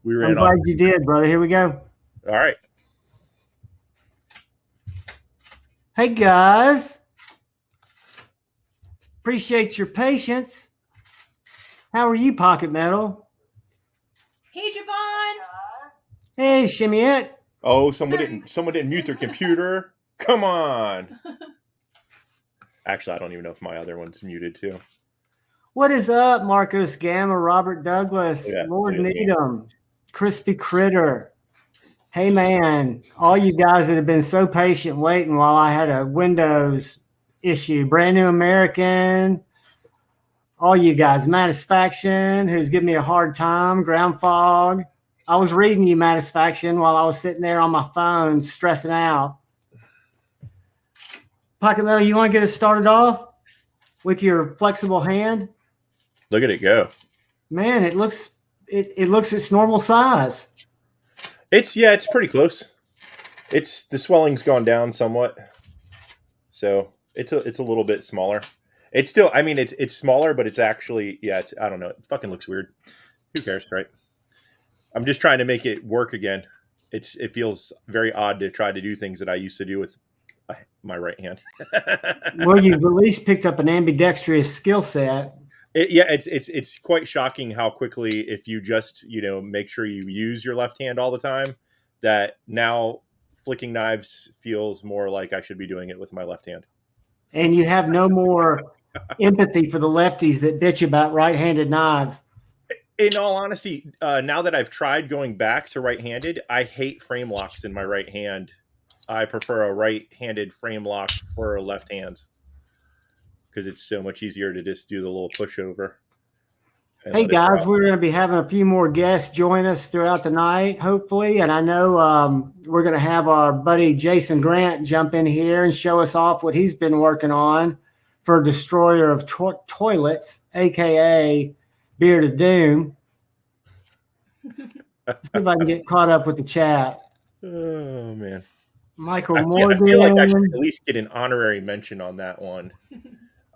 We I'm ran off. glad you did, brother. Here we go. All right. Hey, guys. Appreciate your patience. How are you, Pocket Metal? Hey, JuhVon. Hey, Shimmy It. Oh, someone didn't mute their computer. Come on. Actually, I don't even know if my other one's muted too. What is up, Marcos Gamma, Robert Douglas, Lord Needham, Crispy Critter? Hey, man, all you guys that have been so patient waiting while I had a Windows issue, Brand New American, all you guys, Matisfaction, who's giving me a hard time, Ground Fog. I was reading you, Matisfaction, while I was sitting there on my phone stressing out. Pocket Metal, you want to get us started off with your flexible hand? Look at it go. Man, it looks its normal size. It's pretty close. The swelling's gone down somewhat. So it's a little bit smaller. It's still, I mean, it's smaller, but it's actually, I don't know. It fucking looks weird. Who cares, right? I'm just trying to make it work again. It feels very odd to try to do things that I used to do with my right hand. Well, you've at least picked up an ambidextrous skill set. It's quite shocking how quickly, if you just, make sure you use your left hand all the time, that now flicking knives feels more like I should be doing it with my left hand. And you have no more empathy for the lefties that bitch about right-handed knives. In all honesty, now that I've tried going back to right-handed, I hate frame locks in my right hand. I prefer a right-handed frame lock for left hands because it's so much easier to just do the little pushover. Hey guys, we're going to be having a few more guests join us throughout the night, hopefully. And I know we're going to have our buddy Jason Grant jump in here and show us off what he's been working on for Destroyer of Toilets, aka Beard of Doom. Let's see if I can get caught up with the chat. Oh man, Michael Morgan. I feel like I should at least get an honorary mention on that one.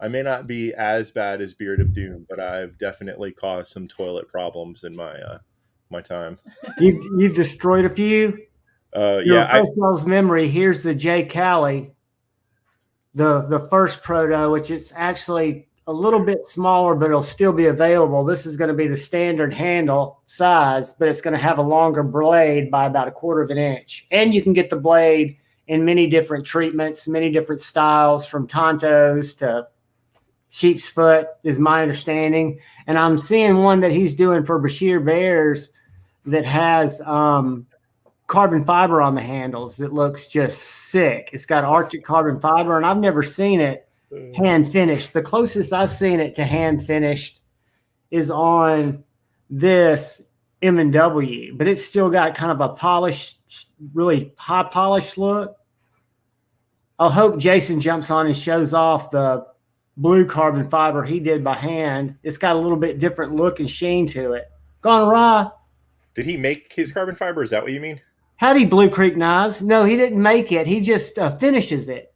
I may not be as bad as Beard of Doom, but I've definitely caused some toilet problems in my time. You've destroyed a few. Refresh memory. Here's the J. Cali, the first proto, which is actually a little bit smaller, but it'll still be available. This is going to be the standard handle size, but it's going to have a longer blade by about 1/4 of an inch. And you can get the blade in many different treatments, many different styles, from Tontos to sheep's foot, is my understanding. And I'm seeing one that he's doing for Bashir Bears that has carbon fiber on the handles. It looks just sick. It's got Arctic carbon fiber, and I've never seen it hand finished. The closest I've seen it to hand finished is on this M&W, but it's still got kind of a polished, really high polished look. I hope Jason jumps on and shows off the blue carbon fiber he did by hand. It's got a little bit different look and sheen to it. Gone awry. Did he make his carbon fiber? Is that what you mean? Howdy, Blue Creek Knives. No, he didn't make it. He just finishes it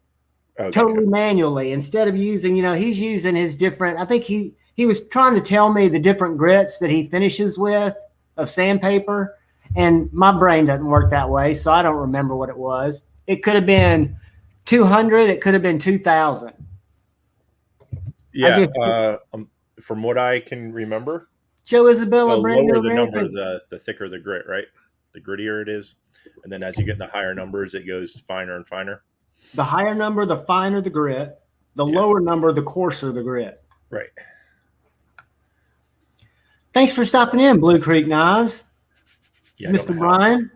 totally manually. Instead of using, he's using his different, I think he was trying to tell me the different grits that he finishes with of sandpaper. And my brain doesn't work that way, so I don't remember what it was. It could have been 200. It could have been 2,000. Yeah, from what I can remember, Joe Isabella, the lower the number, the thicker the grit, right? The grittier it is, and then as you get the higher numbers, it goes finer and finer. The higher number, the finer the grit. The lower number, the coarser the grit. Right. Thanks for stopping in, Blue Creek Knives. Yeah, Mr. Brian.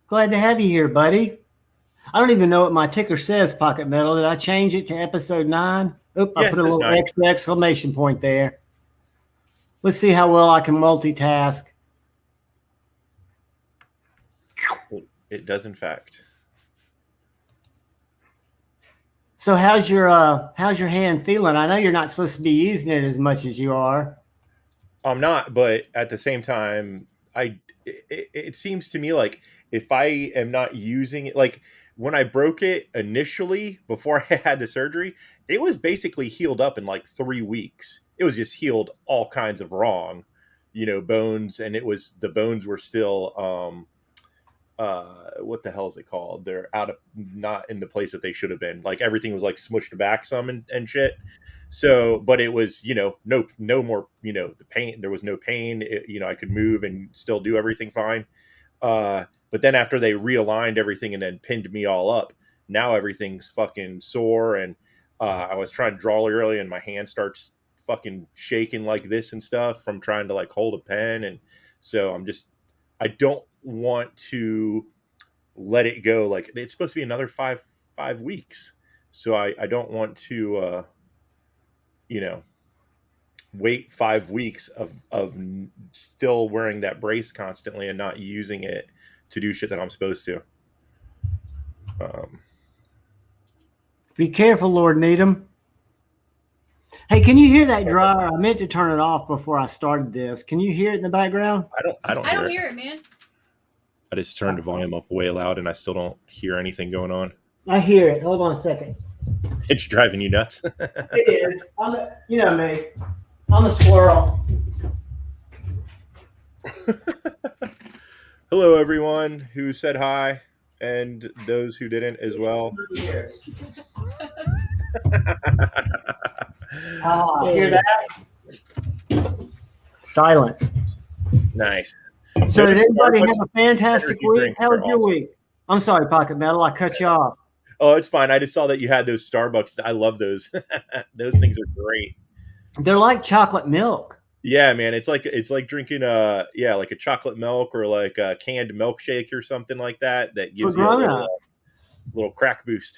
Glad to have you here, buddy. I don't even know what my ticker says, Pocket Metal. Did I change it to episode 9? Oop, I put a little extra exclamation point there. Let's see how well I can multitask. It does, in fact. So how's your hand feeling? I know you're not supposed to be using it as much as you are. I'm not, but at the same time, it seems to me like if I am not using it, like when I broke it initially before I had the surgery, it was basically healed up in like 3 weeks. It was just healed all kinds of wrong. bones, and the bones were still what the hell is it called? They're not in the place that they should have been. Like everything was like smushed back some and shit. So, but it was, no more, the pain, there was no pain. I could move and still do everything fine. But then after they realigned everything and then pinned me all up, now everything's fucking sore. And I was trying to draw early and my hand starts fucking shaking like this and stuff from trying to like hold a pen. And so I don't want to let it go. Like it's supposed to be another five weeks. So I don't want to, wait 5 weeks of still wearing that brace constantly and not using it to do shit that I'm supposed to. Be careful, Lord Needham. Hey, can you hear that dryer? I meant to turn it off before I started this. Can you hear it in the background? I don't hear it, man. I just turned the volume up way loud and I still don't hear anything going on. I hear it. Hold on a second. It's driving you nuts. It is. You know me. I'm a squirrel. Hello, everyone who said hi, and those who didn't as well. Hear that? Silence. Nice. So did everybody have a fantastic week? How was your week? I'm sorry, Pocket Metal. I cut you off. Oh, it's fine. I just saw that you had those Starbucks. I love those. Those things are great. They're like chocolate milk. Yeah, man. It's like drinking like a chocolate milk or like a canned milkshake or something like that. That gives you a little crack boost.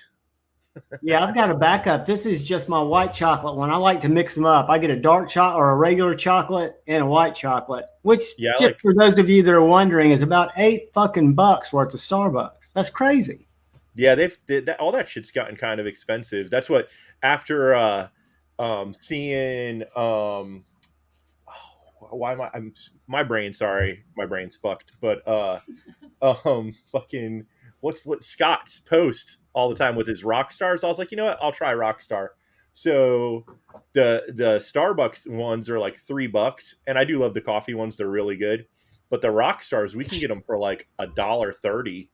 Yeah, I've got a backup. This is just my white chocolate one. I like to mix them up. I get a dark chocolate or a regular chocolate and a white chocolate, which for those of you that are wondering is about $8 fucking bucks worth of Starbucks. That's crazy. Yeah, all that shit's gotten kind of expensive. That's what after seeing why am I? My brain's fucked. But fucking what Scott's post all the time with his rock stars. I was like, you know what? I'll try Rockstar. So the Starbucks ones are like $3, and I do love the coffee ones. They're really good. But the rock stars, we can get them for like $1.30.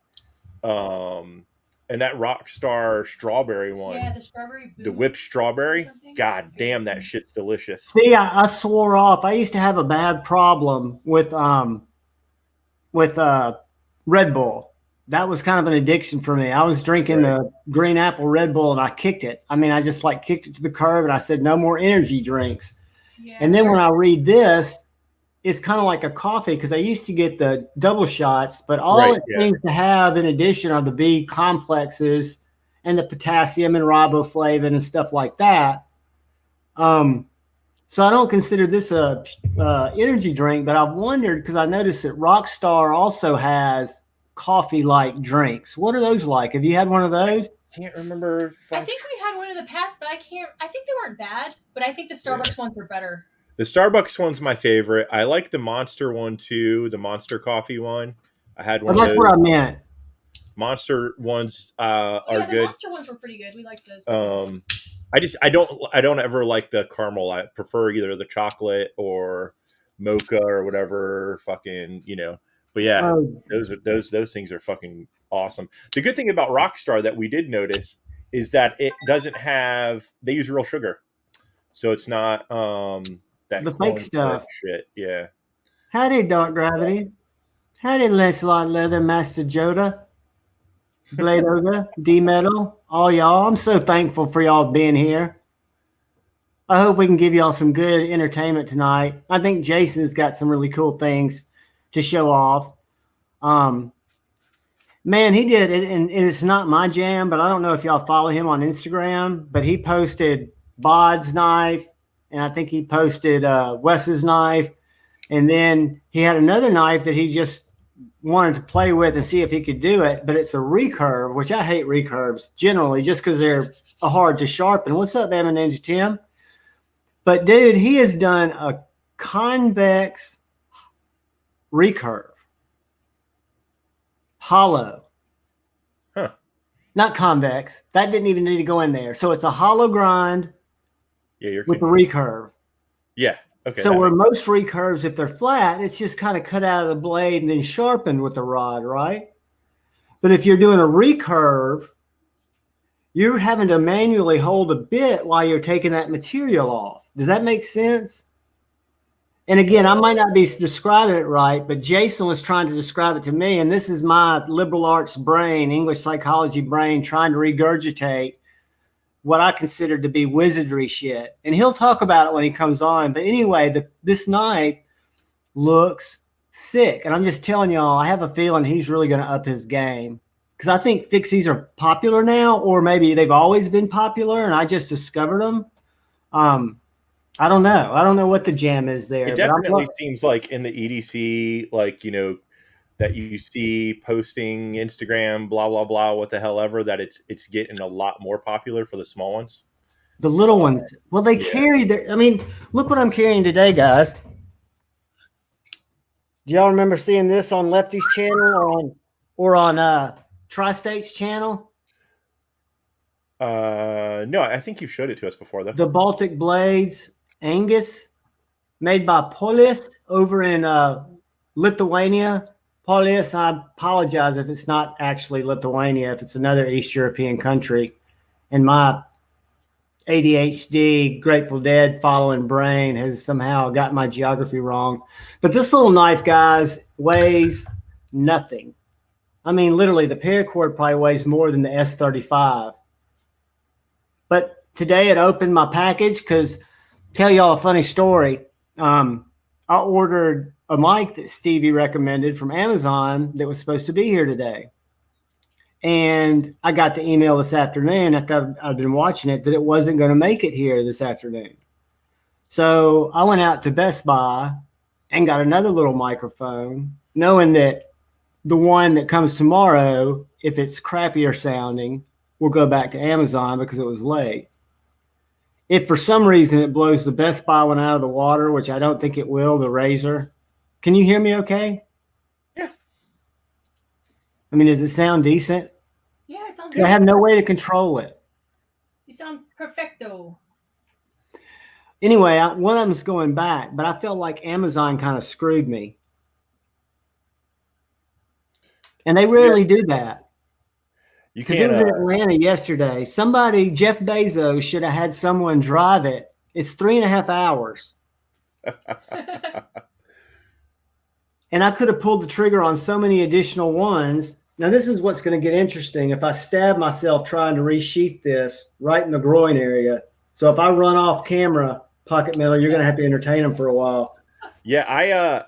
And that Rockstar strawberry one, the strawberry, the whipped strawberry, god damn, that shit's delicious. See, I swore off. I used to have a bad problem with Red Bull. That was kind of an addiction for me. I was drinking the green apple Red Bull and I kicked it. I mean, I just like kicked it to the curb and I said, no more energy drinks. Yeah, and then when I read this, it's kind of like a coffee because I used to get the double shots, but all it seems to have in addition are the B complexes and the potassium and riboflavin and stuff like that. So I don't consider this a energy drink, but I've wondered because I noticed that Rockstar also has coffee-like drinks. What are those like? Have you had one of those? I can't remember. I think we had one in the past, but I think they weren't bad, but I think the Starbucks ones were better. The Starbucks one's my favorite. I like the Monster one too, the Monster coffee one. I had one. That's what I meant. Monster ones are good. The Monster ones were pretty good. We liked those. I don't ever like the caramel. I prefer either the chocolate or mocha or whatever. Fucking, But yeah, those things are fucking awesome. The good thing about Rockstar that we did notice is that it doesn't have. They use real sugar, so it's not that the fake stuff. Shit, yeah. Howdy, Dark Gravity. Howdy, Lancelot Leather, Master Joda, Blade Ogre, D-Metal, all y'all. I'm so thankful for y'all being here. I hope we can give y'all some good entertainment tonight. I think Jason's got some really cool things to show off. Man, he did it, and it's not my jam, but I don't know if y'all follow him on Instagram, but he posted Bod's knife, and I think he posted Wes's knife, and then he had another knife that he just wanted to play with and see if he could do it, but it's a recurve, which I hate recurves generally just because they're hard to sharpen. What's up, Emma Ninja Tim? But dude, he has done a convex recurve. Hollow. Huh. Not convex. That didn't even need to go in there. So it's a hollow grind with the recurve. Yeah. Okay. So where most recurves, if they're flat, it's just kind of cut out of the blade and then sharpened with the rod, right? But if you're doing a recurve, you're having to manually hold a bit while you're taking that material off. Does that make sense? And again, I might not be describing it right, but Jason was trying to describe it to me. And this is my liberal arts brain, English psychology brain, trying to regurgitate what I consider to be wizardry shit. And he'll talk about it when he comes on. But anyway, this knife looks sick. And I'm just telling y'all, I have a feeling he's really going to up his game. Because I think fixies are popular now, or maybe they've always been popular and I just discovered them. I don't know. I don't know what the jam is there. It definitely seems like in the EDC, like, you know, that you see posting Instagram, blah, blah, blah, what the hell ever, that it's getting a lot more popular for the small ones. The little ones. Well, they carry their, I mean, look what I'm carrying today, guys. Do y'all remember seeing this on Lefty's channel or on Tri-State's channel? No, I think you showed it to us before, though. The Baltic Blades Angus, made by Polis over in Lithuania. Polis, I apologize if it's not actually Lithuania, if it's another East European country. And my ADHD, Grateful Dead following brain has somehow got my geography wrong. But this little knife, guys, weighs nothing. I mean, literally, the paracord probably weighs more than the S35. But today it opened my package because, tell y'all a funny story. I ordered a mic that Stevie recommended from Amazon that was supposed to be here today. And I got the email this afternoon after I've been watching it that it wasn't going to make it here this afternoon. So I went out to Best Buy and got another little microphone, knowing that the one that comes tomorrow, if it's crappier sounding, will go back to Amazon because it was late. If for some reason it blows the Best Buy one out of the water, which I don't think it will, the Razor. Can you hear me okay? Yeah. I mean, does it sound decent? Yeah, it sounds good. I have no way to control it. You sound perfecto. Anyway, one of them's going back, but I felt like Amazon kind of screwed me. And they rarely do that. You can't. It was in Atlanta yesterday. Somebody, Jeff Bezos, should have had someone drive it. It's 3.5 hours. And I could have pulled the trigger on so many additional ones. Now, this is what's going to get interesting. If I stab myself trying to resheath this right in the groin area. So if I run off camera, Pocket Miller, you're going to have to entertain them for a while. Yeah,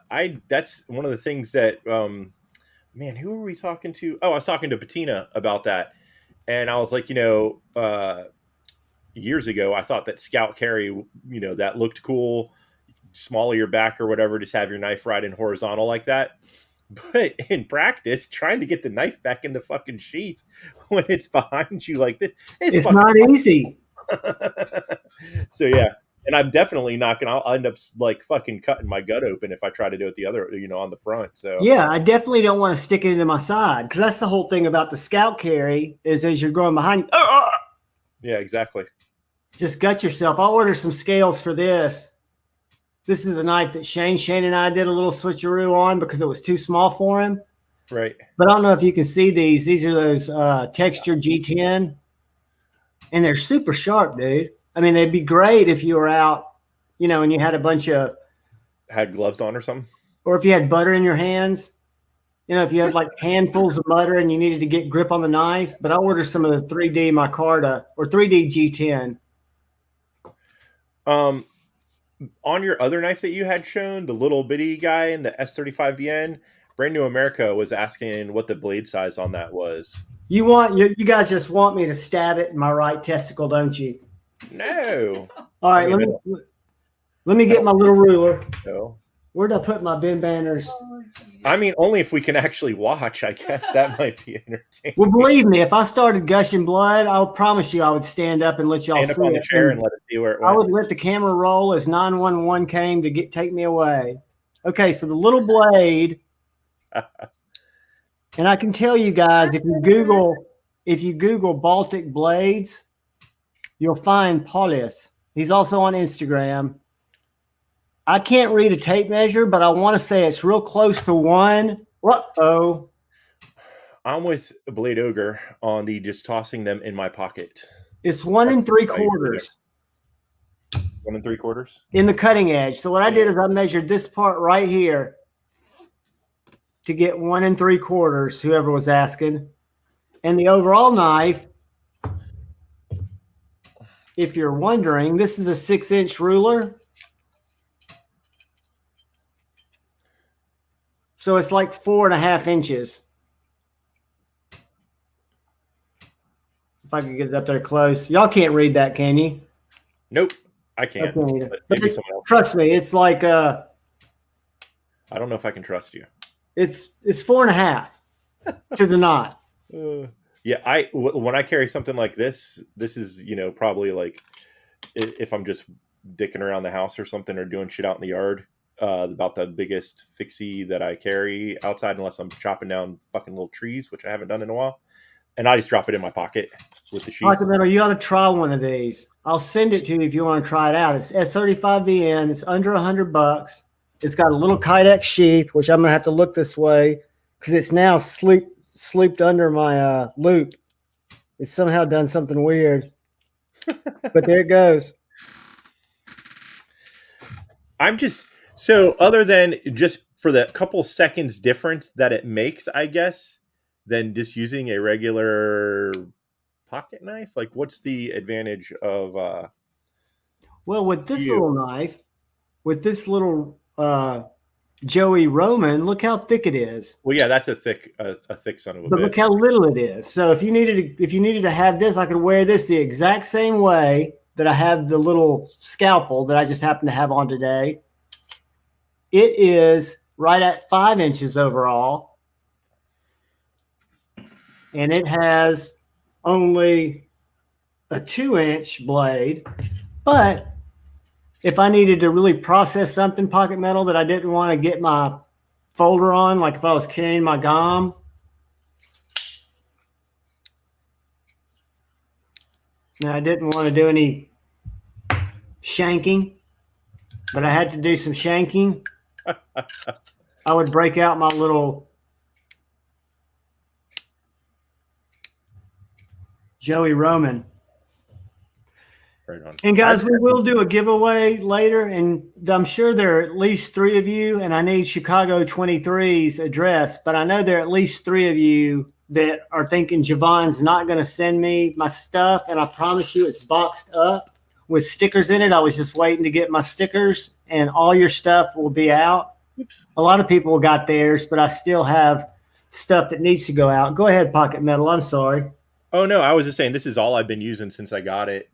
I that's one of the things that man, who were we talking to? Oh, I was talking to Patina about that. And I was like, you know, years ago, I thought that scout carry, you know, that looked cool, small of your back or whatever, just have your knife right in horizontal like that. But in practice, trying to get the knife back in the fucking sheath when it's behind you like this, it's not easy. So, yeah. And I'm definitely not going to, I'll end up like fucking cutting my gut open if I try to do it the other, you know, on the front. So, yeah, I definitely don't want to stick it into my side because that's the whole thing about the scout carry is as you're going behind. Yeah, exactly. Just gut yourself. I'll order some scales for this. This is a knife that Shane and I did a little switcheroo on because it was too small for him. Right. But I don't know if you can see these. These are those textured G10. And they're super sharp, dude. I mean, they'd be great if you were out, you know, and you had a bunch of... Had gloves on or something? Or if you had butter in your hands. You know, if you had like handfuls of butter and you needed to get grip on the knife. But I'll order some of the 3D micarta or 3D G10. On your other knife that you had shown, the little bitty guy in the S35 VN, Brand New America was asking what the blade size on that was. You guys just want me to stab it in my right testicle, don't you? No. All right, let me get my little ruler. No. Where'd I put my bin banners? I mean, only if we can actually watch, I guess that might be entertaining. Well, believe me, if I started gushing blood, I'll promise you I would stand up and let y'all see it. Stand up on the chair and let it see where it went. I would let the camera roll as 911 came to take me away. Okay, so the little blade, and I can tell you guys, if you Google Baltic blades, you'll find Polis. He's also on Instagram. I can't read a tape measure, but I want to say it's real close to 1. Uh-oh. I'm with Blade Ogre on the just tossing them in my pocket. It's 1 3/4. 1 3/4? In the cutting edge. So what I did is I measured this part right here to get 1 3/4, whoever was asking. And the overall knife, if you're wondering, this is a 6-inch ruler. So it's like 4.5 inches. If I could get it up there close. Y'all can't read that, can you? Nope, I can't. But trust me, it's like I don't know if I can trust you. It's 4.5 to the knot. Yeah, when I carry something like this is, probably like if I'm just dicking around the house or something or doing shit out in the yard, about the biggest fixie that I carry outside, unless I'm chopping down fucking little trees, which I haven't done in a while. And I just drop it in my pocket with the sheath. Pocket metal, you ought to try one of these. I'll send it to you if you want to try it out. It's S35VN. It's under $100. It's got a little Kydex sheath, which I'm gonna have to look this way because it's now sleeped under my loop. It's somehow done something weird, but there it goes. I'm just so other than just for the couple seconds difference that it makes, I guess, than just using a regular pocket knife. Like, what's the advantage of? Well, with this little knife, with this little Joey Roman, look how thick it is. Well, yeah, that's a thick son of a. But look how little it is. So if you needed to have this, I could wear this the exact same way that I have the little scalpel that I just happen to have on today. It is right at 5 inches overall, and it has only a 2-inch blade. But if I needed to really process something pocket metal that I didn't want to get my folder on, like if I was carrying my GOM, and I didn't want to do any shanking, but I had to do some shanking, I would break out my little Joey Roman. Right on. And guys, we will do a giveaway later, and I'm sure there are at least 3 of you, and I need Chicago 23's address, but I know there are at least 3 of you that are thinking JuhVon's not going to send me my stuff, and I promise you it's boxed up with stickers in it. I was just waiting to get my stickers, and all your stuff will be out. Oops. A lot of people got theirs, but I still have stuff that needs to go out. Go ahead, Pocket Metal. I'm sorry. Oh, no, I was just saying this is all I've been using since I got it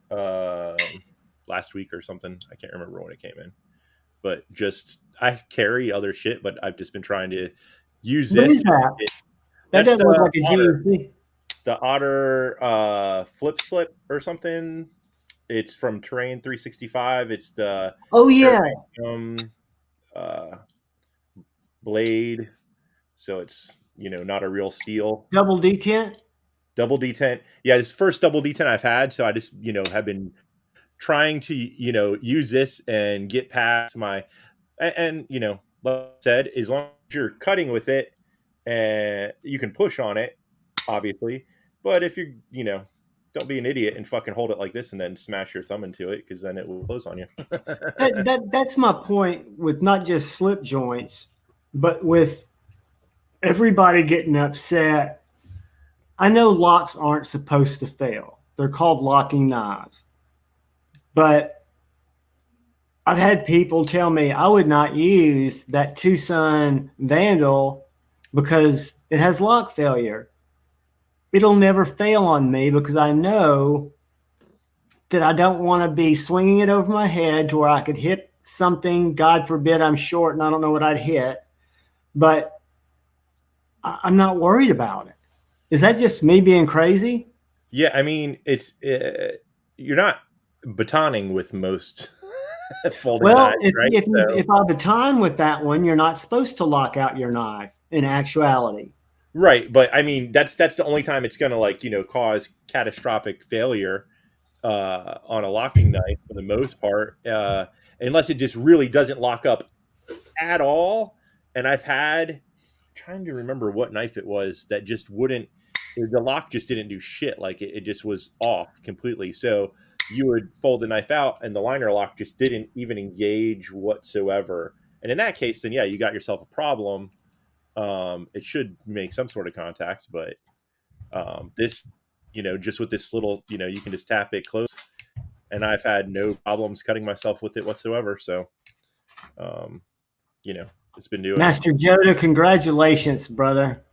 last week or something. I can't remember when it came in. But just, I carry other shit, but I've just been trying to use this. That doesn't look like a GUC. The Otter flip slip or something. It's from Terrain 365. It's the blade. So it's, not a real steel. Double detent? Double detent. Yeah, this first double detent I've had. So I just, have been trying to, use this and get past my, and like I said, as long as you're cutting with it and you can push on it, obviously. But if you're, don't be an idiot and fucking hold it like this and then smash your thumb into it, because then it will close on you. That's my point with not just slip joints, but with everybody getting upset. I know locks aren't supposed to fail. They're called locking knives. But I've had people tell me I would not use that Tucson Vandal because it has lock failure. It'll never fail on me because I know that I don't want to be swinging it over my head to where I could hit something. God forbid I'm short and I don't know what I'd hit. But I'm not worried about it. Is that just me being crazy? Yeah, I mean, it's you're not batoning with most folding knives, right? If I baton with that one, you're not supposed to lock out your knife in actuality. Right, but I mean, that's the only time it's going to cause catastrophic failure on a locking knife for the most part. unless it just really doesn't lock up at all. And I'm trying to remember what knife it was that just wouldn't, the lock just didn't do shit. Like it just was off completely. So you would fold the knife out and the liner lock just didn't even engage whatsoever. And in that case, then yeah, you got yourself a problem. It should make some sort of contact, but this, just with this little, you can just tap it close, and I've had no problems cutting myself with it whatsoever. So, it's been doing. Master Joda, congratulations, brother.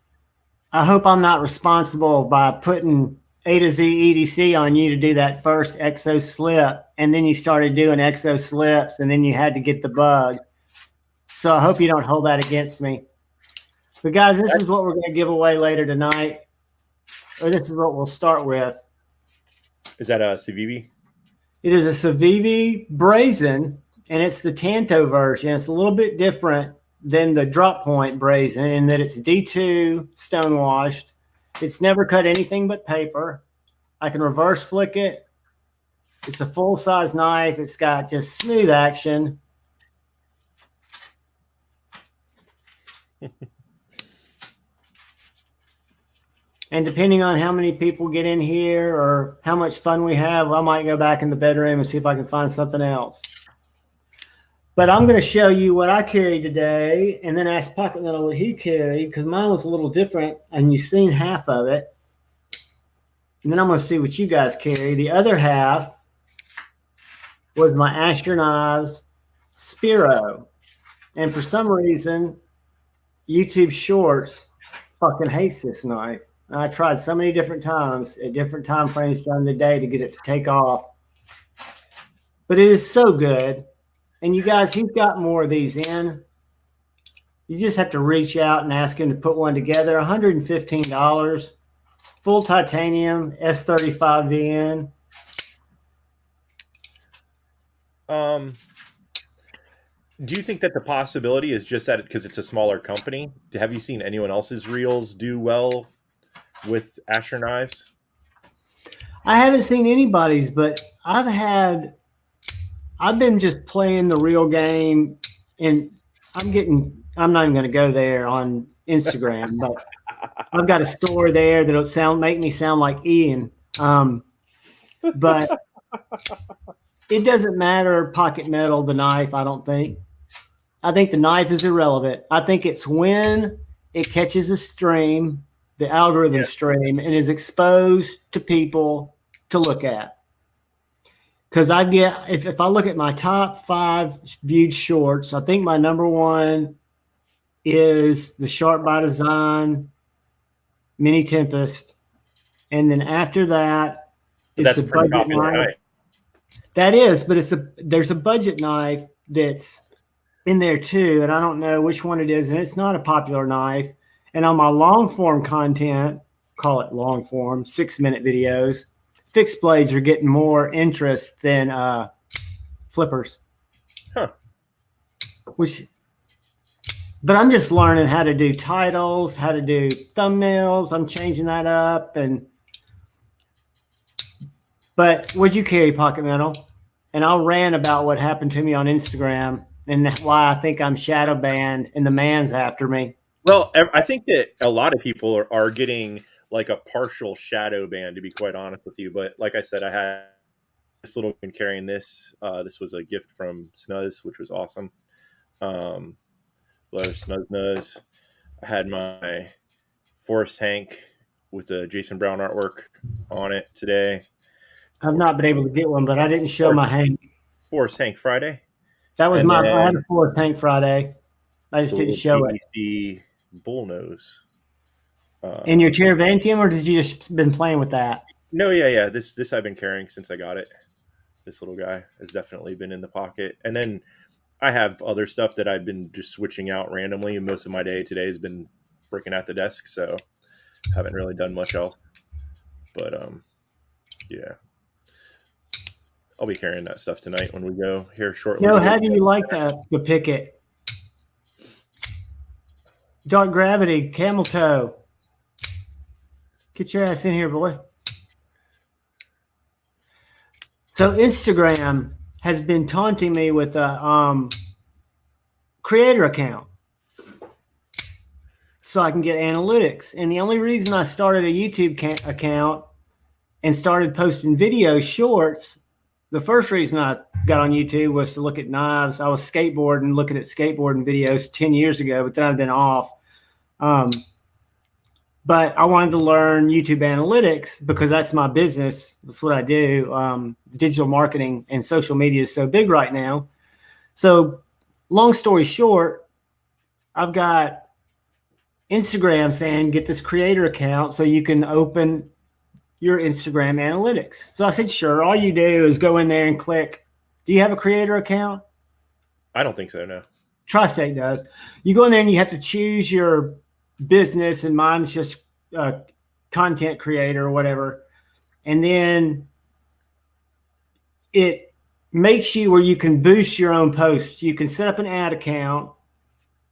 I hope I'm not responsible by putting A to Z EDC on you to do that first exo slip, and then you started doing exo slips, and then you had to get the bug. So I hope you don't hold that against me. But guys, this is what we're going to give away later tonight, or this is what we'll start with. Is that a Civivi? It is a Civivi Brazen, and it's the Tanto version. It's a little bit different than the Drop Point Brazen in that it's D2 stonewashed. It's never cut anything but paper. I can reverse flick it. It's a full-size knife. It's got just smooth action. And depending on how many people get in here or how much fun we have, I might go back in the bedroom and see if I can find something else. But I'm going to show you what I carried today and then ask Pocket Metal what he carried, because mine was a little different and you've seen half of it. And then I'm going to see what you guys carry. The other half was my Asher Knives Spiro. And for some reason, YouTube Shorts fucking hates this knife. And I tried so many different times at different time frames during the day to get it to take off. But it is so good. And you guys, he's got more of these in. You just have to reach out and ask him to put one together. $115. Full titanium S35VN. Do you think that the possibility is just that because it's a smaller company? Have you seen anyone else's reels do well with Asher knives? I haven't seen anybody's, but I've been just playing the real game, and I'm not even going to go there on Instagram, but I've got a story there that'll make me sound like Ian. But it doesn't matter, Pocket Metal, the knife, I don't think. I think the knife is irrelevant. I think it's when it catches a stream, the algorithm stream, and is exposed to people to look at. Because if I look at my top 5 viewed shorts, I think my number 1 is the Sharp by Design Mini Tempest. And then after that, it's a budget knife. That is, but there's a budget knife that's in there too, and I don't know which one it is, and it's not a popular knife. And on my long form content, call it long form, 6-minute videos, fixed blades are getting more interest than flippers. Huh. But I'm just learning how to do titles, how to do thumbnails. I'm changing that up. But would you carry, Pocket Metal? And I'll rant about what happened to me on Instagram and why I think I'm shadow banned and the man's after me. Well, I think that a lot of people are getting like a partial shadow ban, to be quite honest with you. But like I said, I had this little been carrying this. This was a gift from Snuzz, which was awesome. Love Snuzz. I had my Forrest Hank with the Jason Brown artwork on it today. I've not been able to get one, but I didn't show my Hank. Forrest Hank Friday. That was I had a Forrest Hank Friday. I just didn't show it. The bullnose. In your Terravantium, or did you just been playing with that? No, yeah. This I've been carrying since I got it. This little guy has definitely been in the pocket. And then I have other stuff that I've been just switching out randomly. Most of my day today has been working at the desk, so haven't really done much else. But yeah. I'll be carrying that stuff tonight when we go here shortly. How do you like the Picket? Dark Gravity, Camel Toe. Get your ass in here, boy. So Instagram, has been taunting me with a creator account so I can get analytics. And the only reason I started a YouTube account and started posting video shorts, the first reason I got on YouTube was to look at knives. I was skateboarding, looking at skateboarding videos 10 years ago, but then I've been off. But I wanted to learn YouTube analytics because that's my business. That's what I do. Digital marketing and social media is so big right now. So long story short, I've got Instagram saying, get this creator account so you can open your Instagram analytics. So I said, sure. All you do is go in there and click. Do you have a creator account? I don't think so, no. Tri-State does. You go in there and you have to choose your business, and mine's just content creator or whatever. And then it makes you where you can boost your own posts. You can set up an ad account.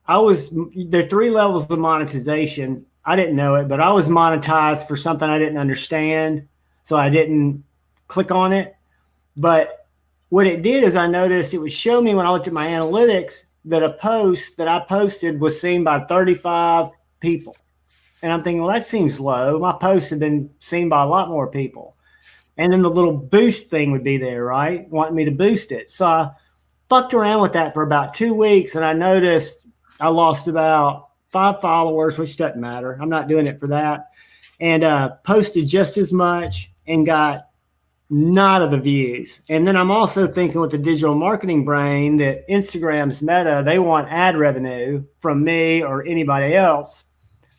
There are 3 levels of monetization. I didn't know it, but I was monetized for something I didn't understand, so I didn't click on it. But what it did is I noticed it would show me when I looked at my analytics that a post that I posted was seen by 35 people. And I'm thinking, well, that seems low. My posts have been seen by a lot more people. And then the little boost thing would be there, right? Wanting me to boost it. So I fucked around with that for about 2 weeks, and I noticed I lost about 5 followers, which doesn't matter. I'm not doing it for that. And posted just as much and got none of the views. And then I'm also thinking with the digital marketing brain that Instagram's meta, they want ad revenue from me or anybody else.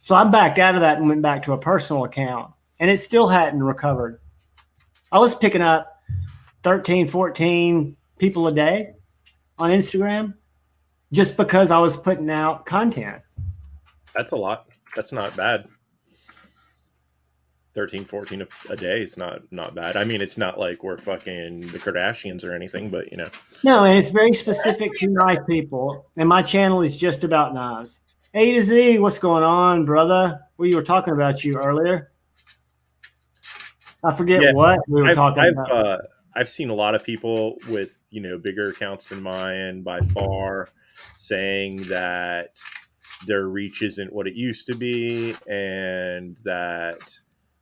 So I backed out of that and went back to a personal account, and it still hadn't recovered. I was picking up 13, 14 people a day on Instagram just because I was putting out content. That's a lot. That's not bad. 13, 14 a day is not bad. I mean, it's not like we're fucking the Kardashians or anything, but you know. No, and it's very specific to knife people. And my channel is just about knives. A to Z, what's going on, brother? We were talking about you earlier. I forget what we were talking about. I've seen a lot of people with, you know, bigger accounts than mine by far saying that their reach isn't what it used to be, and that,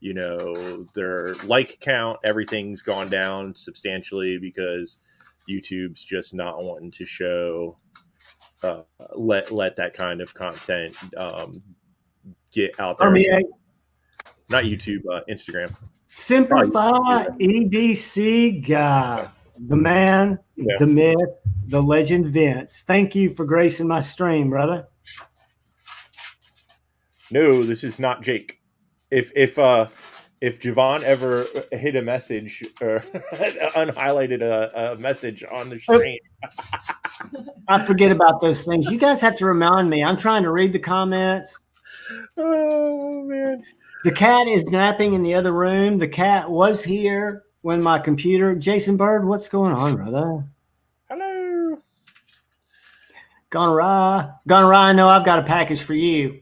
you know, their like count, everything's gone down substantially because YouTube's just not wanting to show let that kind of content get out there. Not YouTube, Instagram. Simplify EDC guy, the man, the myth, the legend, Vince. Thank you for gracing my stream, brother. No, this is not Jake. If JuhVon ever hit a message or unhighlighted a message on the stream, I forget about those things. You guys have to remind me. I'm trying to read the comments. Oh man. The cat is napping in the other room. The cat was here when my computer. Jason Bird, what's going on, brother? Hello. Gonorrhea, I know I've got a package for you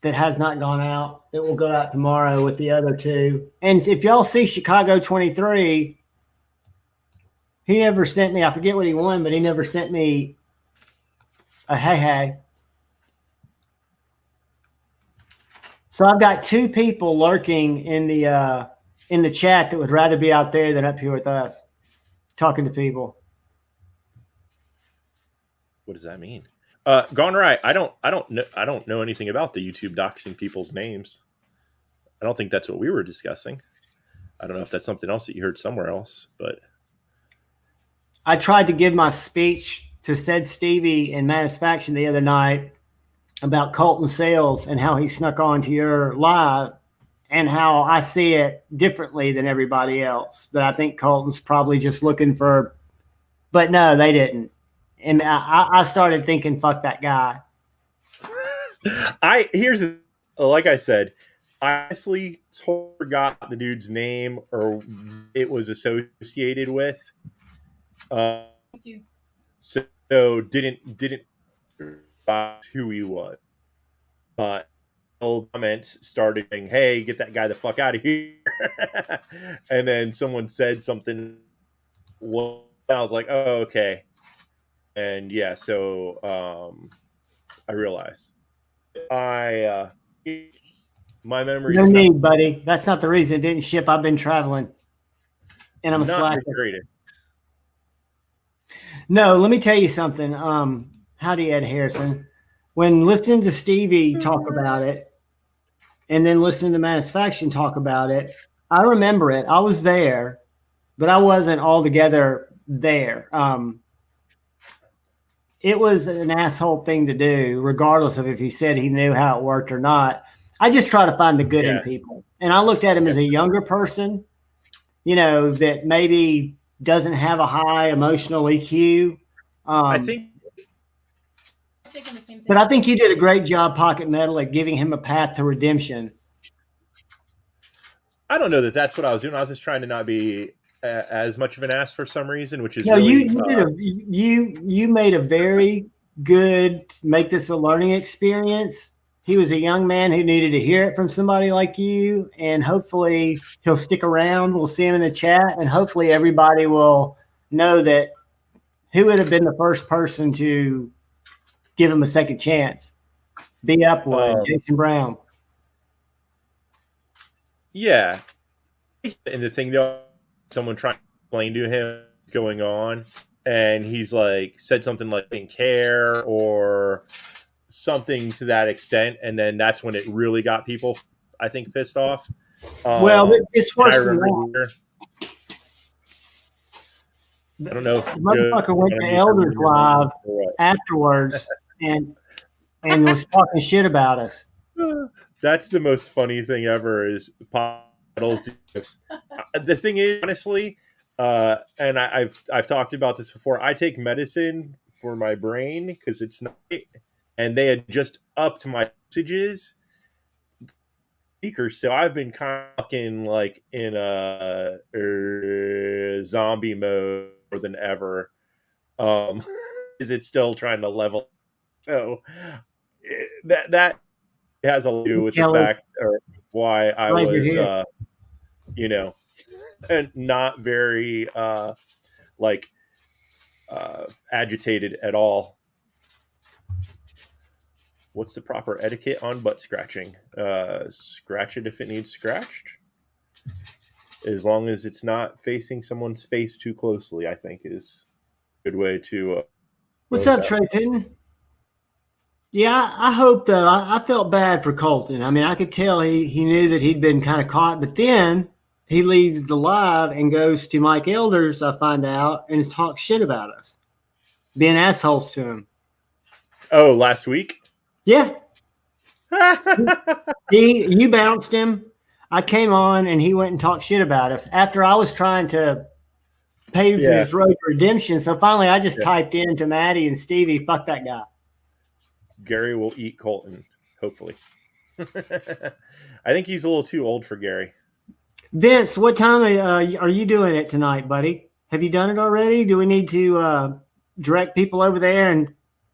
that has not gone out. It will go out tomorrow with the other 2. And if y'all see Chicago 23, he never sent me, I forget what he won, but he never sent me a hey. So I've got 2 people lurking in the chat that would rather be out there than up here with us, talking to people. What does that mean? Gone right. I don't know anything about the YouTube doxing people's names. I don't think that's what we were discussing. I don't know if that's something else that you heard somewhere else, but I tried to give my speech to said Stevie in Manufacturing the other night about Colton Sales and how he snuck onto your live and how I see it differently than everybody else. That I think Colton's probably just looking for, but no, they didn't. And I started thinking, fuck that guy. Like I said, I honestly forgot the dude's name or it was associated with. So didn't who he was, but old comments started saying, "Hey, get that guy the fuck out of here!" And then someone said something. What I was like, oh, okay. And yeah, so I realized my memory. No need, buddy. That's not the reason it didn't ship. I've been traveling, and I'm a slacker. No, let me tell you something. Howdy, Ed Harrison. When listening to Stevie talk about it, and then listening to Manusfaction talk about it, I remember it. I was there, but I wasn't altogether there. It was an asshole thing to do, regardless of if he said he knew how it worked or not. I just try to find the good in people. And I looked at him as a younger person, that maybe doesn't have a high emotional EQ. I think. But I think you did a great job, Pocket Metal, at giving him a path to redemption. I don't know that that's what I was doing. I was just trying to not be as much of an ass for some reason, which is no. Really, you made a very good make this a learning experience. He was a young man who needed to hear it from somebody like you, and hopefully he'll stick around. We'll see him in the chat, and hopefully everybody will know that who would have been the first person to give him a second chance. Be Upwood, Jason Brown. Yeah. And the thing, though, someone trying to explain to him what's going on, and he's like, said something like, didn't care, or something to that extent, and then that's when it really got people, I think, pissed off. Well, it's worse than that. I don't know. The motherfucker went to Elders Live afterwards and was talking shit about us. That's the most funny thing ever is Puddles. The thing is, honestly, and I've talked about this before, I take medicine for my brain because it's not, and they had just upped my messages speakers, so I've been kind of fucking like in a zombie mode more than ever. Is it still trying to level? So that has a lot to do with the fact or why I was, and not very agitated at all. What's the proper etiquette on butt scratching? Scratch it if it needs scratched. As long as it's not facing someone's face too closely, I think is a good way to. What's up, Trey Pitton? Yeah, I hope though. I felt bad for Colton. I mean, I could tell he knew that he'd been kind of caught, but then he leaves the live and goes to Mike Elders, I find out, and talks shit about us, being assholes to him. Oh, last week? Yeah. You bounced him. I came on and he went and talked shit about us after I was trying to pay for this road to redemption. So finally I just typed in to Maddie and Stevie, fuck that guy. Gary will eat Colton, hopefully. I think he's a little too old for Gary. Vince, what time are you doing it tonight, buddy? Have you done it already? Do we need to direct people over there and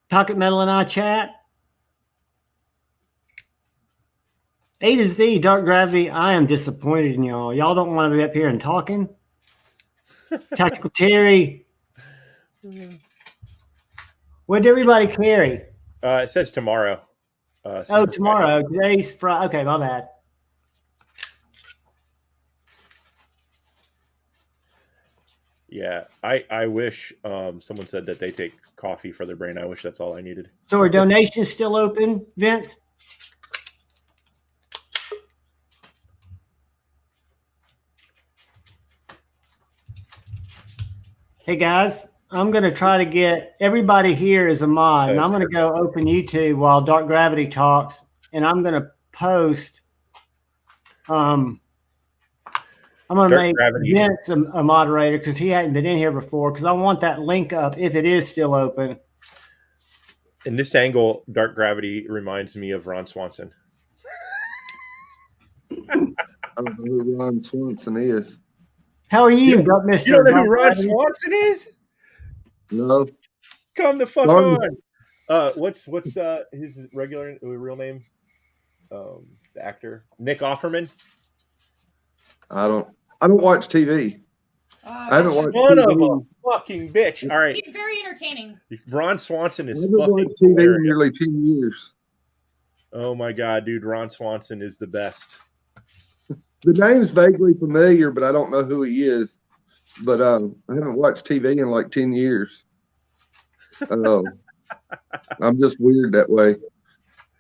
Pocket Metal and I chat? A to Z, Dark Gravity, I am disappointed in y'all. Y'all don't want to be up here and talking. Tactical Terry. What did everybody carry? It says tomorrow. Tomorrow. Today's Friday. Okay, my bad. Yeah, I wish someone said that they take coffee for their brain. I wish that's all I needed. So are donations still open, Vince? Hey guys, I'm going to try to get everybody here as a mod, and I'm going to go open YouTube while Dark Gravity talks, and I'm going to post. I'm going to make Vince a moderator because he hadn't been in here before, because I want that link up if it is still open. In this angle, Dark Gravity reminds me of Ron Swanson. I don't know who Ron Swanson is. How are you, Mr. You don't know who Ron Swanson is? No. Come the fuck on. What's his real name? The actor Nick Offerman. I don't watch TV. I haven't watched Son of a TV. fucking bitch. All right. He's very entertaining. Ron Swanson is I haven't fucking watched TV in hilarious. nearly 10 years. Oh my god, dude, Ron Swanson is the best. The name's vaguely familiar, but I don't know who he is. But I haven't watched TV in like 10 years. I'm just weird that way.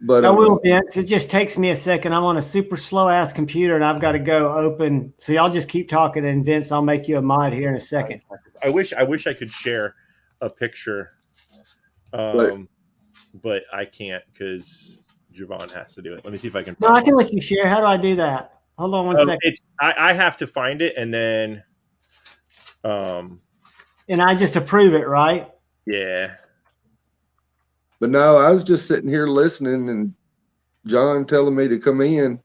But I will, Vince. It just takes me a second. I'm on a super slow ass computer, and I've got to go open. So y'all just keep talking, and Vince, I'll make you a mod here in a second. I wish I could share a picture, but I can't because JuhVon has to do it. Let me see if I can. No, I can let you share. How do I do that? Hold on one second. I have to find it and then. And I just approve it, right? Yeah. But no, I was just sitting here listening, and John telling me to come in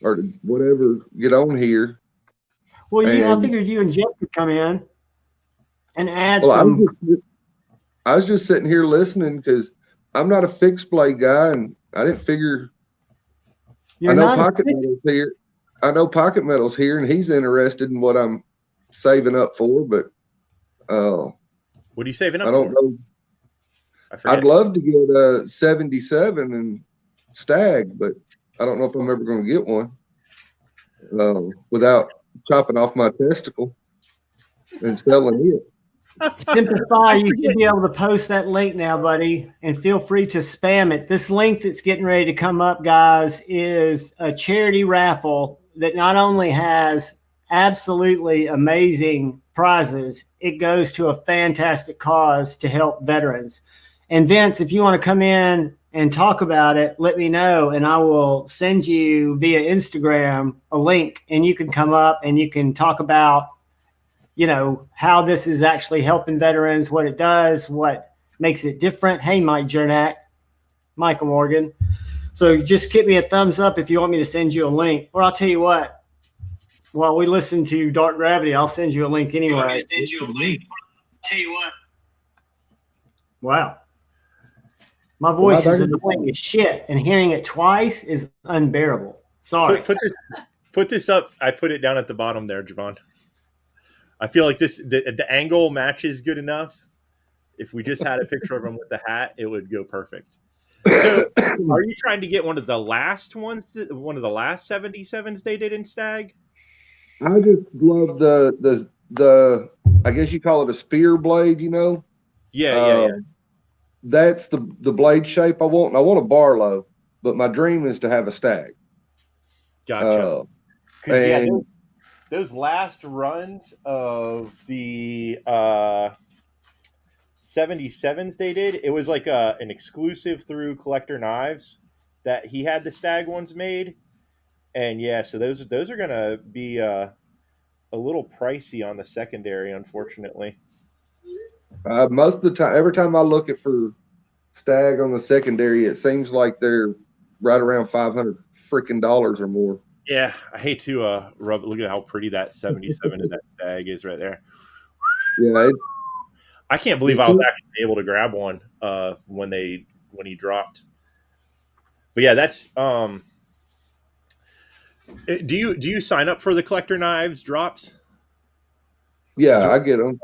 or to whatever, get on here. Well, I figured you and Jeff could come in and add well, some. I was just sitting here listening because I'm not a fixed blade guy, and I didn't figure. I know Pocket Metal's here. I know Pocket Metal's here, and he's interested in what I'm saving up for. But what are you saving up? I don't know. I'd love to get a 77 and stag, but I don't know if I'm ever going to get one without chopping off my testicle and selling it. Simplify, you should be able to post that link now, buddy, and feel free to spam it. This link that's getting ready to come up, guys, is a charity raffle that not only has absolutely amazing prizes, it goes to a fantastic cause to help veterans. And Vince, if you want to come in and talk about it, let me know, and I will send you via Instagram a link, and you can come up and you can talk about, how this is actually helping veterans, what it does, what makes it different. Hey, Mike Jernak, Michael Morgan. So just give me a thumbs up if you want me to send you a link, or I'll tell you what. While we listen to Dark Gravity, I'll send you a link anyway. Send you a link. Tell you what. Wow. My voice is annoying as shit, and hearing it twice is unbearable. Sorry. Put this up. I put it down at the bottom there, JuhVon. I feel like the angle matches good enough. If we just had a picture of him with the hat, it would go perfect. So, are you trying to get one of the last ones? One of the last 77s they did in Stag? I just love the I guess you call it a spear blade, Yeah. That's the blade shape I want. And I want a Barlow, but my dream is to have a stag. Gotcha. Those last runs of the 77s they did, it was like an exclusive through Collector Knives that he had the stag ones made. And yeah, so those are gonna be a little pricey on the secondary, unfortunately. Most of the time, every time I look for stag on the secondary, it seems like they're right around $500 freaking or more. Yeah, I hate to look at how pretty that 77 of that stag is right there. Yeah, I can't believe I was actually able to grab one when he dropped. But yeah, that's do you sign up for the Collector Knives drops? Yeah, I get them.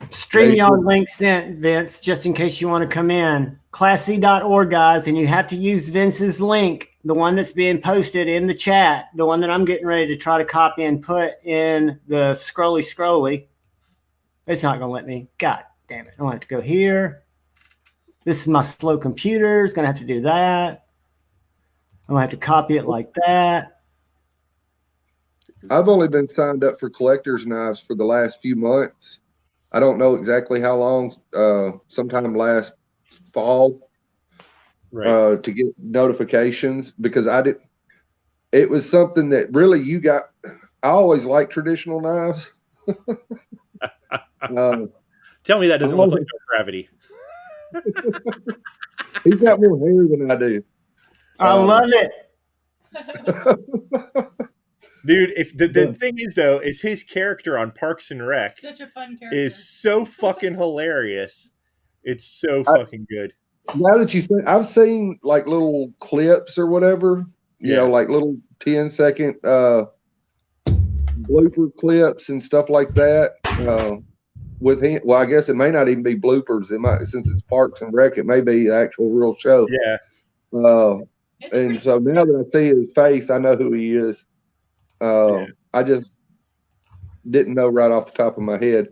StreamYard link sent, Vince, just in case you want to come in. Classy.org, guys, and you have to use Vince's link, the one that's being posted in the chat, the one that I'm getting ready to try to copy and put in the scrolly. It's not going to let me. God damn it. I'm going to have to go here. This is my slow computer. It's going to have to do that. I'm going to have to copy it like that. I've only been signed up for collector's knives for the last few months. I don't know exactly how long, sometime last fall, to get notifications, because it was something that really I always liked traditional knives. Tell me that doesn't look like Dark Gravity. He's got more hair than I do. I love it. Dude, if the thing is though, is his character on Parks and Rec such a fun character. Is so fucking hilarious. It's so fucking good. Now that you say, I've seen like little clips or whatever, you know, like little 10-second blooper clips and stuff like that. with him. Well, I guess it may not even be bloopers. It might, since it's Parks and Rec, it may be the actual real show. Yeah. And so now that I see his face, I know who he is. I just didn't know right off the top of my head.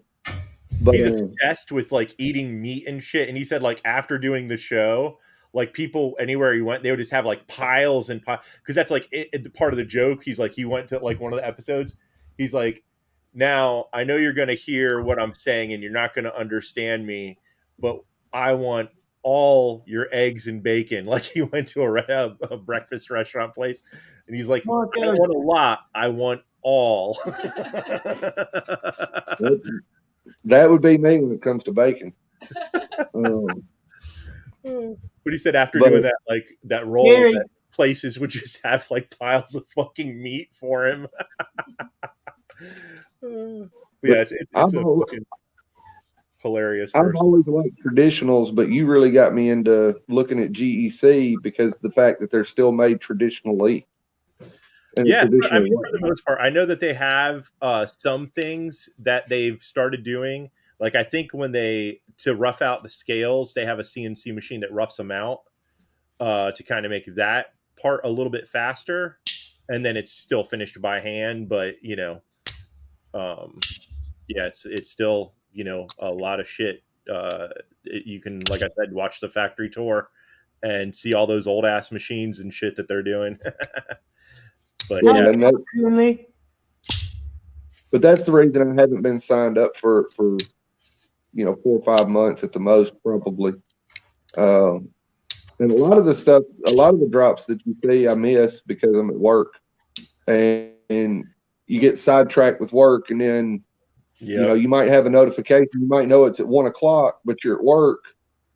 But he's obsessed with like eating meat and shit. And he said like after doing the show, like people anywhere he went, they would just have like piles and piles. Because that's like part of the joke. He's like, he went to like one of the episodes. He's like, now I know you're going to hear what I'm saying and you're not going to understand me, but I want all your eggs and bacon. Like he went to a breakfast restaurant place and he's like, I don't want a lot. I want all. That would be me when it comes to bacon. But he said after doing that, like that role, that places would just have like piles of fucking meat for him. Yeah, it's hilarious. I've always liked traditionals, but you really got me into looking at GEC because the fact that they're still made traditionally. Yeah, I mean, for the most part, I know that they have some things that they've started doing. Like I think when to rough out the scales, they have a CNC machine that roughs them out to kind of make that part a little bit faster, and then it's still finished by hand. But you know, yeah, it's still, you know, a lot of shit. You can, like I said, watch the factory tour and see all those old ass machines and shit that they're doing. But but that's the reason I haven't been signed up for 4 or 5 months at the most, probably. And a lot of the drops that you see, I miss because I'm at work, and you get sidetracked with work, and then you might have a notification. You might know it's at 1 o'clock, but you're at work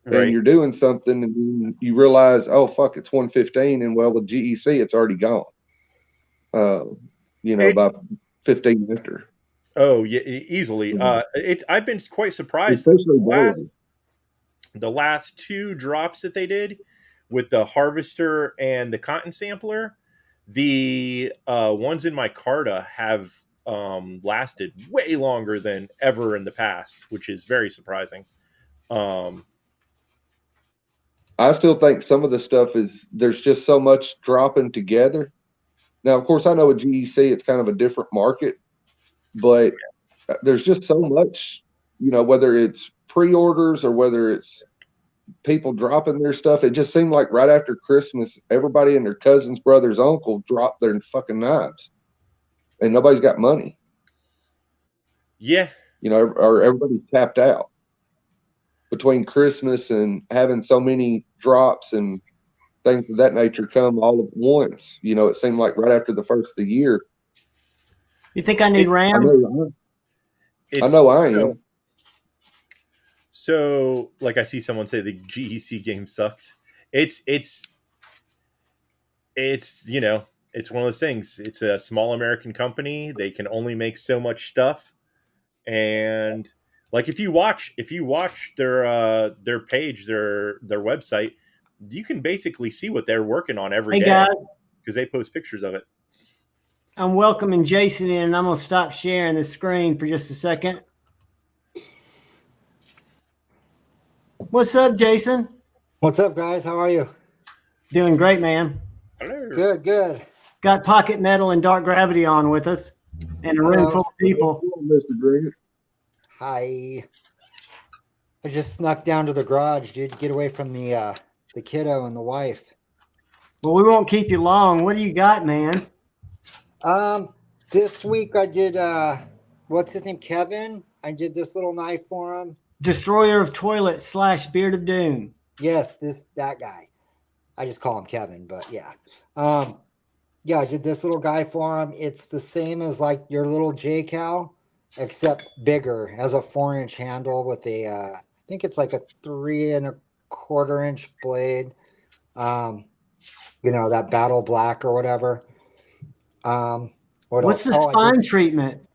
and you're doing something, and you realize, oh fuck, it's 1:15, and well, with GEC, it's already gone. By 15 after. Oh yeah, easily. I've been quite surprised. The last 2 drops that they did with the harvester and the cotton sampler, the ones in my Carta have lasted way longer than ever in the past, which is very surprising. I still think some of the stuff there's just so much dropping together. Now, of course, I know with GEC, it's kind of a different market, but there's just so much, whether it's pre-orders or whether it's people dropping their stuff. It just seemed like right after Christmas, everybody and their cousins, brothers, uncle dropped their fucking knives, and nobody's got money. Yeah. Or everybody's tapped out between Christmas and having so many drops and things of that nature come all at once. It seemed like right after the first of the year. You think I need RAM? I know I am. So, like I see someone say the GEC game sucks. It's it's one of those things. It's a small American company. They can only make so much stuff. And like if you watch their page, their website, you can basically see what they're working on every day because they post pictures of it. I'm welcoming Jason in, and I'm going to stop sharing the screen for just a second. What's up, Jason? What's up, guys? How are you? Doing great, man. Hello. Good. Got Pocket Metal and Dark Gravity on with us, and a room full of people. Mr. Green. Hi. I just snuck down to the garage, dude, to get away from the kiddo and the wife. Well, we won't keep you long. What do you got, man? This week I did what's his name? Kevin. I did this little knife for him. Destroyer of Toilet / Beard of Doom. Yes, that guy. I just call him Kevin, but yeah. Yeah, I did this little guy for him. It's the same as like your little J-Cal, except bigger. It has a 4-inch handle with a I think it's like a 3 1/4 inch blade. That battle black or whatever. What's the spine treatment?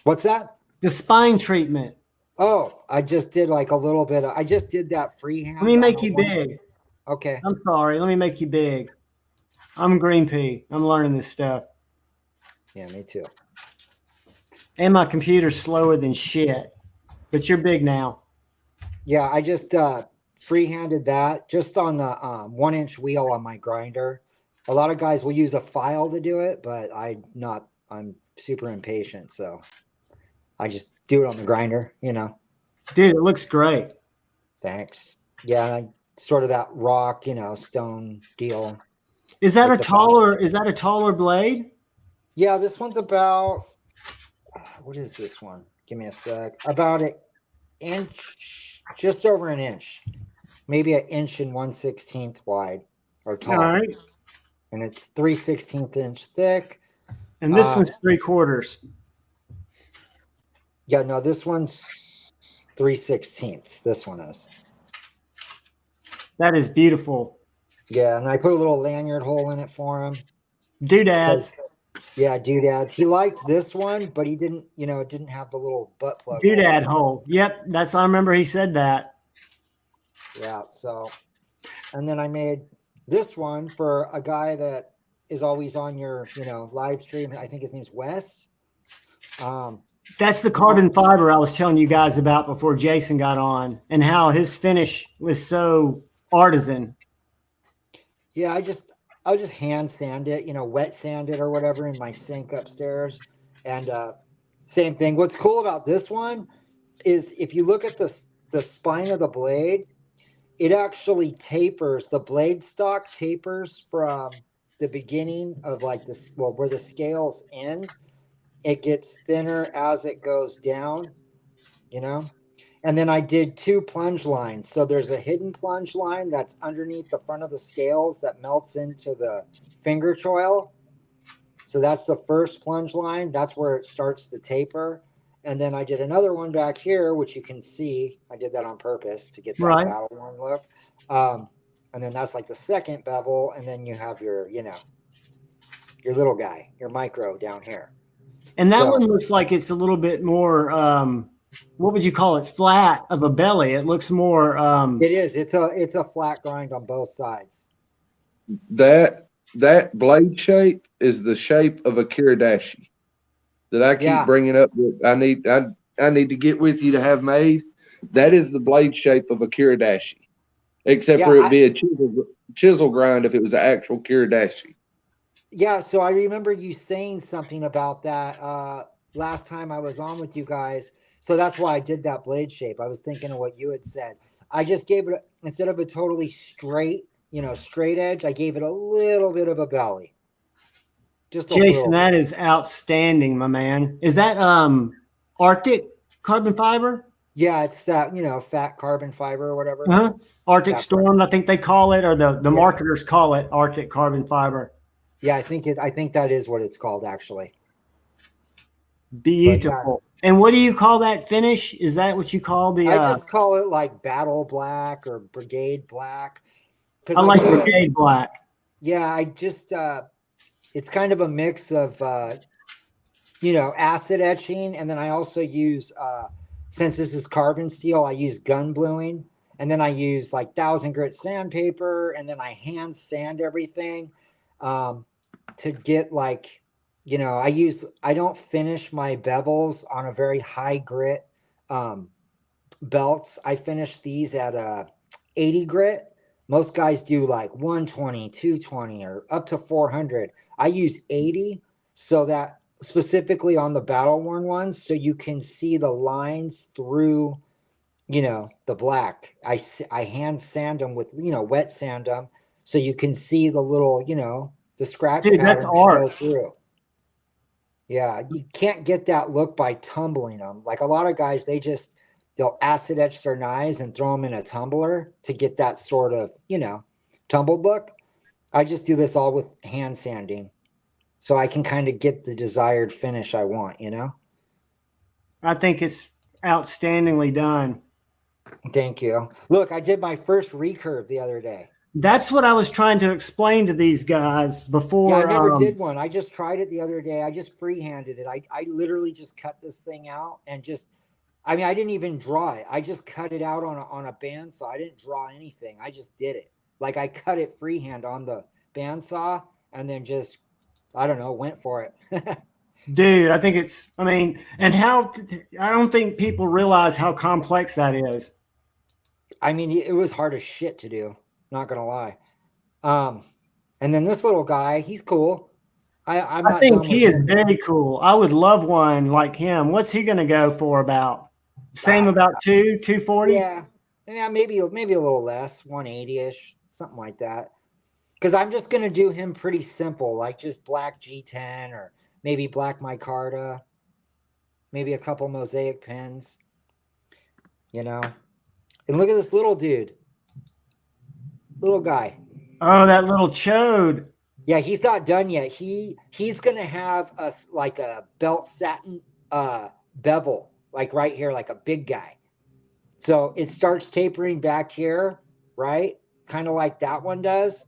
What's that? The spine treatment. Oh, I just did like a little bit. I just did that freehand. Let me make you big. Okay. I'm sorry. Let me make you big. I'm Green Pea. I'm learning this stuff. Yeah, me too. And my computer's slower than shit. But you're big now. Yeah, I just free-handed that just on the 1-inch wheel on my grinder. A lot of guys will use a file to do it, but I'm super impatient, so I just do it on the grinder, you know. Dude, it looks great. Thanks. Yeah, sort of that rock, stone deal. Is that a taller blade? Yeah, this one's about, what is this one? Give me a sec. About an inch, just over an inch, maybe an inch and 1/16 wide or tall. All right. And it's 3/16 inch thick. And this one's 3/4. Yeah, no, this one's 3/16. This one is. That is beautiful. Yeah, and I put a little lanyard hole in it for him. Doodads. Yeah, doodads. He liked this one, but he didn't, it didn't have the little butt plug. Doodad hole. Yep, I remember he said that. Yeah, so, and then I made this one for a guy that is always on your, live stream. I think his name's Wes. That's the carbon fiber I was telling you guys about before Jason got on, and how his finish was so artisan. Yeah, I'll just hand sand it, wet sand it or whatever in my sink upstairs. And same thing. What's cool about this one is if you look at the spine of the blade, it actually tapers. The blade stock tapers from the beginning of like this, where the scales end. It gets thinner as it goes down, And then I did 2 plunge lines. So there's a hidden plunge line that's underneath the front of the scales that melts into the finger choil. So that's the first plunge line. That's where it starts to taper. And then I did another one back here, which you can see. I did that on purpose to get that battle worn look. And then that's like the second bevel. And then you have your, your little guy, your micro down here. And that one looks like it's a little bit more, what would you call it? Flat of a belly. It looks more. It is. It's a flat grind on both sides. That blade shape is the shape of a Kiridashi that I keep bringing up. That I need to get with you to have made. That is the blade shape of a Kiridashi, except for it be a chisel grind if it was an actual Kiridashi. Yeah, so I remember you saying something about that last time I was on with you guys. So that's why I did that blade shape. I was thinking of what you had said. I just gave it, instead of a totally straight, straight edge, I gave it a little bit of a belly. Jason, that is outstanding, my man. Is that Arctic carbon fiber? Yeah, it's that, fat carbon fiber or whatever. Uh-huh. Arctic Storm, I think they call it, or the marketers call it Arctic carbon fiber. Yeah, I think that is what it's called, actually. Beautiful. And what do you call that finish? Is that what you call the? I just call it like battle black or brigade black. I like brigade black. Yeah, I just it's kind of a mix of acid etching, and then I also use since this is carbon steel, I use gun bluing, and then I use like 1000 grit sandpaper, and then I hand sand everything. To get like, I don't finish my bevels on a very high grit belts. I finish these at 80 grit. Most guys do like 120, 220, or up to 400. I use 80 so that specifically on the battle worn ones, so you can see the lines through, the black. I hand sand them with, wet sand them so you can see the little, the scratch pattern show through. Yeah, you can't get that look by tumbling them. Like a lot of guys, they'll acid etch their knives and throw them in a tumbler to get that sort of, tumbled look. I just do this all with hand sanding, so I can kind of get the desired finish I want. I think it's outstandingly done. Thank you. Look, I did my first recurve the other day. That's what I was trying to explain to these guys before. Yeah, I never did one. I just tried it the other day. I just freehanded it. I literally just cut this thing out and I didn't even draw it. I just cut it out on a bandsaw. I didn't draw anything. I just did it. Like I cut it freehand on the bandsaw and then just, I don't know, went for it. Dude, I think it's, I mean, and how, I don't think people realize how complex that is. I mean, it was hard as shit to do. Not gonna lie. And then this little guy, he's cool. I'm I not think done he with is him. very cool. I would love one like him. What's he going to go for about? Same about 240? Yeah, maybe a little less, 180-ish, something like that. Because I'm just gonna do him pretty simple, like just black G10 or maybe black micarta, maybe a couple mosaic pins, you know. And look at this little dude, little guy. Oh, that little chode. Yeah, he's not done yet. He's gonna have a belt satin bevel, like right here, like a big guy. So it starts tapering back here, right? Kind of like that one does.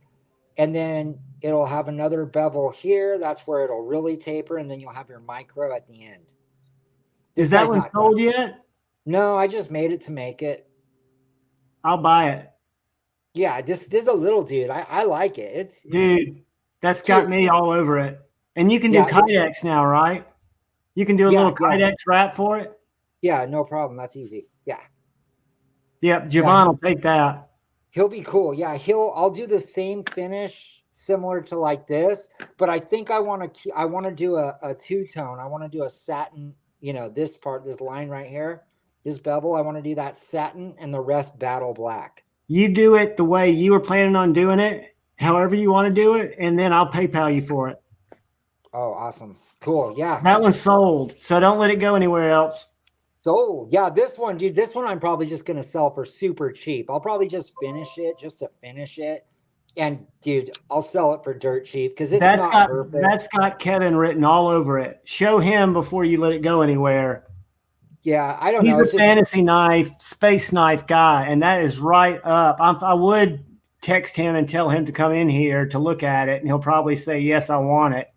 And then it'll have another bevel here. That's where it'll really taper, and then you'll have your micro at the end. Is that one sold yet? No, I just made it to make it. I'll buy it. Yeah, this is a little dude. I like it. Dude, that's got me all over it. And you can do Kydex now, right? You can do a little Kydex wrap for it? Yeah, no problem. That's easy. Yeah. Yep, JuhVon will take that. He'll be cool. Yeah, I'll do the same finish similar to like this, but I think I want to do a two-tone. I want to do a satin, this part, this line right here, this bevel. I want to do that satin and the rest battle black. You do it the way you were planning on doing it, however you want to do it, and then I'll PayPal you for it. Oh, awesome. Cool. Yeah. That one's sold, so don't let it go anywhere else. Sold. Yeah, this one, dude, I'm probably just going to sell for super cheap. I'll probably just finish it just to finish it. And, dude, I'll sell it for dirt cheap because it's not perfect. That's got Kevin written all over it. Show him before you let it go anywhere. Yeah, I don't know. He's a fantasy knife, space knife guy, and that is right up. I would text him and tell him to come in here to look at it, and he'll probably say, yes, I want it.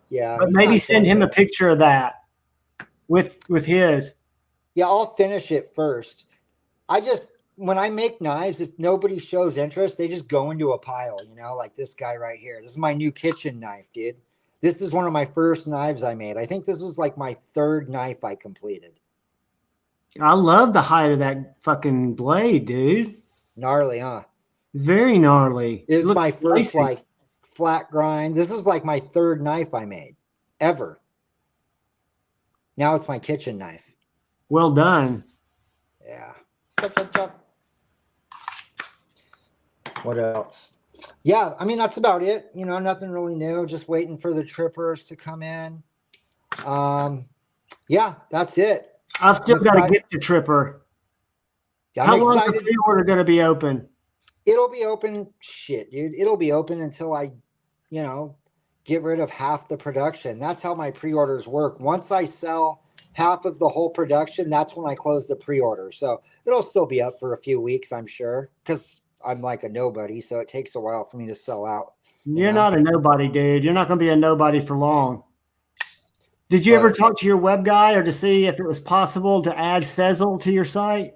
Yeah. But maybe send him a picture of that with his. Yeah, I'll finish it first. When I make knives, if nobody shows interest, they just go into a pile, like this guy right here. This is my new kitchen knife, dude. This is one of my first knives I made. I think this was like my third knife I completed. I love the height of that fucking blade, dude. Gnarly, huh? Very gnarly. This is my first like flat grind. This is like my third knife I made ever. Now it's my kitchen knife. Well done. Yeah. Chop, chop, chop. What else? Yeah, I mean, that's about it. Nothing really new. Just waiting for the trippers to come in. Yeah, that's it. I've still got to get the tripper. How long is the pre-order going to be open? It'll be open. Shit, dude. It'll be open until I, get rid of half the production. That's how my pre-orders work. Once I sell half of the whole production, that's when I close the pre-order. So it'll still be up for a few weeks, I'm sure, because I'm like a nobody. So it takes a while for me to sell out. You're not a nobody, dude. You're not going to be a nobody for long. Did you ever talk to your web guy or to see if it was possible to add Sezzle to your site?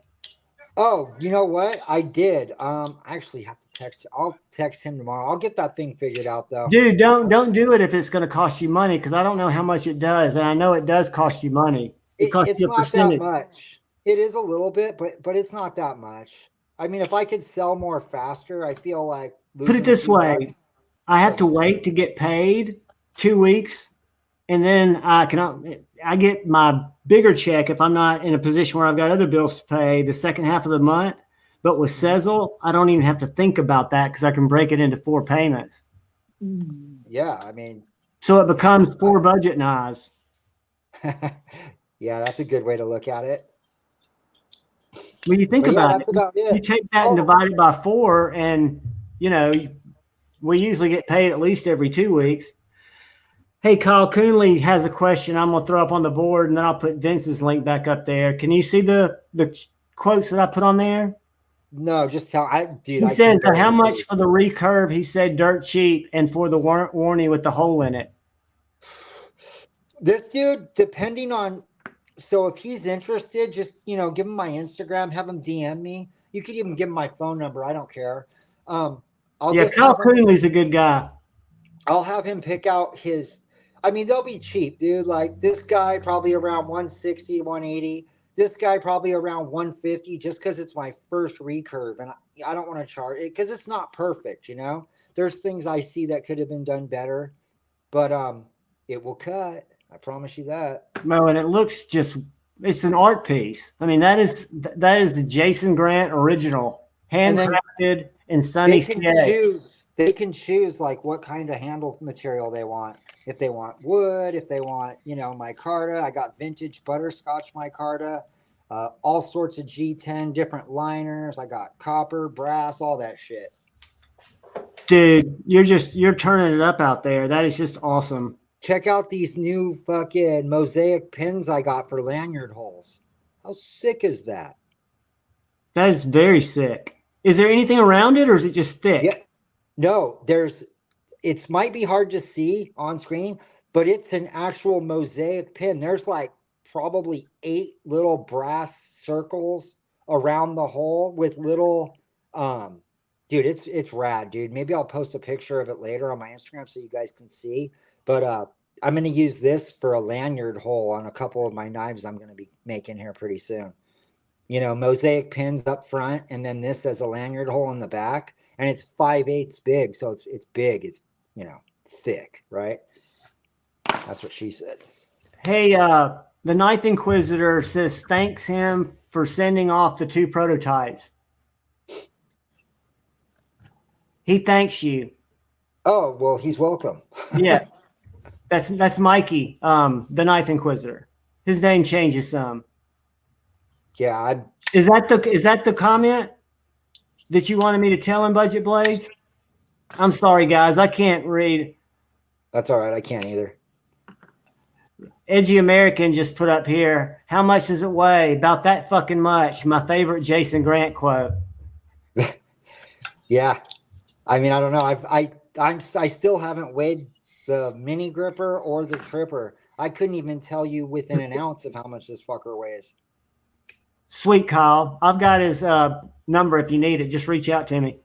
Oh, you know what? I did. I actually have to text. I'll text him tomorrow. I'll get that thing figured out, though. Dude, don't do it if it's going to cost you money, because I don't know how much it does, and I know it does cost you money. It's not that much. It is a little bit, but it's not that much. I mean, if I could sell more faster, I feel like. Put it this way: I have to wait to get paid 2 weeks. And then I get my bigger check if I'm not in a position where I've got other bills to pay the second half of the month. But with Sezzle, I don't even have to think about that because I can break it into 4 payments. Yeah, I mean. So it becomes 4 budget knives. Yeah, that's a good way to look at it. When you think about it, you take that and divide it by 4, and, we usually get paid at least every 2 weeks. Hey, Kyle Coonley has a question I'm going to throw up on the board, and then I'll put Vince's link back up there. Can you see the quotes that I put on there? No, just tell. Dude, he says how much for the recurve? He said dirt cheap, and for the warranty with the hole in it. This dude, depending on, so if he's interested, just give him my Instagram, have him DM me. You could even give him my phone number. I don't care. Kyle Coonley's a good guy. I'll have him pick out I mean, they'll be cheap, dude. Like this guy probably around 160, 180. This guy probably around 150 just because it's my first recurve. And I don't want to charge it because it's not perfect, you know? There's things I see that could have been done better, but it will cut. I promise you that. No, and it looks it's an art piece. I mean, that is the Jason Grant original, handcrafted in sunny CA. They can choose like what kind of handle material they want. If they want wood, if they want, micarta. I got vintage butterscotch micarta, all sorts of G10 different liners. I got copper, brass, all that shit. Dude, you're turning it up out there. That is just awesome. Check out these new fucking mosaic pins I got for lanyard holes. How sick is that? That is very sick. Is there anything around it or is it just thick? Yeah. No, it might be hard to see on screen, but it's an actual mosaic pin. There's like probably 8 little brass circles around the hole with little, dude, it's rad, dude. Maybe I'll post a picture of it later on my Instagram so you guys can see. But I'm going to use this for a lanyard hole on a couple of my knives I'm going to be making here pretty soon. Mosaic pins up front and then this as a lanyard hole in the back. And it's 5/8 big, so it's big. It's, thick, right? That's what she said. Hey, the Knife Inquisitor says thanks him for sending off the 2 prototypes. He thanks you. Oh, well, he's welcome. Yeah. That's Mikey, the Knife Inquisitor. His name changes some. Yeah. Is that the comment that you wanted me to tell him, Budget Blades? I'm sorry, guys. I can't read. That's all right. I can't either. Edgy American just put up here. How much does it weigh? About that fucking much. My favorite Jason Grant quote. Yeah. I mean, I don't know. I still haven't weighed the mini gripper or the tripper. I couldn't even tell you within an ounce of how much this fucker weighs. Sweet, Kyle. I've got his number if you need it. Just reach out to me.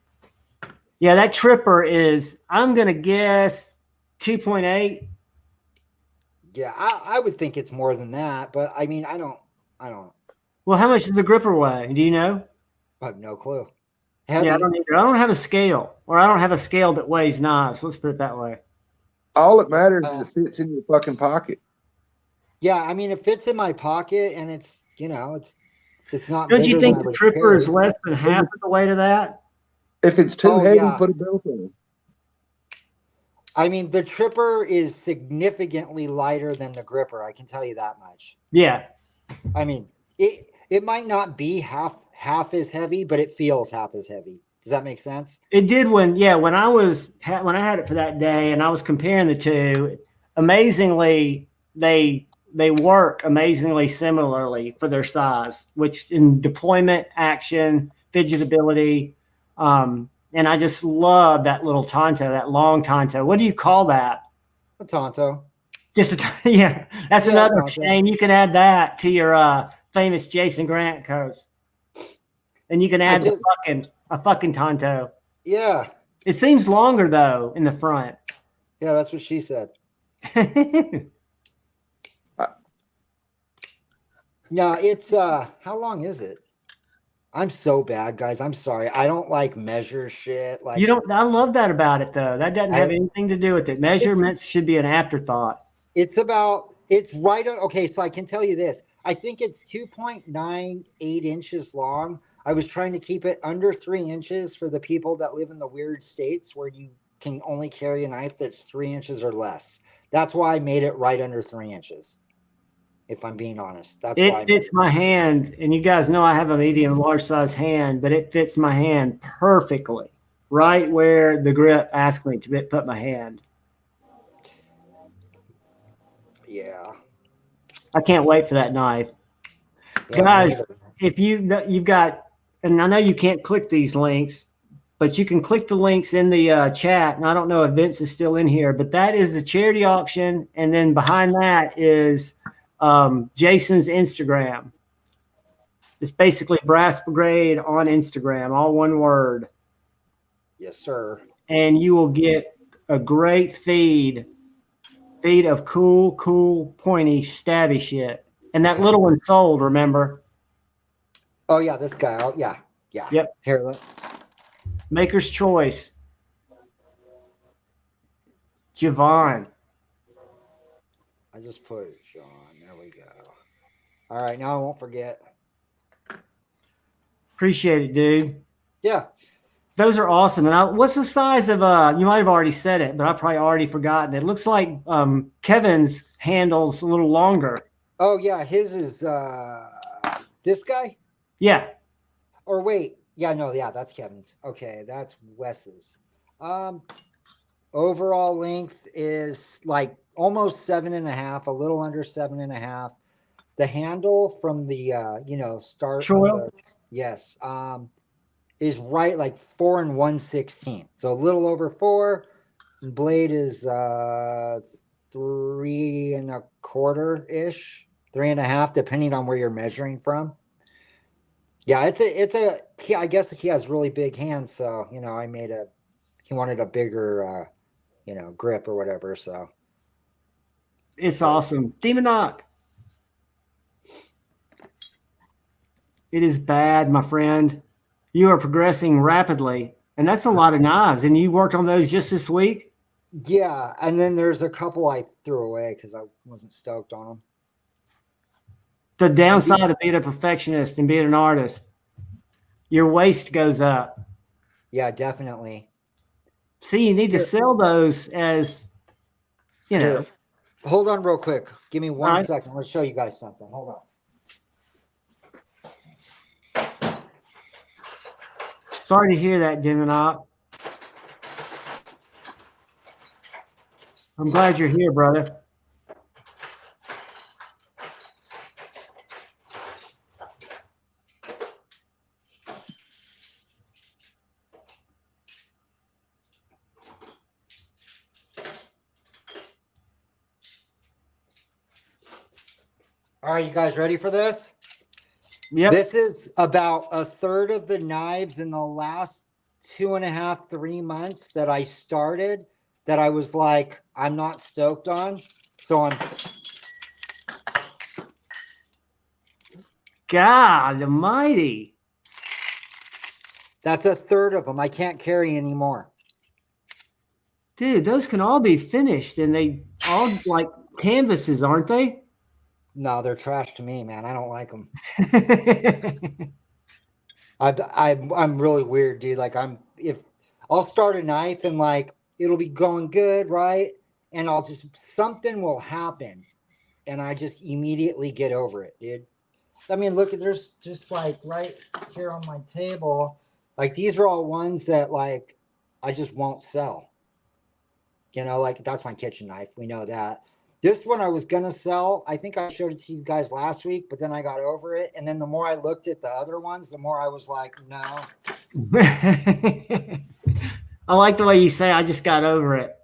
Yeah, that tripper is, I'm going to guess 2.8. Yeah, I would think it's more than that, but I mean, I don't. Well, how much does the gripper weigh? Do you know? I have no clue. Heavy. Yeah, I don't either. I don't have a scale, or I don't have a scale that weighs knives. Let's put it that way. All that matters is it fits in your fucking pocket. Yeah, I mean, it fits in my pocket, and it's it's not. Don't you think the tripper is less than half of the weight of that? If it's too heavy, put a belt on it. I mean, the tripper is significantly lighter than the gripper. I can tell you that much. Yeah. I mean, it might not be half as heavy, but it feels half as heavy. Does that make sense? It did when I had it for that day and I was comparing the two. Amazingly, they work amazingly similarly for their size, which in deployment, action, fidgetability, and I just love that little Tonto, that long Tonto. What do you call that? A Tonto. Just yeah. That's another chain. You can add that to your famous Jason Grant coats, and you can add a fucking Tonto. Yeah. It seems longer though in the front. Yeah, that's what she said. No, it's how long is it? I'm so bad, guys. I'm sorry. I don't like measure shit. Like you don't. I love that about it, though. That doesn't have anything to do with it. Measurements should be an afterthought. It's right. Okay, so I can tell you this. I think it's 2.98 inches long. I was trying to keep it under 3 inches for the people that live in the weird states where you can only carry a knife that's 3 inches or less. That's why I made it right under 3 inches. If I'm being honest, that's why it fits my hand, and you guys know I have a medium large size hand, but it fits my hand perfectly, right where the grip asked me to put my hand. Yeah, I can't wait for that knife, guys. If you've got, and I know you can't click these links, but you can click the links in the chat. And I don't know if Vince is still in here, but that is the charity auction, and then behind that is Jason's Instagram. It's basically Brass Brigade on Instagram, all one word. Yes, sir. And you will get a great feed feet of cool, pointy, stabby shit. And that little one sold, remember? Oh yeah, this guy. Oh, yeah. Yep. Here, look. Maker's choice. JuhVon. I just put it, John. There we go. All right, now I won't forget. Appreciate it, dude. Yeah. Those are awesome. And what's the size of you might have already said it, but I probably already forgotten. It looks like Kevin's handle's a little longer. Oh yeah, his is this guy? Yeah. Or wait. Yeah, no, yeah, that's Kevin's. Okay, that's Wes's. Overall length is like almost 7.5, a little under 7.5. The handle from the start Choil? Yes. Is right like 4 1/16. So a little over 4. And blade is 3 1/4 ish, 3.5, depending on where you're measuring from. Yeah, I guess he has really big hands, so he wanted a bigger grip or whatever. So it's awesome. Demon Knock. It is bad, my friend. You are progressing rapidly, and that's a lot of knives. And you worked on those just this week? Yeah, and then there's a couple I threw away because I wasn't stoked on them. The downside of being a perfectionist and being an artist, your waist goes up. Yeah, definitely. See, you need to sell those as, Here, hold on real quick. Give me one second. I'm going to show you guys something. Hold on. Sorry to hear that, Demonop. I'm glad you're here, brother. All right, you guys ready for this? Yep. This is about a third of the knives in the last 2.5, 3 months that I started that I was like, I'm not stoked on. So I'm. God almighty. That's a third of them. I can't carry anymore. Dude, those can all be finished, and they all like canvases, aren't they? No, they're trash to me, man. I don't like them. I'm really weird, dude. Like if I'll start a knife and like it'll be going good, right? And something will happen, and I just immediately get over it, dude. I mean, look, there's just like right here on my table, like these are all ones that like I just won't sell. Like that's my kitchen knife. We know that. This one I was going to sell. I think I showed it to you guys last week, but then I got over it. And then the more I looked at the other ones, the more I was like, no. I like the way you say I just got over it.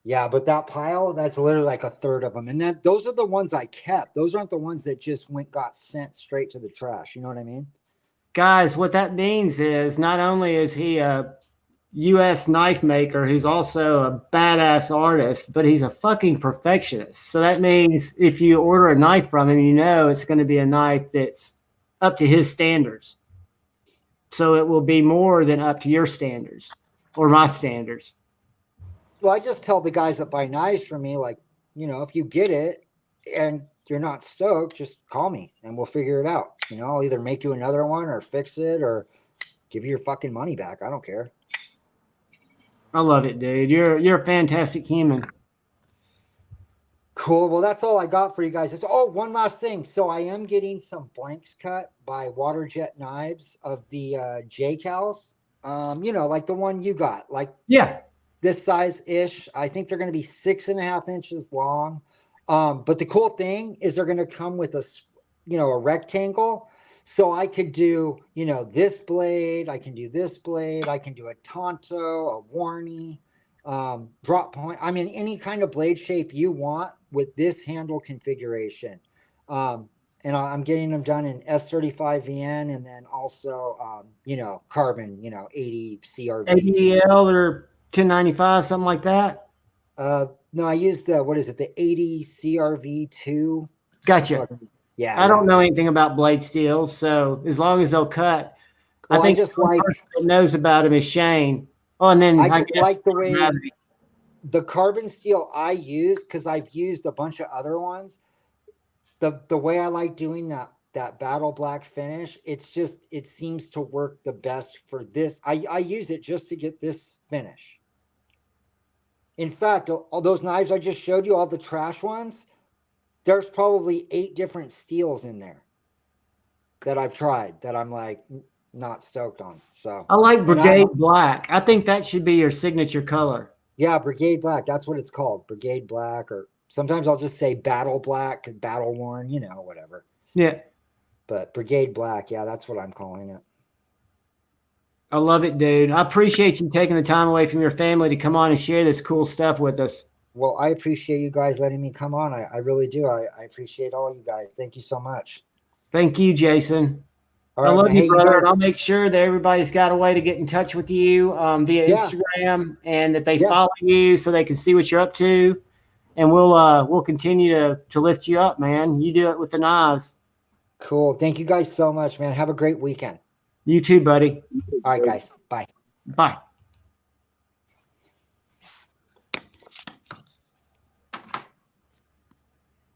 Yeah, but that pile, that's literally like a third of them. And those are the ones I kept. Those aren't the ones that just got sent straight to the trash. You know what I mean? Guys, what that means is not only is he a U.S. knife maker who's also a badass artist, but he's a fucking perfectionist. So that means if you order a knife from him, it's going to be a knife that's up to his standards. So it will be more than up to your standards or my standards. Well, I just tell the guys that buy knives from me, like, if you get it and you're not stoked, just call me and we'll figure it out. I'll either make you another one or fix it or give you your fucking money back. I don't care. I love it, dude. You're a fantastic human. Cool. Well, that's all I got for you guys. One last thing. So I am getting some blanks cut by Waterjet Knives of the J-Cals. Like the one you got. Like this size-ish. I think they're going to be 6.5 inches long. But the cool thing is they're going to come with a rectangle. So I could do, this blade. I can do this blade. I can do a Tonto, a Warney, drop point. I mean, any kind of blade shape you want with this handle configuration. And I'm getting them done in S35VN and then also, carbon, 80 CRV. ADL or 1095, something like that? No, I use the, what is it? The 80 CRV2. Gotcha. Yeah. I don't know anything about blade steels, so as long as they'll cut, well, I think I just like that knows about him is Shane. Oh, and then I just like the way gravity. the carbon steel I use, because I've used a bunch of other ones. The way I like doing that battle black finish, it's just, it seems to work the best for this. I use it just to get this finish. In fact, all those knives I just showed you, all the trash ones, there's probably 8 different steels in there that I've tried that I'm like not stoked on. So I like Brigade Black. I think that should be your signature color. Yeah, Brigade Black. That's what it's called. Brigade Black, or sometimes I'll just say Battle Black, Battle Worn, whatever. Yeah. But Brigade Black, yeah, that's what I'm calling it. I love it, dude. I appreciate you taking the time away from your family to come on and share this cool stuff with us. Well, I appreciate you guys letting me come on. I really do. I appreciate all you guys. Thank you so much. Thank you, Jason. All right, I love man. you, Hey, brother. you guys, and I'll make sure that everybody's got a way to get in touch with you via Instagram, and that they follow you so they can see what you're up to. And we'll continue to lift you up, man. You do it with the knives. Cool. Thank you guys so much, man. Have a great weekend. You too, buddy. All right, guys. Bye. Bye.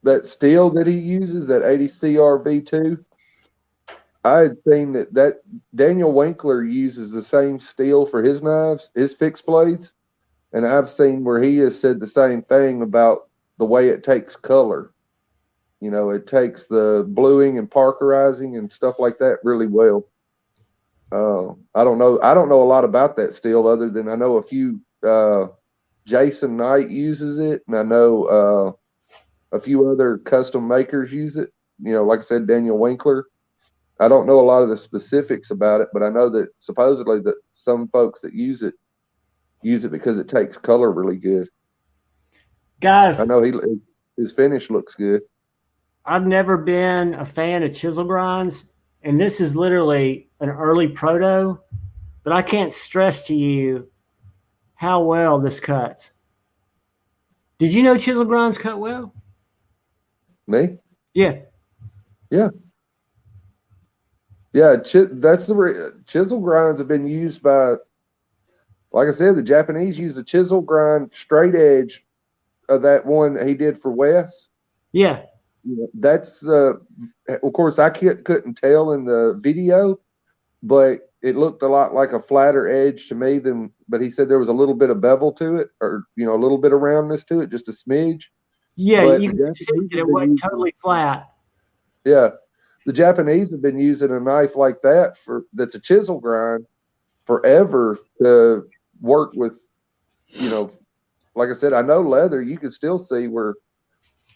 That steel that he uses, that 80 CRV2, I had seen that Daniel Winkler uses the same steel for his knives, his fixed blades, and I've seen where he has said the same thing about the way it takes color. It takes the bluing and parkerizing and stuff like that really well. I don't know a lot about that steel, other than I know a few. Jason Knight uses it, and I know a few other custom makers use it. Like I said, Daniel Winkler. I don't know a lot of the specifics about it, but I know that supposedly that some folks that use it because it takes color really good. Guys, I know his finish looks good. I've never been a fan of chisel grinds, and this is literally an early proto, but I can't stress to you how well this cuts. Did you know chisel grinds cut well? Me? Yeah. Yeah. Yeah, that's chisel grinds have been used by, like I said, the Japanese use a chisel grind straight edge of that one that he did for Wes. Yeah. That's of course I couldn't tell in the video, but it looked a lot like a flatter edge to me but he said there was a little bit of bevel to it, or a little bit of roundness to it, just a smidge. Yeah, but you can see that it wasn't totally flat. Yeah. The Japanese have been using a knife like that that's a chisel grind forever to work with, like I said, I know leather, you can still see where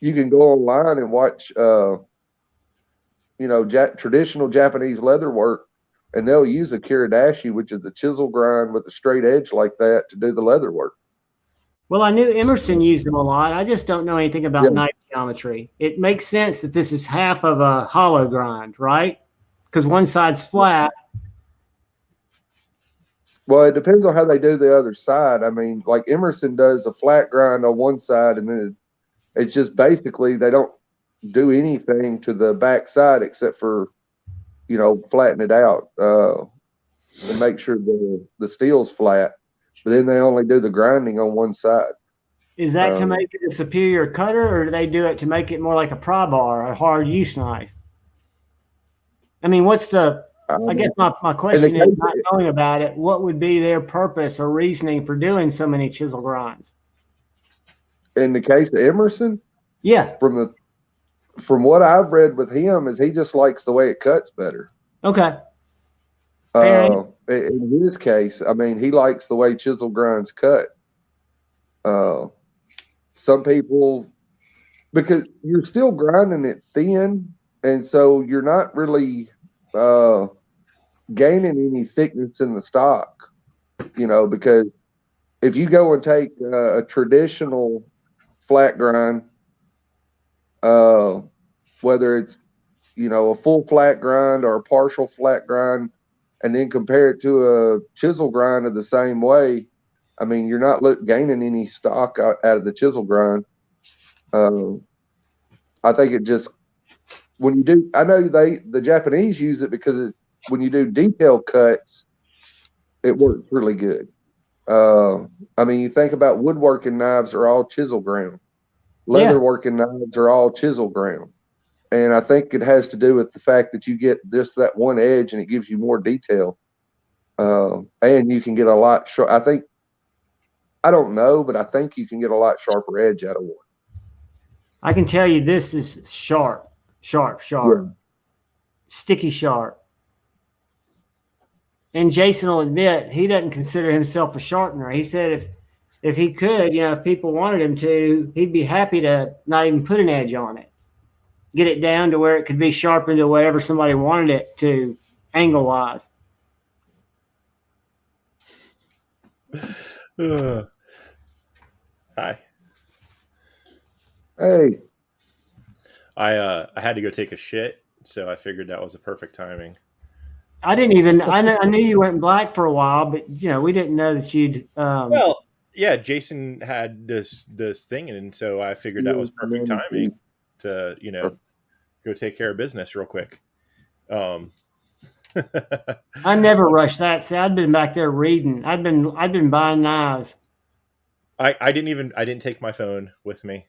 you can go online and watch, traditional Japanese leather work, and they'll use a kiridashi, which is a chisel grind with a straight edge like that, to do the leather work. Well, I knew Emerson used them a lot. I just don't know anything about knife geometry. It makes sense that this is half of a hollow grind, right? Because one side's flat. Well, it depends on how they do the other side. I mean, like Emerson does a flat grind on one side, and then it's just basically they don't do anything to the back side except for, flatten it out and make sure the steel's flat. But then they only do the grinding on one side. Is that to make it a superior cutter, or do they do it to make it more like a pry bar, a hard use knife? I mean, I guess my question is, not knowing about it, what would be their purpose or reasoning for doing so many chisel grinds? In the case of Emerson? Yeah. From what I've read with him is he just likes the way it cuts better. Okay. In his case, I mean, he likes the way chisel grinds cut. Some people, because you're still grinding it thin, and so you're not really gaining any thickness in the stock, because if you go and take a traditional flat grind, whether it's, a full flat grind or a partial flat grind, and then compare it to a chisel grind of the same way, I mean, you're not gaining any stock out of the chisel grind. I think it just, when you do, I know the Japanese use it because when you do detail cuts, it works really good. I mean, you think about woodworking knives are all chisel ground. Leatherworking knives are all chisel ground. And I think it has to do with the fact that you get that one edge and it gives you more detail. And you can get a lot short. I don't know, but I think you can get a lot sharper edge out of one. I can tell you this is sharp, Yeah. sticky sharp. And Jason will admit he doesn't consider himself a sharpener. He said if he could, if people wanted him to, he'd be happy to not even put an edge on it. Get it down to where it could be sharpened to whatever somebody wanted it to, angle-wise. Hi. Hey. I had to go take a shit, so I figured that was a perfect timing. I didn't even. I knew you went black for a while, but we didn't know that you'd. Well, yeah, Jason had this thing, and so I figured that was perfect timing to go take care of business real quick. I never rushed that. See, I'd been back there reading. I'd been buying knives. I didn't take my phone with me.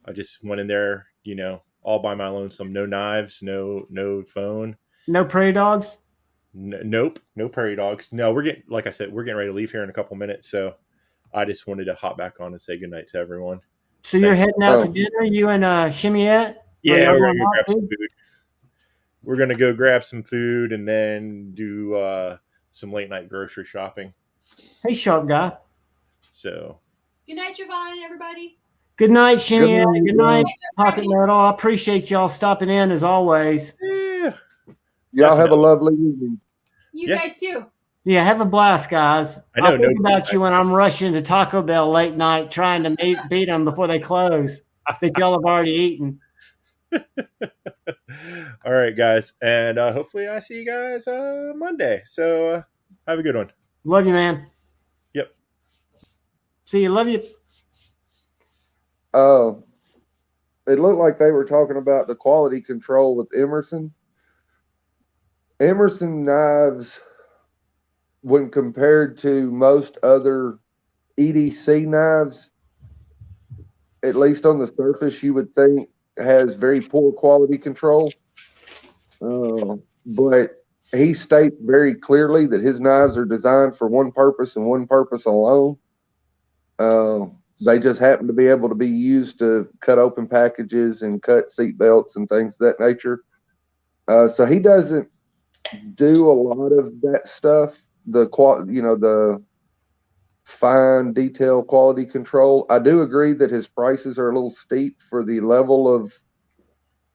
I just went in there, all by my lonesome. No knives, no phone. No prairie dogs? Nope, no prairie dogs. No, like I said, we're getting ready to leave here in a couple minutes, so I just wanted to hop back on and say goodnight to everyone. So you're heading out to dinner, you and Shimiette? Yeah, we're gonna go grab some food. We're gonna go grab some food and then do some late night grocery shopping. Hey, sharp guy. So. Good night, JuhVon, everybody. Good night, Shimiette. Good night, Pocket Metal. I appreciate y'all stopping in as always. Yeah. Y'all have a lovely evening. You guys too. Yeah, have a blast, guys. I think about you when I'm rushing to Taco Bell late night trying to beat them before they close that y'all have already eaten. All right, guys. And hopefully I see you guys Monday. So have a good one. Love you, man. Yep. See you. Love you. It looked like they were talking about the quality control with Emerson. Emerson knives, when compared to most other EDC knives, at least on the surface, you would think has very poor quality control. But he states very clearly that his knives are designed for one purpose and one purpose alone. They just happen to be able to be used to cut open packages and cut seat belts and things of that nature. So he doesn't do a lot of that stuff. The fine detail quality control. I do agree that his prices are a little steep for the level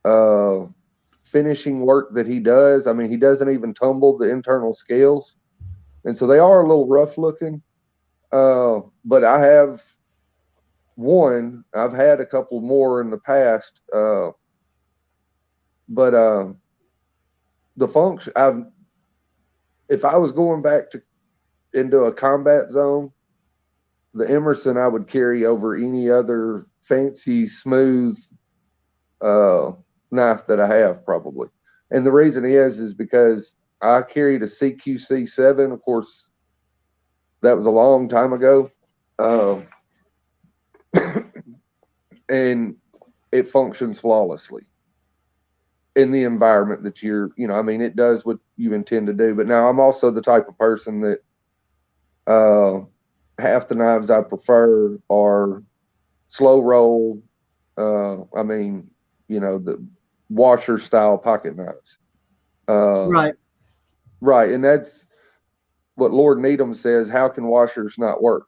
of finishing work that he does. I mean, he doesn't even tumble the internal scales, and so they are a little rough looking. But I've had a couple more in the past. But the function, if I was going back into a combat zone, the Emerson I would carry over any other fancy, smooth knife that I have, probably. And the reason is because I carried a CQC7. Of course, that was a long time ago. And it functions flawlessly in the environment that it does what you intend to do. But now I'm also the type of person that half the knives I prefer are slow roll. The washer style pocket knives. Right. Right. And that's what Lord Needham says. How can washers not work?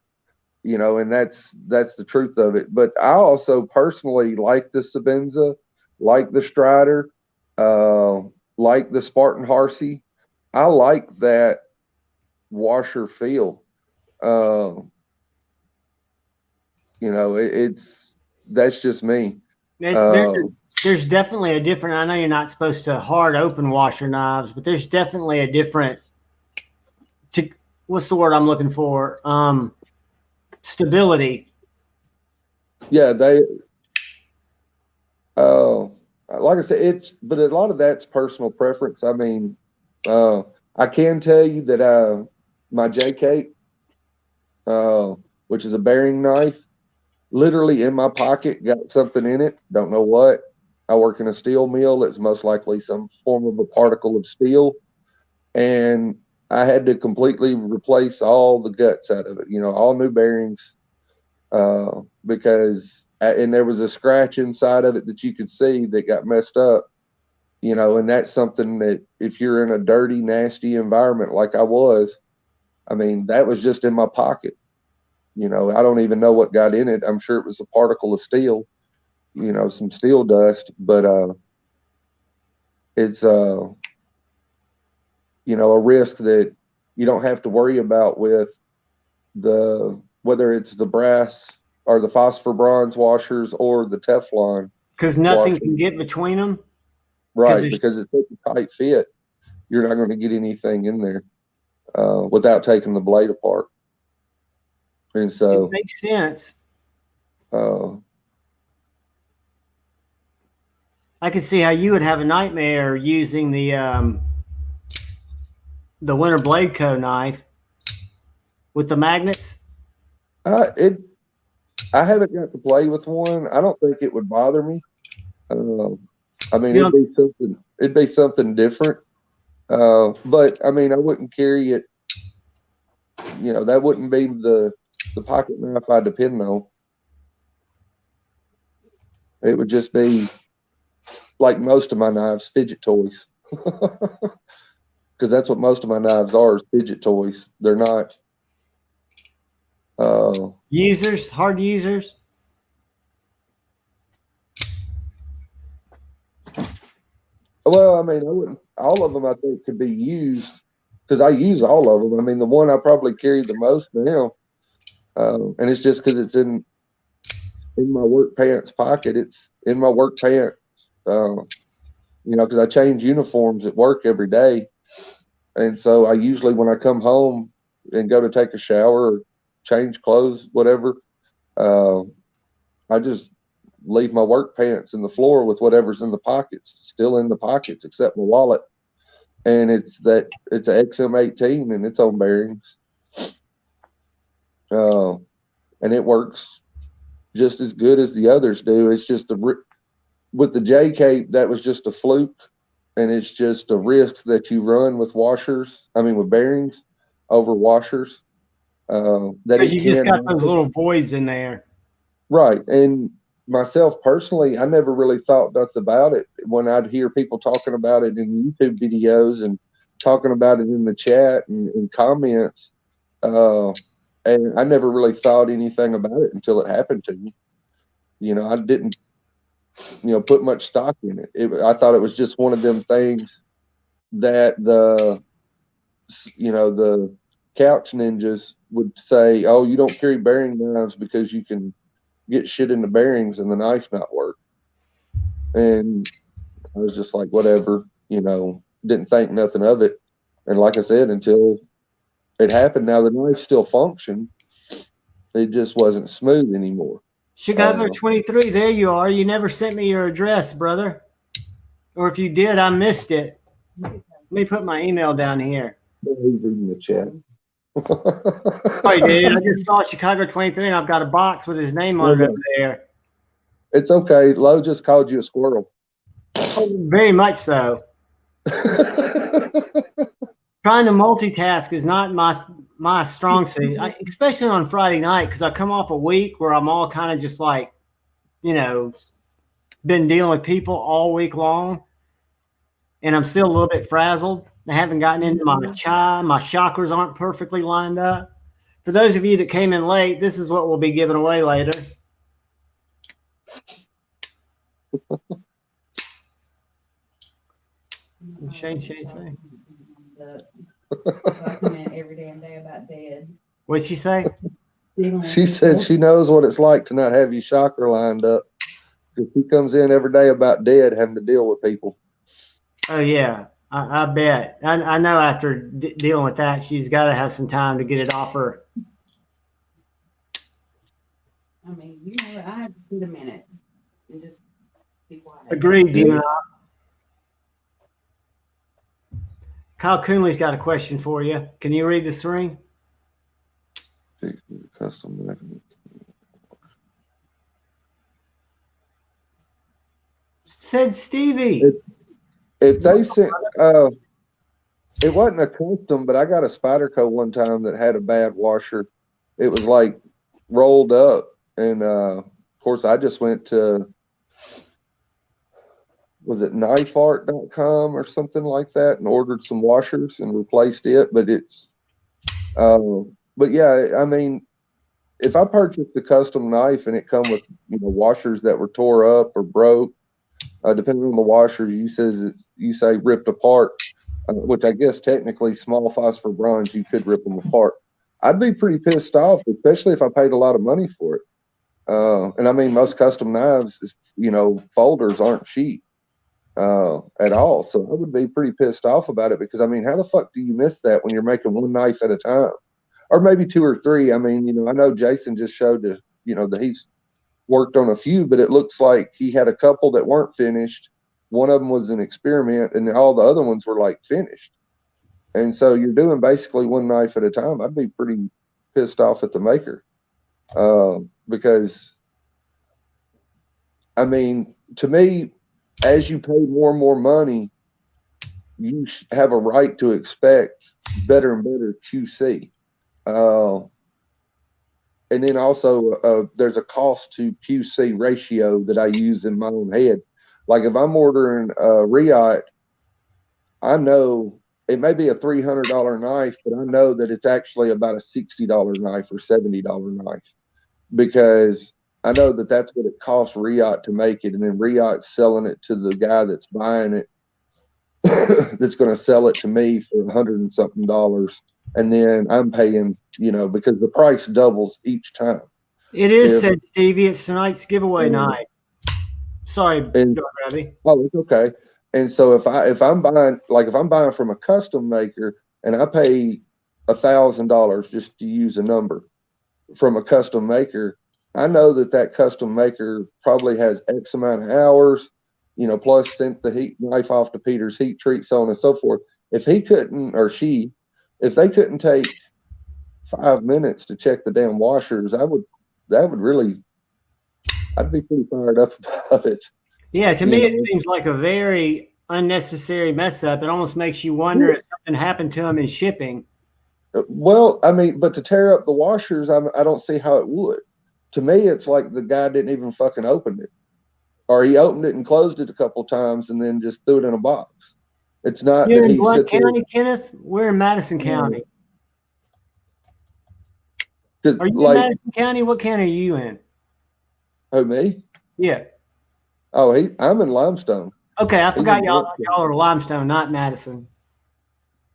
And that's the truth of it. But I also personally like the Sabenza, like the Strider, like the Spartan Harsey. I like that washer feel. That's just me. There's definitely a different. I know you're not supposed to hard open washer knives, but there's definitely a different. What's the word I'm looking for? stability. Yeah, like I said, but a lot of that's personal preference. I mean, I can tell you that my JK, which is a bearing knife, literally in my pocket, got something in it. Don't know what. I work in a steel mill. It's most likely some form of a particle of steel. And I had to completely replace all the guts out of it, all new bearings, because, and there was a scratch inside of it that you could see that got messed up, and that's something that if you're in a dirty, nasty environment like I was, I mean, that was just in my pocket. I don't even know what got in it. I'm sure it was a particle of steel, some steel dust, but it's a risk that you don't have to worry about with whether it's the brass or the phosphor bronze washers or the Teflon. Because nothing can get between them. Right, because it's such a tight fit, you're not going to get anything in there without taking the blade apart. And so it makes sense. I could see how you would have a nightmare using the Winter Blade Co. knife with the magnets. I haven't got to play with one. I don't think it would bother me. I mean, it'd be something different. But I mean, I wouldn't carry it. That wouldn't be the pocket knife I depend on. It would just be like most of my knives, fidget toys. Because that's what most of my knives are, is fidget toys. They're not users, hard users. Well, I mean, all of them I think could be used because I use all of them. I mean, the one I probably carry the most now, and it's just because it's in my work pants pocket. It's in my work pants, because I change uniforms at work every day. And so I usually, when I come home and go to take a shower or change clothes, whatever, I just leave my work pants in the floor with whatever's in the pockets, still in the pockets, except my wallet. And it's a XM18 and it's on bearings. And it works just as good as the others do. It's just with the JK, that was just a fluke. And it's just a risk that you run with with bearings over washers. Because you just got those little voids in there. Right. And myself personally, I never really thought nothing about it when I'd hear people talking about it in YouTube videos and talking about it in the chat and comments. And I never really thought anything about it until it happened to me. I didn't put much stock in it. I thought it was just one of them things that the couch ninjas would say, oh, you don't carry bearing knives because you can get shit in the bearings and the knife not work. And I was just like, whatever, didn't think nothing of it. And like I said, until it happened, now the knife still functioned. It just wasn't smooth anymore. Chicago 23, there you are. You never sent me your address, brother. Or if you did, I missed it. Let me put my email down here. He's reading the chat. Oh, dude, I just saw Chicago 23 and I've got a box with his name on it over there. It's okay. Lo just called you a squirrel. Oh, very much so. Trying to multitask is not my strong suit, especially on Friday night, because I come off a week where I'm all kind of just like, been dealing with people all week long, and I'm still a little bit frazzled. I haven't gotten into my chai. My chakras aren't perfectly lined up. For those of you that came in late, this is what we'll be giving away later. Shane say? Document every damn day about dead. What'd she say? She said she knows what it's like to not have your chakra lined up. Because she comes in every day about dead, having to deal with people. Oh, yeah. I bet. I know after dealing with that, she's got to have some time to get it off her. I mean, you know, I have to sit a minute and just be quiet. Agreed, Demon. Kyle Coonley's got a question for you. Can you read the screen? Custom. Said Stevie. If they sent, it wasn't a custom, but I got a Spyderco one time that had a bad washer. It was like rolled up, and of course I just went to, was it knifeart.com or something like that, and ordered some washers and replaced it. But but yeah, I mean, if I purchased a custom knife and it come with, you know, washers that were tore up or broke, depending on the washers, you say ripped apart, which I guess technically small phosphor bronze, you could rip them apart. I'd be pretty pissed off, especially if I paid a lot of money for it. And I mean, most custom knives, you know, folders aren't cheap at all. So I would be pretty pissed off about it, because I mean, how the fuck do you miss that when you're making one knife at a time, or maybe two or three? I mean, you know, I know Jason just showed that, you know, that he's worked on a few, but it looks like he had a couple that weren't finished. One of them was an experiment, and all the other ones were like finished. And so you're doing basically one knife at a time. I'd be pretty pissed off at the maker, because I mean, to me, as you pay more and more money, you have a right to expect better and better QC. And then also, there's a cost to QC ratio that I use in my own head. Like if I'm ordering a Riot, I know it may be a $300 knife, but I know that it's actually about a $60 knife or $70 knife, because I know that that's what it costs Riot to make it. And then Riot's selling it to the guy that's buying it, that's going to sell it to me for $100 and something. And then I'm paying, you know, because the price doubles each time. It is, said Stevie. It's tonight's giveaway night. Sorry, Ravi. Oh, it's okay. And so if I'm buying from a custom maker and I pay $1,000, just to use a number, from a custom maker, I know that custom maker probably has X amount of hours, you know, plus sent the heat knife off to Peter's heat treat, so on and so forth. If he couldn't, or she, if they couldn't take 5 minutes to check the damn washers, I'd be pretty fired up about it. Yeah, to me, it seems like a very unnecessary mess up. It almost makes you wonder if something happened to them in shipping. Well, I mean, but to tear up the washers, I don't see how it would. To me, it's like the guy didn't even fucking open it, or he opened it and closed it a couple times and then just threw it in a box. It's not You're in Blount County, Kenneth? We're in Madison County. Are you in Madison County? What county are you in? Oh, me? Yeah. Oh, I'm in Limestone. Okay, I forgot y'all are Limestone, not Madison.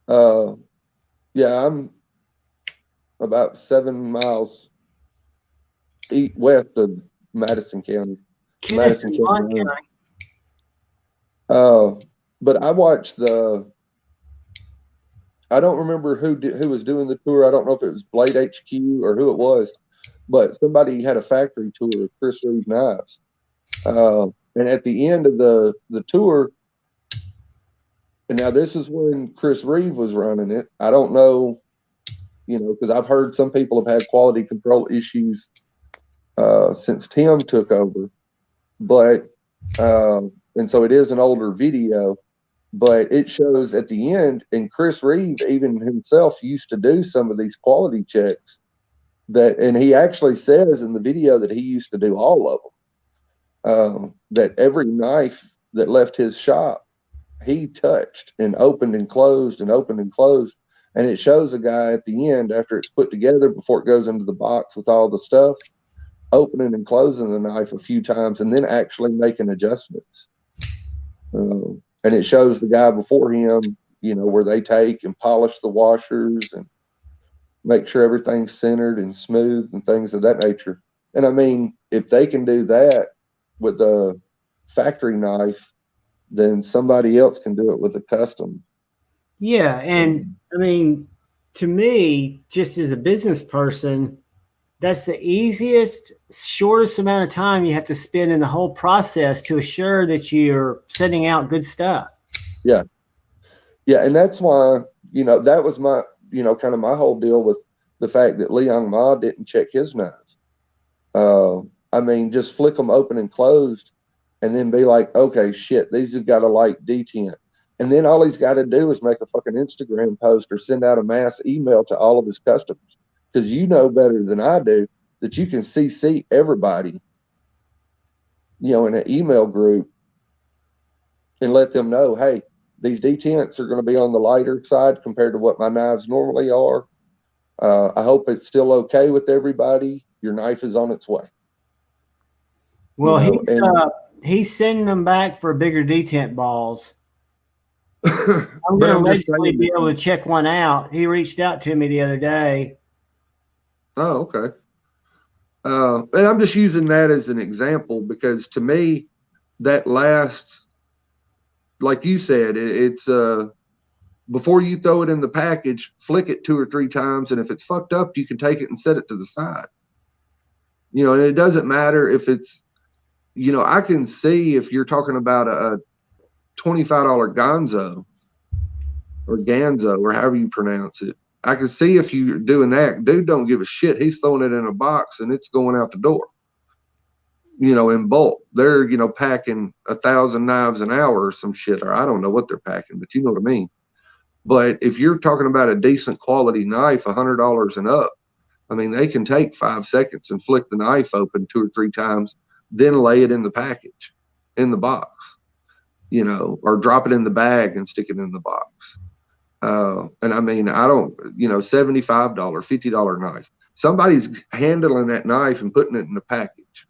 Yeah, I'm about 7 miles west of Madison County. Madison County. But I watched I don't remember who was doing the tour. I don't know if it was Blade HQ or who it was, but somebody had a factory tour of Chris Reeve knives. And at the end of the tour, and now this is when Chris Reeve was running it. I don't know, you know, because I've heard some people have had quality control issues since Tim took over. But, and so it is an older video, but it shows at the end, and Chris Reeve even himself used to do some of these quality checks and he actually says in the video that he used to do all of them. That every knife that left his shop, he touched and opened and closed and opened and closed. And it shows a guy at the end, after it's put together, before it goes into the box with all the stuff, opening and closing the knife a few times and then actually making adjustments. And it shows the guy before him, you know, where they take and polish the washers and make sure everything's centered and smooth and things of that nature. And I mean, if they can do that with a factory knife, then somebody else can do it with a custom. Yeah. And I mean, to me, just as a business person, that's the easiest, shortest amount of time you have to spend in the whole process to assure that you're sending out good stuff. Yeah. Yeah. And that's why, that was my, kind of my whole deal with the fact that Leon Ma didn't check his knives. I mean, just flick them open and closed and then be like, okay, shit, these have got a light detent. And then all he's got to do is make a fucking Instagram post or send out a mass email to all of his customers. Because you know better than I do that you can CC everybody, in an email group and let them know, hey, these detents are going to be on the lighter side compared to what my knives normally are. I hope it's still okay with everybody. Your knife is on its way. Well, he's sending them back for bigger detent balls. I'm going to allegedly be able to check one out. He reached out to me the other day. Oh, okay. And I'm just using that as an example because to me, that last, like you said, it's before you throw it in the package, flick it 2 or 3 times. And if it's fucked up, you can take it and set it to the side. And it doesn't matter if it's, I can see if you're talking about a $25 Gonzo or Ganzo or however you pronounce it. I can see if you're doing that. Dude don't give a shit. He's throwing it in a box and it's going out the door, in bulk. They're, packing 1,000 knives an hour or some shit, or I don't know what they're packing, but you know what I mean. But if you're talking about a decent quality knife, $100 and up, I mean, they can take 5 seconds and flick the knife open 2 or 3 times, then lay it in the package, in the box, or drop it in the bag and stick it in the box. And I mean, I don't, $75, $50 knife. Somebody's handling that knife and putting it in the package.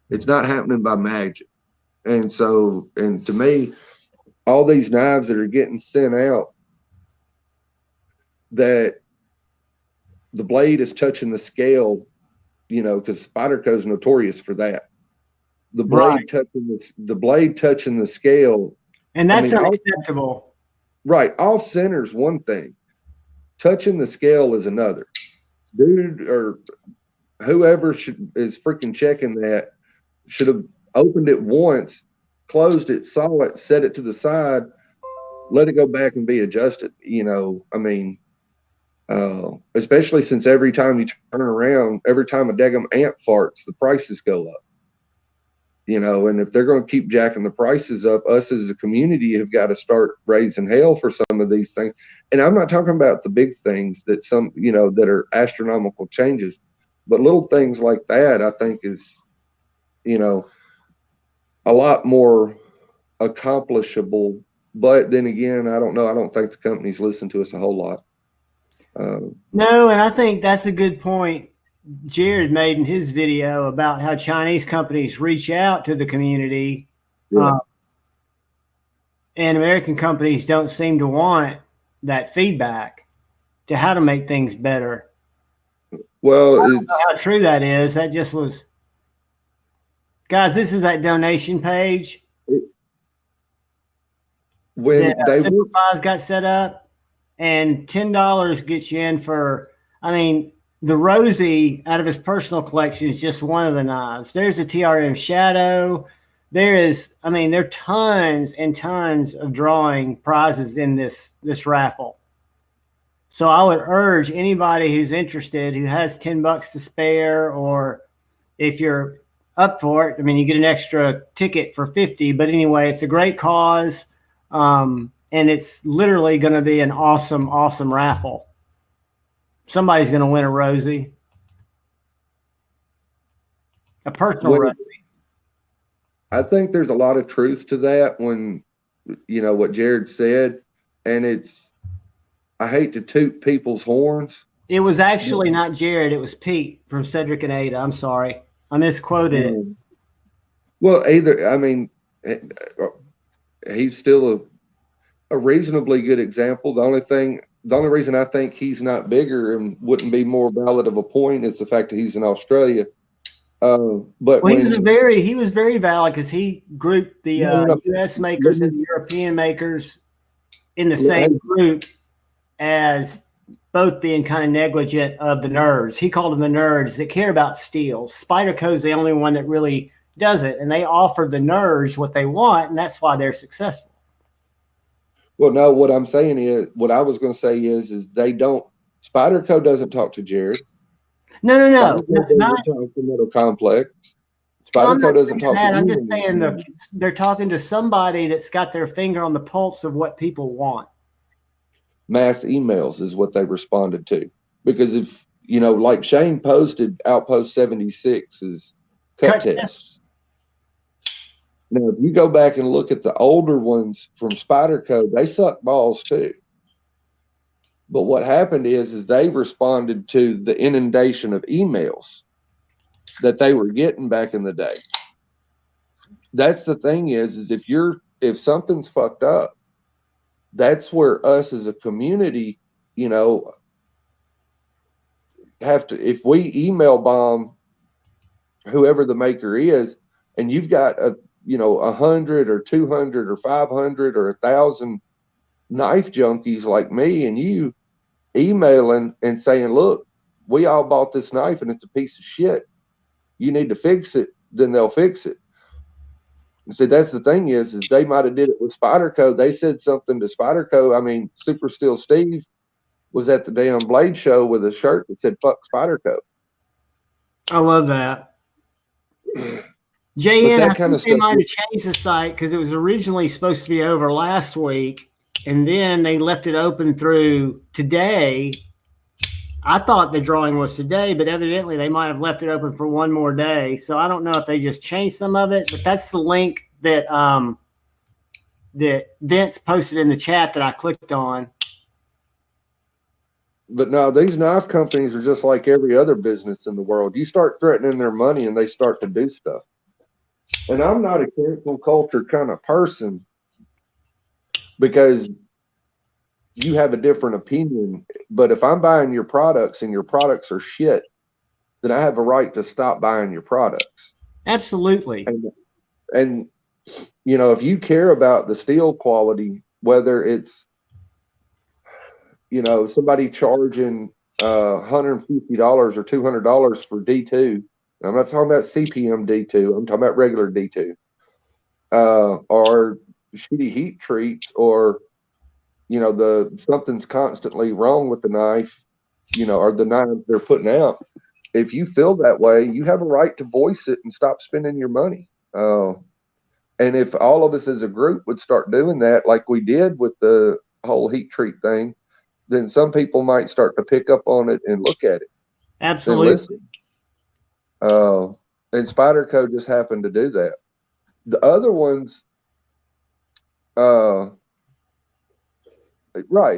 It's not happening by magic. And to me, all these knives that are getting sent out, that the blade is touching the scale, because Spyderco is notorious for that. The blade touching the scale. And that's unacceptable. Right. Off center's one thing. Touching the scale is another. Dude or whoever is freaking checking that should have opened it once, closed it, saw it, set it to the side, let it go back and be adjusted. I mean, especially since every time you turn around, every time a daggum ant farts, the prices go up. And if they're going to keep jacking the prices up, us as a community have got to start raising hell for some of these things. And I'm not talking about the big things that that are astronomical changes, but little things like that, I think is, a lot more accomplishable. But then again, I don't know. I don't think the companies listen to us a whole lot. No, and I think that's a good point Jared made in his video about how Chinese companies reach out to the community, and American companies don't seem to want that feedback to how to make things better. Well, I don't know how true that is. That just was, guys. This is that donation page when Superflies got set up, and $10 gets you in for. I mean, the Rosie out of his personal collection is just one of the knives. There's a TRM Shadow. There are tons and tons of drawing prizes in this raffle. So I would urge anybody who's interested, who has $10 to spare, or if you're up for it, I mean, you get an extra ticket for $50. But anyway, it's a great cause, and it's literally going to be an awesome, awesome raffle. Somebody's going to win a Rosie, a personal Rosie. I think there's a lot of truth to that when, what Jared said. And I hate to toot people's horns. It was actually not Jared. It was Pete from Cedric and Ada. I'm sorry. I misquoted it. Well, he's still a reasonably good example. The only reason I think he's not bigger and wouldn't be more valid of a point is the fact that he's in Australia. But he was very valid because he grouped the U.S. makers and the European makers in the same group as both being kind of negligent of the nerds. He called them the nerds that care about steals. Spyderco's the only one that really does it, and they offer the nerds what they want, and that's why they're successful. Well, no, what I'm saying is, what I was going to say is they don't. Spyderco doesn't talk to Jared. No. Doesn't talk to Middle Complex. Spyderco doesn't talk to I'm just saying they're talking to somebody that's got their finger on the pulse of what people want. Mass emails is what they responded to. Because if, like Shane posted Outpost 76 is cut tests. Now, if you go back and look at the older ones from Spyderco, they suck balls too. But what happened is they responded to the inundation of emails that they were getting back in the day. That's the thing is if something's fucked up, that's where us as a community, have to, if we email bomb whoever the maker is, and you've got 100 or 200 or 500 or 1,000 knife junkies like me and you emailing and saying, look, we all bought this knife and it's a piece of shit. You need to fix it. Then they'll fix it. And so that's the thing is they might have did it with Spyderco. They said something to Spyderco. I mean, Super Steel Steve was at the damn Blade show with a shirt that said "fuck Spyderco." I love that. JN, I think they might have changed the site because it was originally supposed to be over last week, and then they left it open through today. I thought the drawing was today, but evidently they might have left it open for one more day. So I don't know if they just changed some of it, but that's the link that that Vince posted in the chat that I clicked on. But no, these knife companies are just like every other business in the world. You start threatening their money and they start to do stuff. And I'm not a cancel culture kind of person because you have a different opinion. But if I'm buying your products and your products are shit, then I have a right to stop buying your products. Absolutely. And if you care about the steel quality, whether it's, somebody charging $150 or $200 for D2. I'm not talking about CPM D2. I'm talking about regular D2. Or shitty heat treats, or something's constantly wrong with the knife, or the knives they're putting out. If you feel that way, you have a right to voice it and stop spending your money. And if all of us as a group would start doing that, like we did with the whole heat treat thing, then some people might start to pick up on it and look at it. Absolutely. And listen. And Spyderco just happened to do that. The other ones, right,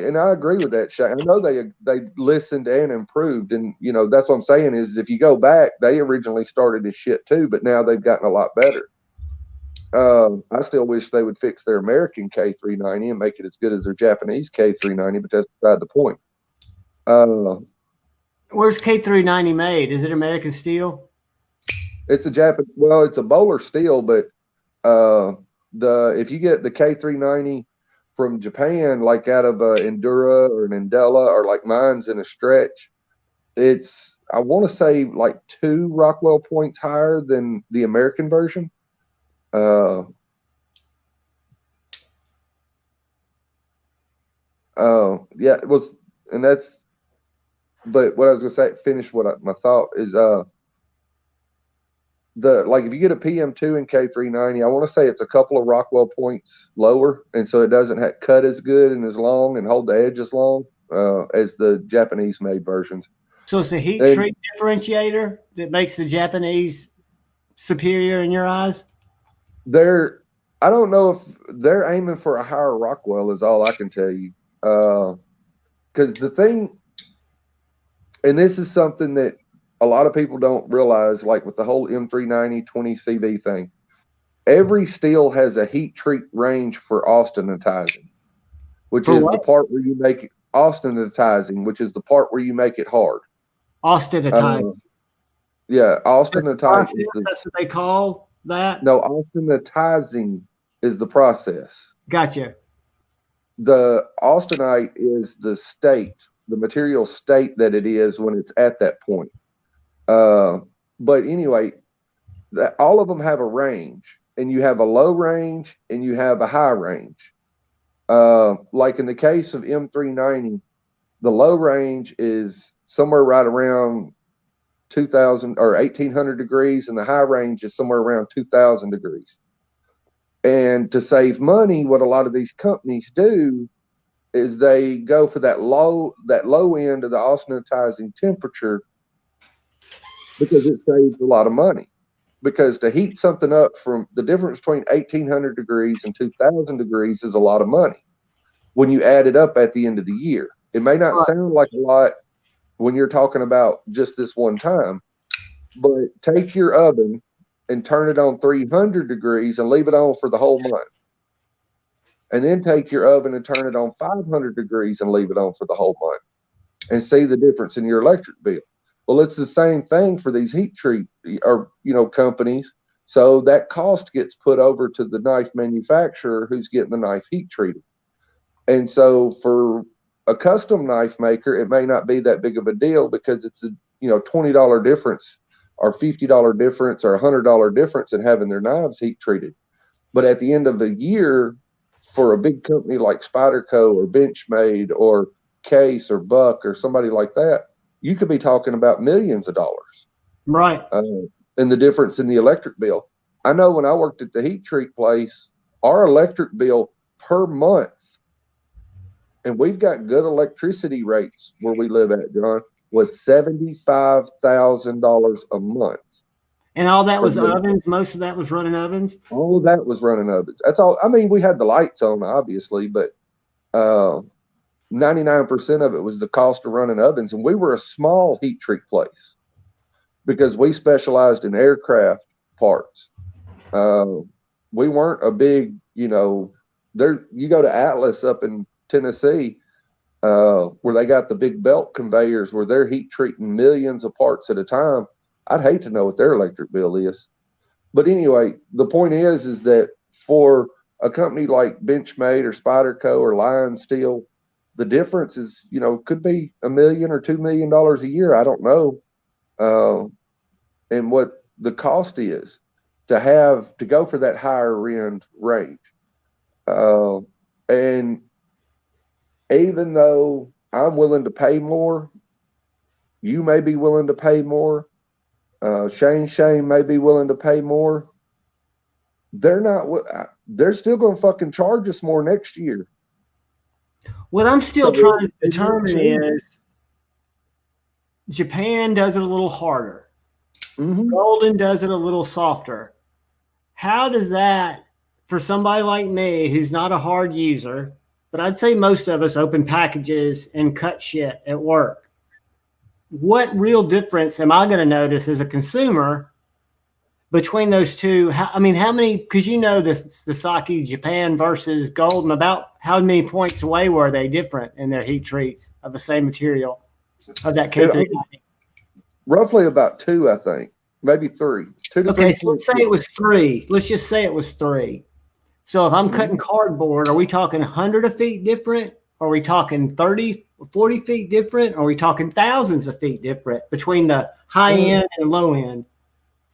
and I agree with that, Shane. I know they listened and improved, and that's what I'm saying is if you go back, they originally started this shit too, but now they've gotten a lot better. I still wish they would fix their American K390 and make it as good as their Japanese K390, but that's beside the point. Where's K390 made? Is it American steel? It's it's a Bowler steel, but if you get the K390 from Japan, like out of Endura or an Indela, or like mine's in a stretch, it's, I want to say, like 2 Rockwell points higher than the American version. Yeah, it was, and that's, but what I was gonna say, finish my thought is, if you get a PM2 and K390, I want to say it's a couple of Rockwell points lower, and so it doesn't cut as good and as long and hold the edge as long as the Japanese made versions. So it's the heat treat differentiator that makes the Japanese superior in your eyes? I don't know if they're aiming for a higher Rockwell is all I can tell you. Because the thing, and this is something that a lot of people don't realize, like with the whole M390 20CV thing, every steel has a heat treat range for austenitizing, which is the part where you make it austenitizing, which is the part where you make it hard. Austenitizing. Yeah, austenitizing. That's what they call that? No, austenitizing is the process. Gotcha. The austenite is the state the material state that it is when it's at that point. But anyway, all of them have a range, and you have a low range and you have a high range. Like in the case of M390, the low range is somewhere right around 2000 or 1800 degrees, and the high range is somewhere around 2000 degrees. And to save money, what a lot of these companies do is they go for that low end of the austenitizing temperature, because it saves a lot of money. Because to heat something up, from the difference between 1800 degrees and 2000 degrees is a lot of money when you add it up at the end of the year. It may not sound like a lot when you're talking about just this one time, but take your oven and turn it on 300 degrees and leave it on for the whole month. And then take your oven and turn it on 500 degrees and leave it on for the whole month, and see the difference in your electric bill. Well, it's the same thing for these heat treat or, companies. So that cost gets put over to the knife manufacturer who's getting the knife heat treated. And so for a custom knife maker, it may not be that big of a deal, because it's a, $20 difference or $50 difference or $100 difference in having their knives heat treated. But at the end of the year, for a big company like Spyderco or Benchmade or Case or Buck or somebody like that, you could be talking about millions of dollars. Right. And the difference in the electric bill. I know when I worked at the heat treat place, our electric bill per month, and we've got good electricity rates where we live at, John, was $75,000 a month. And all that was ovens? Most of that was running ovens? All of that was running ovens. That's all. I mean, we had the lights on, obviously, but 99% of it was the cost of running ovens. And we were a small heat treat place because we specialized in aircraft parts. We weren't a big, you go to Atlas up in Tennessee, where they got the big belt conveyors where they're heat treating millions of parts at a time. I'd hate to know what their electric bill is. But anyway, the point is that for a company like Benchmade or Spyderco or Lion Steel, the difference is, could be $1 million or $2 million a year. I don't know. And what the cost is to go for that higher end range. And even though I'm willing to pay more, you may be willing to pay more. Shane may be willing to pay more. They're still going to fucking charge us more next year. What I'm still trying to determine is Japan does it a little harder. Mm-hmm. Golden does it a little softer. How does that, for somebody like me who's not a hard user, but I'd say most of us open packages and cut shit at work, what real difference am I going to notice as a consumer between those two? How many, because the Saki Japan versus Golden, about how many points away were they different in their heat treats of the same material of that K390? Roughly about 2, I think, maybe 3. 2 to 3. Okay, so let's say it was 3. Let's just say it was 3. So if I'm cutting cardboard, are we talking 100 of feet different? Are we talking 30, 40 feet different? Are we talking thousands of feet different between the high end and low end?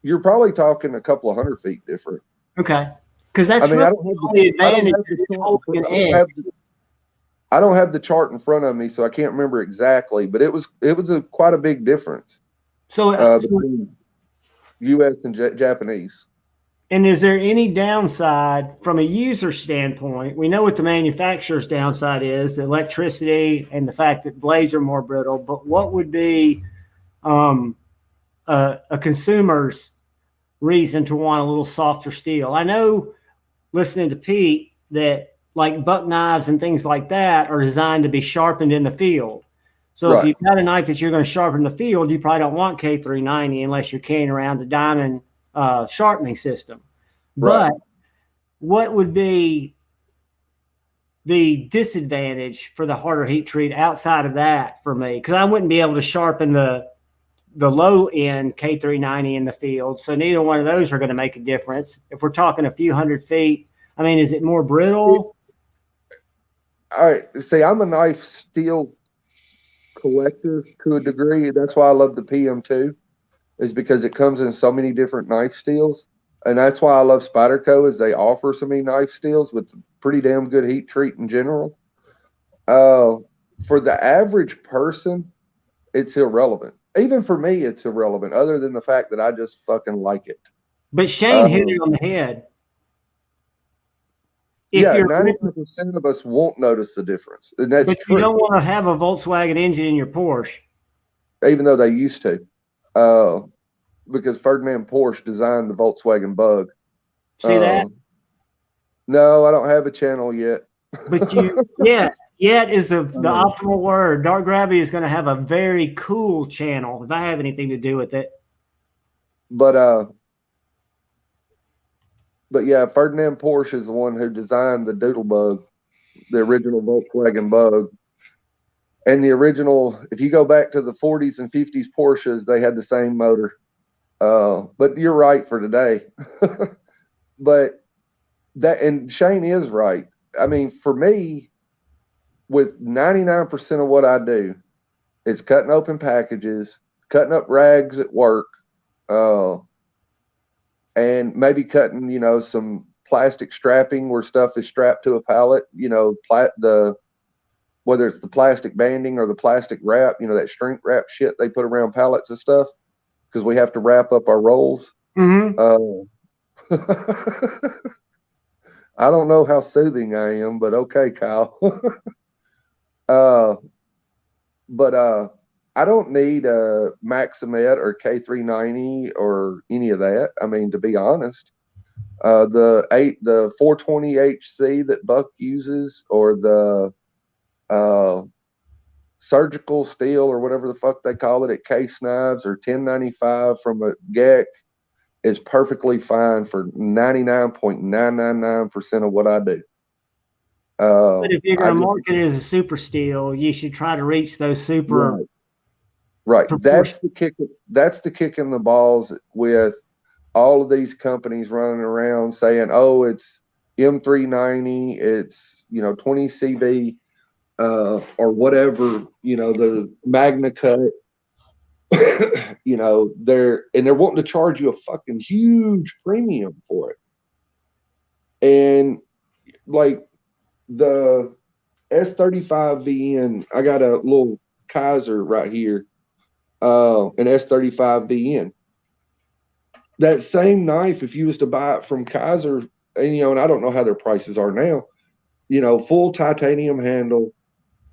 You're probably talking a couple of 100 feet different. Okay. Because that's really the advantage. I don't have the chart in front of me, so I can't remember exactly, but it was quite a big difference. So between U.S. and Japanese. And is there any downside from a user standpoint? We know what the manufacturer's downside is, the electricity and the fact that blades are more brittle, but what would be a consumer's reason to want a little softer steel? I know, listening to Pete, that like buck knives and things like that are designed to be sharpened in the field. So if you've got a knife that you're going to sharpen in the field, you probably don't want K390 unless you're carrying around a diamond sharpening system. Right. But what would be the disadvantage for the harder heat treat outside of that for me? Because I wouldn't be able to sharpen the low end K390 in the field. So neither one of those are going to make a difference. If we're talking a few hundred feet, is it more brittle? All right. See, I'm a knife steel collector to a degree. That's why I love the PM2, is because it comes in so many different knife steels. And that's why I love Spyderco, is they offer so many knife steels with pretty damn good heat treat in general. For the average person, it's irrelevant. Even for me, it's irrelevant, other than the fact that I just fucking like it. But Shane hit it on the head. If 99% of us won't notice the difference. And that's but true. You don't want to have a Volkswagen engine in your Porsche. Even though they used to. Because Ferdinand Porsche designed the Volkswagen Bug. See that? No, I don't have a channel yet. But yet is the optimal word. Dark Gravity is going to have a very cool channel if I have anything to do with it. But yeah, Ferdinand Porsche is the one who designed the Doodle Bug, the original Volkswagen Bug. And the original, if you go back to the 40s and 50s Porsches, they had the same motor. But you're right for today. But and Shane is right. I mean, for me, with 99% of what I do, it's cutting open packages, cutting up rags at work, and maybe cutting, some plastic strapping where stuff is strapped to a pallet, whether it's the plastic banding or the plastic wrap, that shrink wrap shit they put around pallets and stuff, because we have to wrap up our rolls. Mm-hmm. I don't know how soothing I am, but okay, Kyle. But I don't need a Maximet or K390 or any of that. I mean, to be honest, the 420 HC that Buck uses, or the surgical steel or whatever the fuck they call it at Case Knives, or 1095 from a GEC, is perfectly fine for 99.999% of what I do. But if you're going to market it as a super steel, you should try to reach those super. Right. That's the kick. That's the kick in the balls with all of these companies running around saying, "Oh, it's M390, it's 20 CV, or whatever, the Magna Cut." They're wanting to charge you a fucking huge premium for it. And like the S35VN, I got a little Kaiser right here, an S35VN. That same knife, if you was to buy it from Kaiser, and I don't know how their prices are now, full titanium handle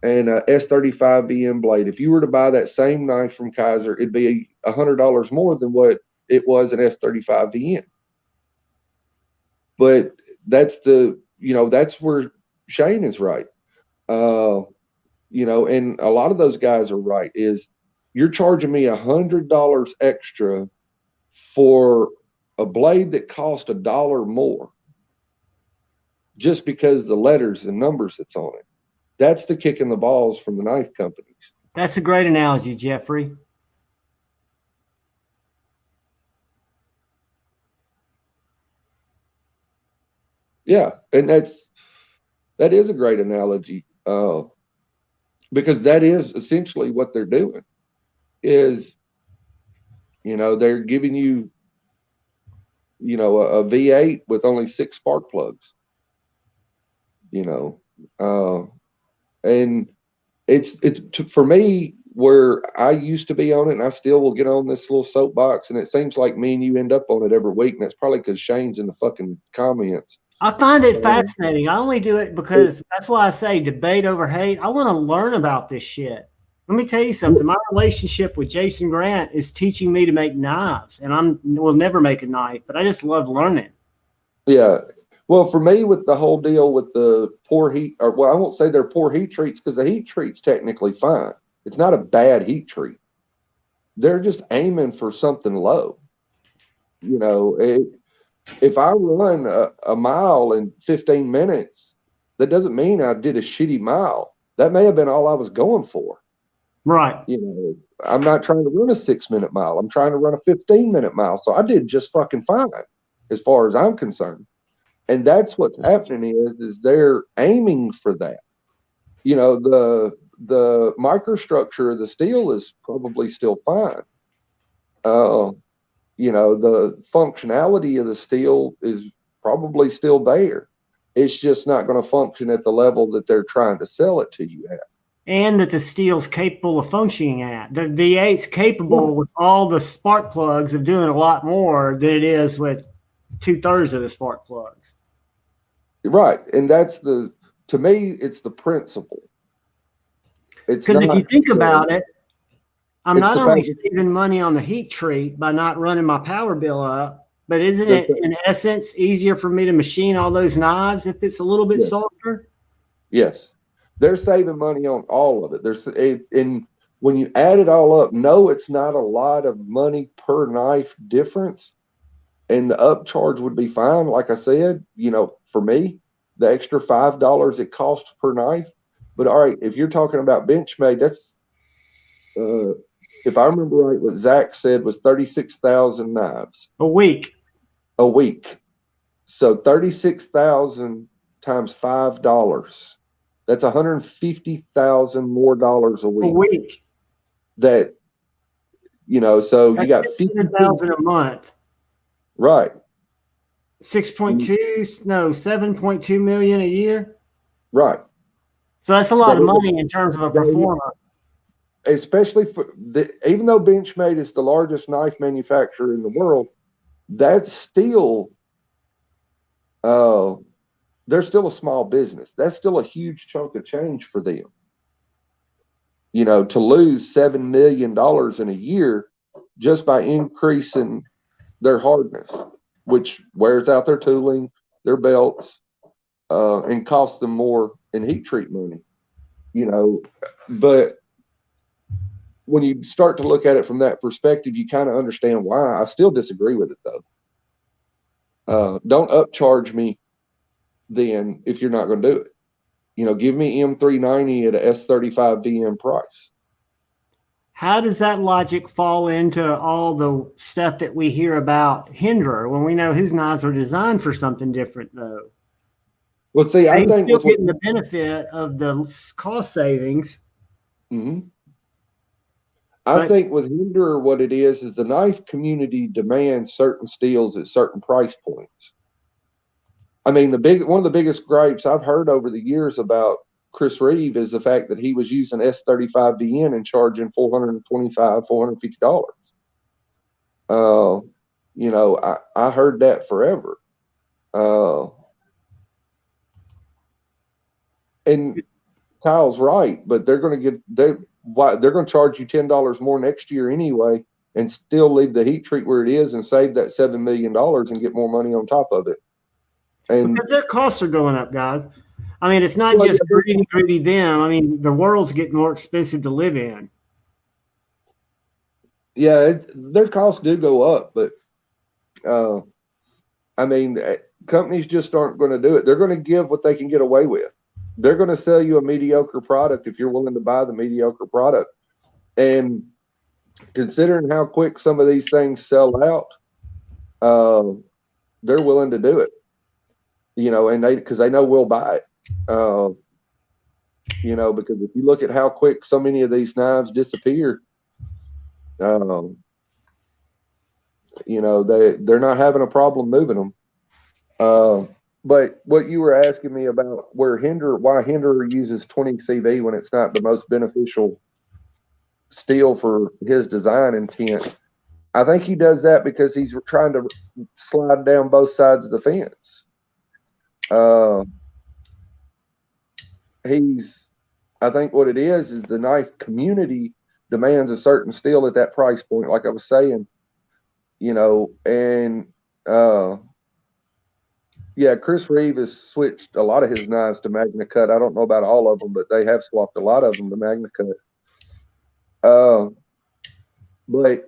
and a S35VN blade. If you were to buy that same knife from Kaiser, it'd be $100 more than what it was an S35VN. But that's that's where Shane is right. And a lot of those guys are right, is you're charging me $100 extra for a blade that cost $1 more just because the letters and numbers that's on it. That's the kick in the balls from the knife companies. That's a great analogy, Jeffrey. Yeah, and that is a great analogy, because that is essentially what they're doing. Is they're giving you a V8 with only 6 spark plugs. And it's for me, where I used to be on it, and I still will get on this little soapbox, and it seems like me and you end up on it every week, and that's probably because Shane's in the fucking comments. I find it fascinating. I only do it because that's why I say debate over hate. I want to learn about this shit. Let me tell you something. My relationship with Jason Grant is teaching me to make knives, and will never make a knife, but I just love learning. Yeah. Well, for me, with the whole deal with the poor heat, I won't say they're poor heat treats, because the heat treat's technically fine. It's not a bad heat treat. They're just aiming for something low. If I run a mile in 15 minutes, that doesn't mean I did a shitty mile. That may have been all I was going for. Right. I'm not trying to run a 6-minute mile. I'm trying to run a 15-minute mile. So I did just fucking fine as far as I'm concerned. And that's what's happening is they're aiming for that. The the microstructure of the steel is probably still fine. You know, the functionality of the steel is probably still there. It's just not going to function at the level that they're trying to sell it to you at. And that the steel's capable of functioning at. The V8's capable with all the spark plugs of doing a lot more than it is with 2/3 of the spark plugs. Right. And that's to me, it's the principle. Because if you think about it, I'm not only saving money on the heat treat by not running my power bill up, but isn't it in essence easier for me to machine all those knives if it's a little bit softer? Yes. They're saving money on all of it. And when you add it all up, no, it's not a lot of money per knife difference. And the upcharge would be fine. Like I said, you know, for me, the extra $5 it costs per knife. But all right, if you're talking about Benchmade, that's if I remember right, what Zach said was 36,000 knives a week. So 36,000 times $5. That's $150,000 more dollars a week. That, you know, so that's you got 50,000 a month. Right. 7.2 million a year. Right. So that's a lot of money in terms of a performer. Especially even though Benchmade is the largest knife manufacturer in the world, that's still they're still a small business. That's still a huge chunk of change for them. You know, to lose $7 million in a year just by increasing their hardness, which wears out their tooling, their belts, and costs them more in heat treat money. You know, but when you start to look at it from that perspective, you kind of understand why. I still disagree with it though. Don't upcharge me then if you're not going to do it. You know, give me M390 at a S35 VM price. How does that logic fall into all the stuff that we hear about Hinderer when we know his knives are designed for something different though? Well, see, I think still getting the benefit of the cost savings. Mm-hmm. I think with Hinderer, what it is the knife community demands certain steels at certain price points. I mean, one of the biggest gripes I've heard over the years about Chris Reeve is the fact that he was using S35VN and charging $425, $450. You know, I heard that forever. And Kyle's right, but they're going to they're going to charge you $10 more next year anyway, and still leave the heat treat where it is and save that $7 million and get more money on top of it. And because their costs are going up, guys. I mean, it's not just greedy them. I mean, the world's getting more expensive to live in. Yeah, their costs do go up, but I mean, companies just aren't going to do it. They're going to give what they can get away with. They're going to sell you a mediocre product if you're willing to buy the mediocre product. And considering how quick some of these things sell out, they're willing to do it. You know, and because they know we'll buy it. You know, because if you look at how quick so many of these knives disappear, you know, they're not having a problem moving them. But what you were asking me about why Hinderer uses 20 CV when it's not the most beneficial steel for his design intent, I think he does that because he's trying to slide down both sides of the fence. I think what it is the knife community demands a certain steel at that price point, like I was saying, you know, and yeah, Chris Reeve has switched a lot of his knives to Magna Cut. I don't know about all of them, but they have swapped a lot of them to Magna Cut. But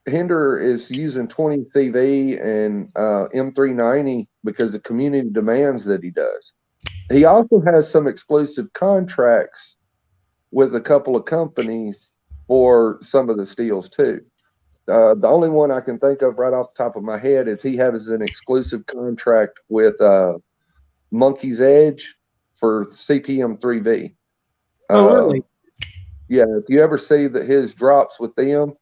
Hinderer is using 20 CV and M390 because the community demands that he does. He also has some exclusive contracts with a couple of companies for some of the steels too. The only one I can think of right off the top of my head is he has an exclusive contract with Monkey's Edge for CPM 3V. Oh, really? Yeah, if you ever see that his drops with them,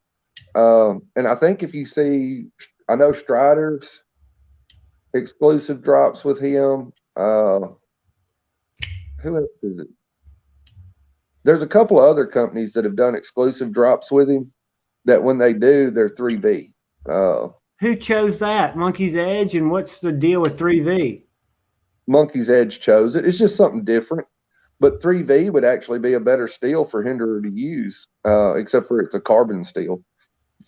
and I think if you see, I know Strider's exclusive drops with him. Who else is it? There's a couple of other companies that have done exclusive drops with him that when they do, they're 3V. Who chose that? Monkey's Edge, and what's the deal with 3V? Monkey's Edge chose it. It's just something different. But 3V would actually be a better steel for Hinderer to use, except for it's a carbon steel.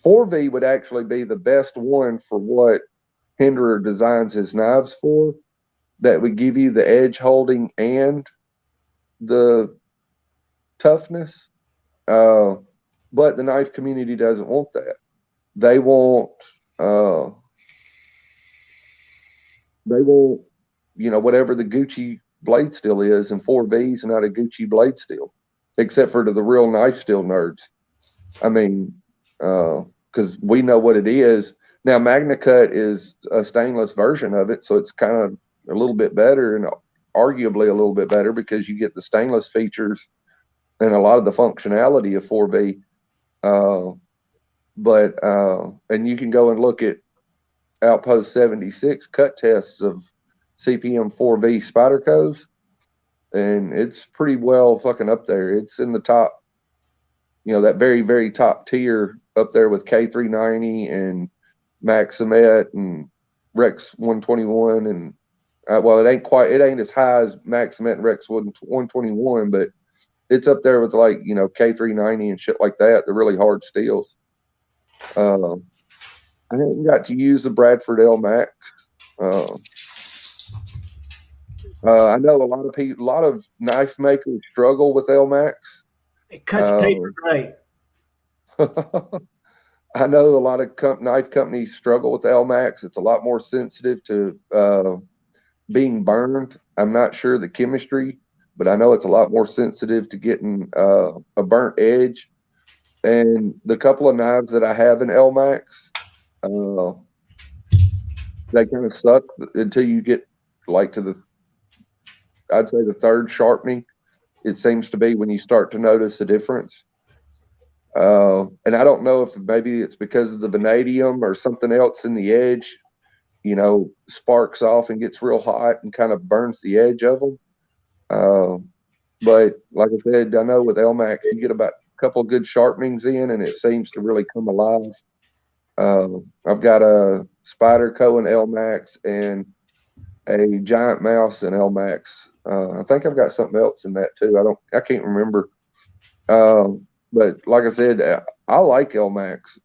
4V would actually be the best one for what Hinderer designs his knives for. That would give you the edge holding and the toughness. But the knife community doesn't want that. They want, whatever the Gucci blade steel is, and 4V's not a Gucci blade steel, except for to the real knife steel nerds. I mean, because we know what it is. Now, MagnaCut is a stainless version of it, so it's kind of a little bit better, and arguably a little bit better because you get the stainless features and a lot of the functionality of 4V. And you can go and look at Outpost 76 cut tests of CPM 4V Spydercos, and it's pretty well fucking up there. It's in the top, that very, very top tier up there with K390 and Maximet and Rex 121. And it ain't as high as Maximet and Rex 121, but it's up there with like, K390 and shit like that. The really hard steels. I haven't got to use the Bradford LMAX. I know a lot of knife makers struggle with LMAX. It cuts paper great. I know a lot of knife companies struggle with LMAX. It's a lot more sensitive to being burned. I'm not sure the chemistry, but I know it's a lot more sensitive to getting a burnt edge. And the couple of knives that I have in LMAX, they kind of suck until you get like to I'd say the third sharpening. It seems to be when you start to notice a difference. And I don't know if maybe it's because of the vanadium or something else in the edge, sparks off and gets real hot and kind of burns the edge of them. But like I said, I know with LMAX, you get about a couple of good sharpenings in and it seems to really come alive. I've got a Spyderco in LMAX and a Giant Mouse in LMAX. I think I've got something else in that too. I can't remember. But like I said, I like LMAX.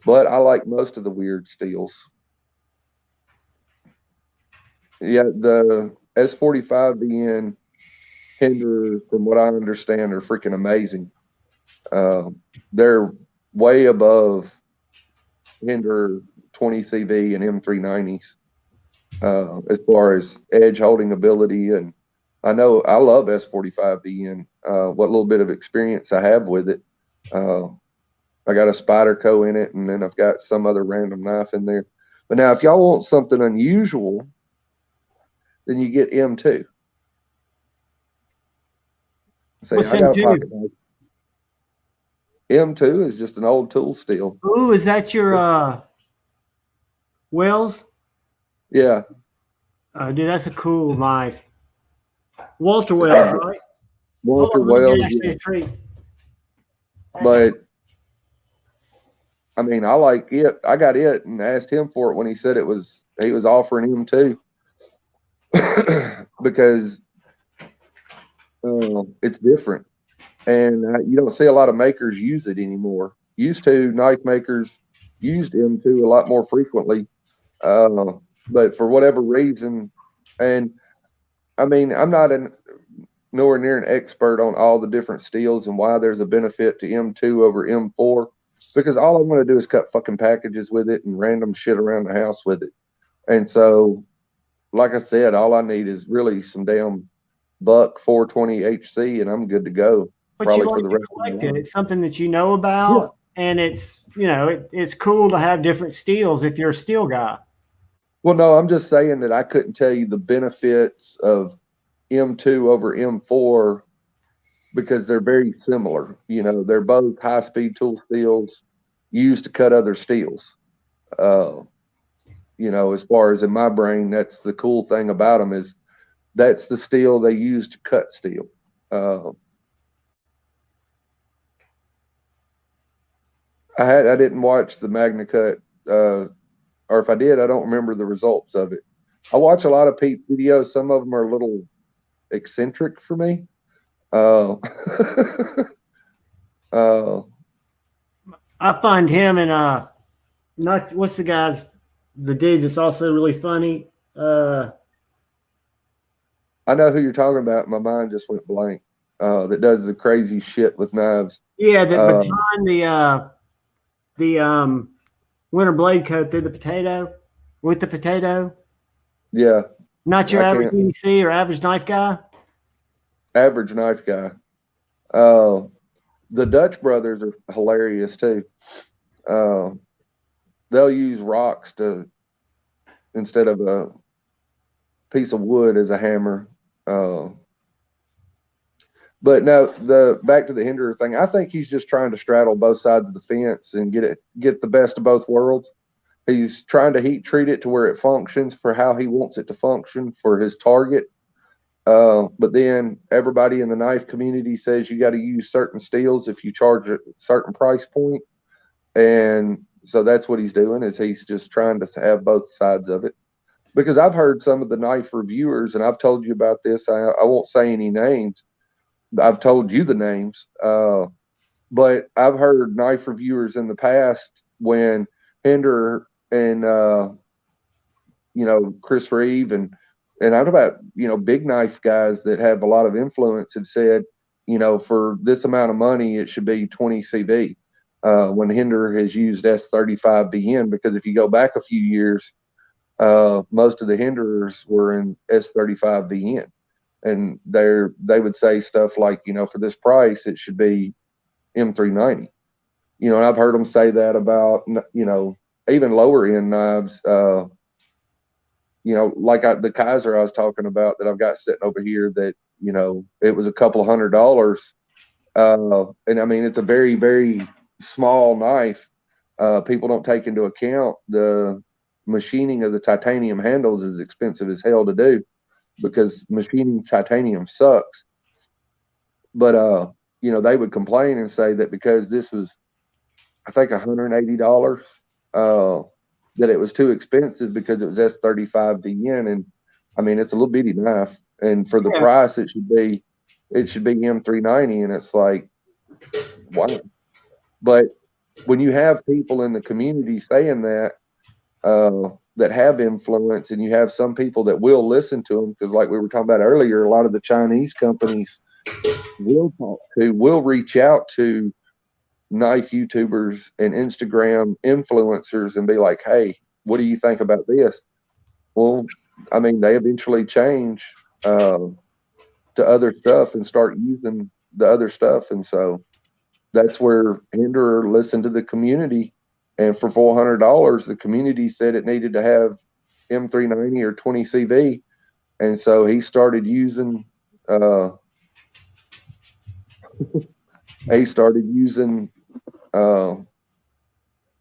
But I like most of the weird steels. Yeah, the S45VN Hinderer, from what I understand, are freaking amazing. They're way above Hinderer 20CV and M390s as far as edge holding ability. And I know I love S45VN, what little bit of experience I have with it. I got a Spyderco in it, and then I've got some other random knife in there. But now, if y'all want something unusual, then you get M2. See, what's I got M2? a pocket knife. M2 is just an old tool steel. Ooh, is that your Wells? Yeah. Dude, that's a cool knife. Walter Wells, right? Walter Wells. Yeah. But I mean, I like it. I got it and asked him for it when he said he was offering M2 because it's different. And you don't see a lot of makers use it anymore. Used to, knife makers used M2 a lot more frequently. But for whatever reason, and I mean, I'm not nowhere near an expert on all the different steels and why there's a benefit to M2 over M4, because all I'm going to do is cut fucking packages with it and random shit around the house with it. And so, like I said, all I need is really some damn buck 420 HC and I'm good to go. But probably you like for the to rest collect of my it. life. It's something that you know about, and it's it's cool to have different steels if you're a steel guy. Well, no, I'm just saying that I couldn't tell you the benefits of M2 over M4 because they're very similar. You know, they're both high-speed tool steels used to cut other steels. You know, as far as in my brain, that's the cool thing about them is that's the steel they use to cut steel. I didn't watch the Magna Cut, or if I did, I don't remember the results of it. I watch a lot of Pete's videos. Some of them are a little eccentric for me. I find him and not what's the dude that's also really funny. I know who you're talking about. My mind just went blank. That does the crazy shit with knives. Yeah, that baton the winter blade coat through the potato with the potato. Yeah. Not your average EDC or average knife guy. Average knife guy. The Dutch brothers are hilarious too. They'll use rocks instead of a piece of wood as a hammer. But no, back to the Hinderer thing. I think he's just trying to straddle both sides of the fence and get the best of both worlds. He's trying to heat treat it to where it functions for how he wants it to function for his target. But then everybody in the knife community says you got to use certain steels if you charge a certain price point. And so that's what he's doing, is he's just trying to have both sides of it. Because I've heard some of the knife reviewers, and I've told you about this. I won't say any names. I've told you the names. But I've heard knife reviewers in the past when Hinderer and Chris Reeve and I'm about, big knife guys that have a lot of influence had said, for this amount of money, it should be 20 CV when Hinderer has used S35BN, because if you go back a few years, most of the Hinderers were in S35BN, and they would say stuff like, for this price, it should be M390. And I've heard them say that about, even lower end knives, like the Kaiser I was talking about that I've got sitting over here that, it was a couple of $100. And I mean, it's a very, very small knife. People don't take into account the machining of the titanium handles is expensive as hell to do, because machining titanium sucks. But, they would complain and say that because this was, I think, $180, that it was too expensive because it was S35VN. And I mean, it's a little bitty knife, and for the price, it should be M390. And it's like, wow. But when you have people in the community saying that, that have influence, and you have some people that will listen to them, because like we were talking about earlier, a lot of the Chinese companies will reach out to knife YouTubers and Instagram influencers and be like, hey, what do you think about this? Well, I mean, they eventually change to other stuff and start using the other stuff. And so that's where Hinderer listened to the community. And for $400, the community said it needed to have M390 or 20 CV. And so he started using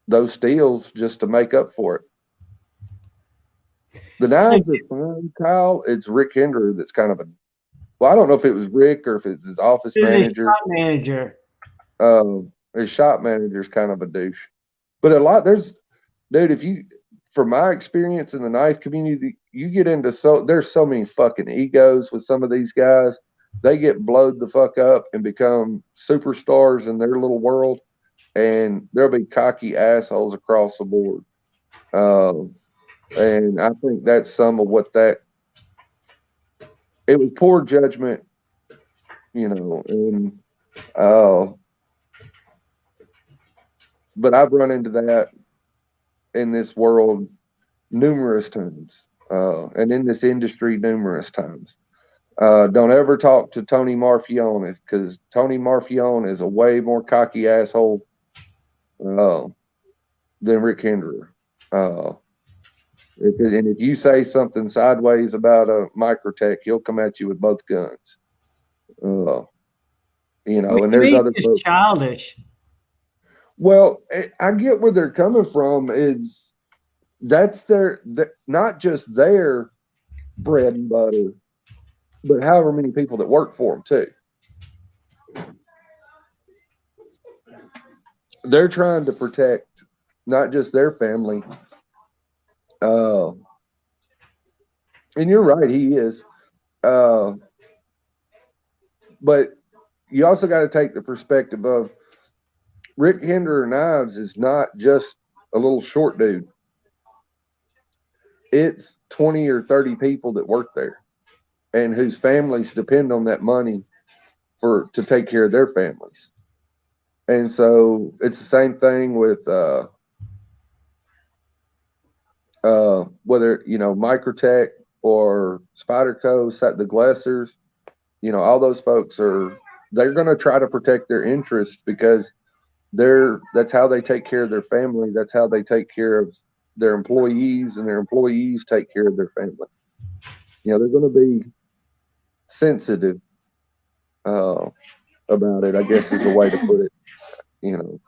those steels just to make up for it. The knives are fine, Kyle. It's Rick Hinderer that's kind of I don't know if it was Rick or if it's his office manager. His shop manager. His shop manager is kind of a douche. But from my experience in the knife community, you get into there's so many fucking egos with some of these guys. They get blowed the fuck up and become superstars in their little world, and there'll be cocky assholes across the board. And I think that's some of what it was poor judgment, and but I've run into that in this world numerous times, and in this industry numerous times. Don't ever talk to Tony Marfione, because Tony Marfione is a way more cocky asshole than Rick Hinderer. And if you say something sideways about a Microtech, he'll come at you with both guns. You know, and there's other folks. Childish. Well, I get where they're coming from. That's not just their bread and butter, but however many people that work for them too. They're trying to protect not just their family. And you're right, he is. But you also got to take the perspective of Rick Hinderer Knives is not just a little short dude. It's 20 or 30 people that work there and whose families depend on that money to take care of their families. And so it's the same thing with whether, you know, Microtech or Spyderco, the Glessers, you know, all those folks they're going to try to protect their interests because that's how they take care of their family. That's how they take care of their employees, and their employees take care of their family. You know, they're going to be sensitive about it, I guess is a way to put it. You know,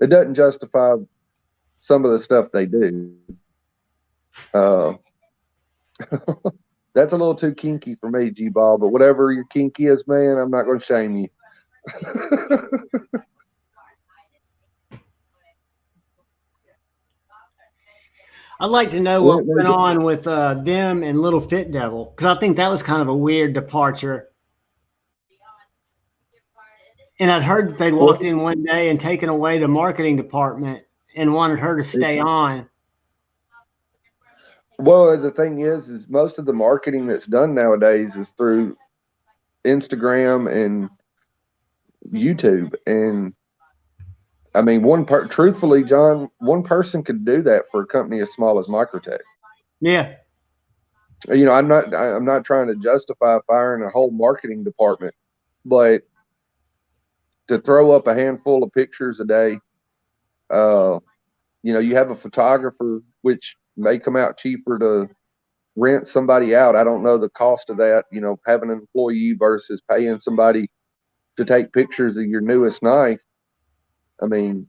it doesn't justify some of the stuff they do. That's a little too kinky for me, G-Ball, but whatever your kinky is, man, I'm not going to shame you. I'd like to know what went on with them and Little Fit Devil, because I think that was kind of a weird departure. And I'd heard that they'd walked in one day and taken away the marketing department and wanted her to stay on. Well, the thing is most of the marketing that's done nowadays is through Instagram and YouTube. And I mean, truthfully, John, one person could do that for a company as small as Microtech. Yeah. You know, I'm not trying to justify firing a whole marketing department, but to throw up a handful of pictures a day, you know, you have a photographer, which may come out cheaper to rent somebody out. I don't know the cost of that, you know, having an employee versus paying somebody to take pictures of your newest knife. I mean,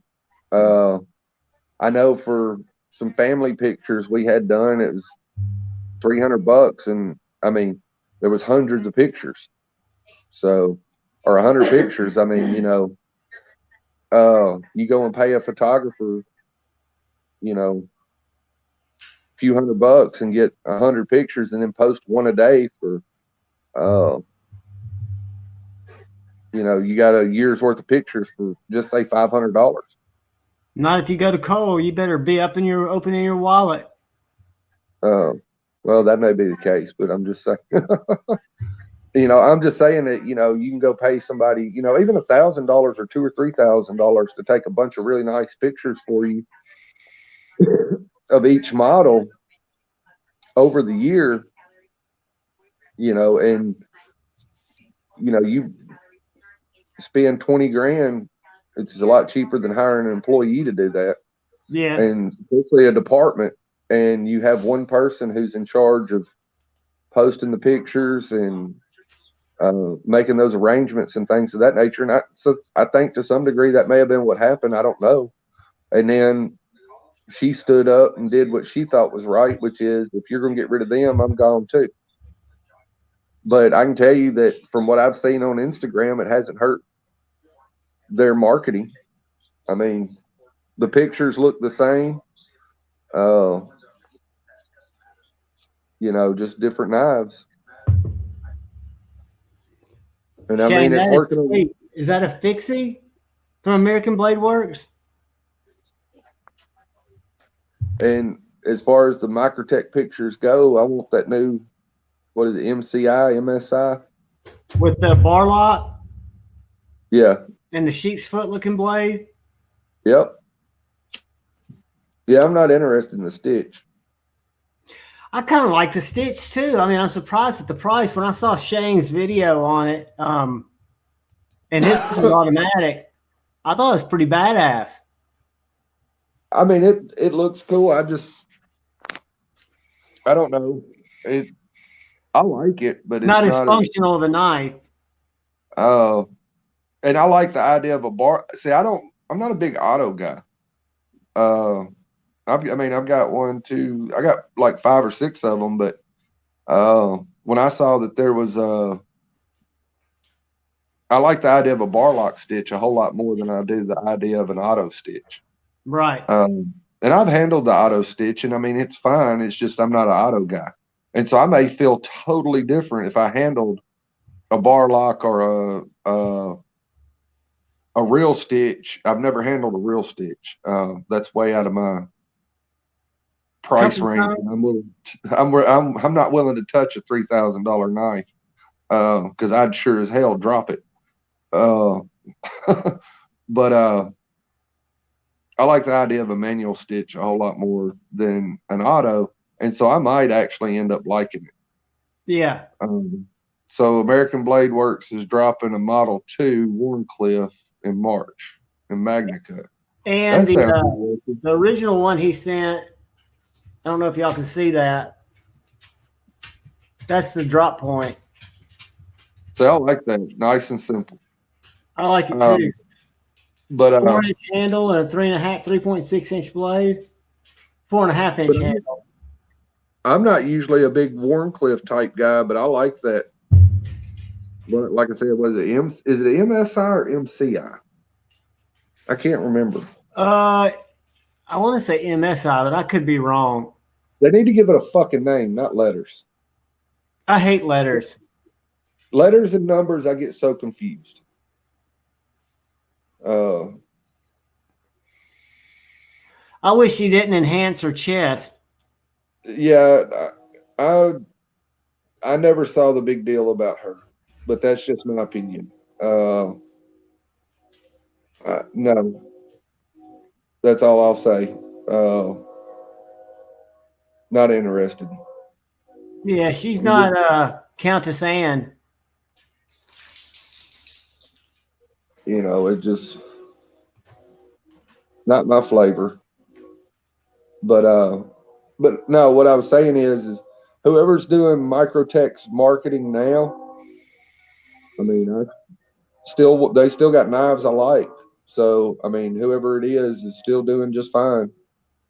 I know for some family pictures we had done, it was $300, and I mean, there was hundreds of pictures. So, or 100 pictures. I mean, you know, you go and pay a photographer, you know, a few $100 and get 100 pictures, and then post one a day for, you know, you got a year's worth of pictures for just say $500. Not if you go to Cole, you better be opening your wallet. Well, that may be the case, but I'm just saying, you know, I'm just saying that, you know, you can go pay somebody, you know, even $1,000 or $2,000 or $3,000 to take a bunch of really nice pictures for you of each model over the year, you know, and, you know, you spend 20 grand, it's a lot cheaper than hiring an employee to do that. Yeah. And especially a department, and you have one person who's in charge of posting the pictures and making those arrangements and things of that nature. And so I think to some degree that may have been what happened. I don't know. And then she stood up and did what she thought was right, which is, if you're going to get rid of them, I'm gone too. But I can tell you that from what I've seen on Instagram, it hasn't hurt their marketing. I mean, the pictures look the same. You know, just different knives. And I mean, it's working. Is that a fixie from American Blade Works? And as far as the Microtech pictures go, I want that new, what is it, MSI? With the bar lock? Yeah. And the sheep's foot looking blade? Yep. Yeah, I'm not interested in the stitch. I kind of like the stitch too. I mean, I'm surprised at the price. When I saw Shane's video on it, and his was automatic, I thought it was pretty badass. I mean, it looks cool. I don't know. I like it, but it's not as not functional of a knife. And I like the idea of a bar. See, I'm not a big auto guy. I've got I got like 5 or 6 of them, but when I saw that there was I like the idea of a bar lock stitch a whole lot more than I do the idea of an auto stitch. Right. And I've handled the auto stitch, and I mean, it's fine. It's just I'm not an auto guy. And so I may feel totally different if I handled a bar lock or a real stitch. I've never handled a real stitch. That's way out of my price range. I'm not willing to touch a $3,000 knife because I'd sure as hell drop it. But I like the idea of a manual stitch a whole lot more than an auto, and so I might actually end up liking it. Yeah. So American Blade Works is dropping a Model 2 Warncliffe in March in Magna Cut. And the original one he sent, I don't know if y'all can see that. That's the drop point. So I like that. Nice and simple. I like it too. But 4-inch handle and a 3.6 inch blade. 4.5 inch handle. I'm not usually a big Warncliffe type guy, but I like that. Like I said, is it MSI or MCI? I can't remember. I want to say MSI, but I could be wrong. They need to give it a fucking name, not letters. I hate letters. Letters and numbers, I get so confused. I wish she didn't enhance her chest. Yeah, I never saw the big deal about her, but that's just my opinion. No, that's all I'll say. Not interested. Yeah, she's not Countess Anne. You know, it just not my flavor. But no, what I was saying is whoever's doing Microtech's marketing now, I mean, they still got knives I like. So, I mean, whoever it is still doing just fine.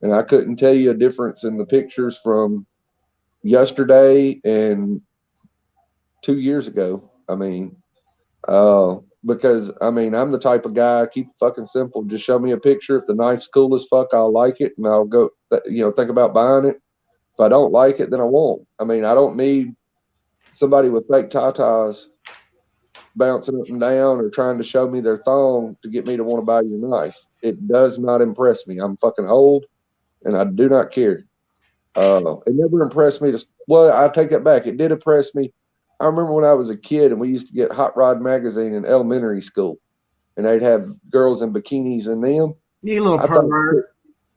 And I couldn't tell you a difference in the pictures from yesterday and 2 years ago. I mean, because I mean, I'm the type of guy, keep it fucking simple. Just show me a picture. If the knife's cool as fuck, I'll like it and I'll go, think about buying it. If I don't like it, then I won't. I mean, I don't need somebody with fake tatas bouncing up and down or trying to show me their thong to get me to want to buy your knife. It does not impress me. I'm fucking old and I do not care. It never impressed me well, I take that back. It did impress me. I remember when I was a kid and we used to get Hot Rod magazine in elementary school and they'd have girls in bikinis in them. You little pervert.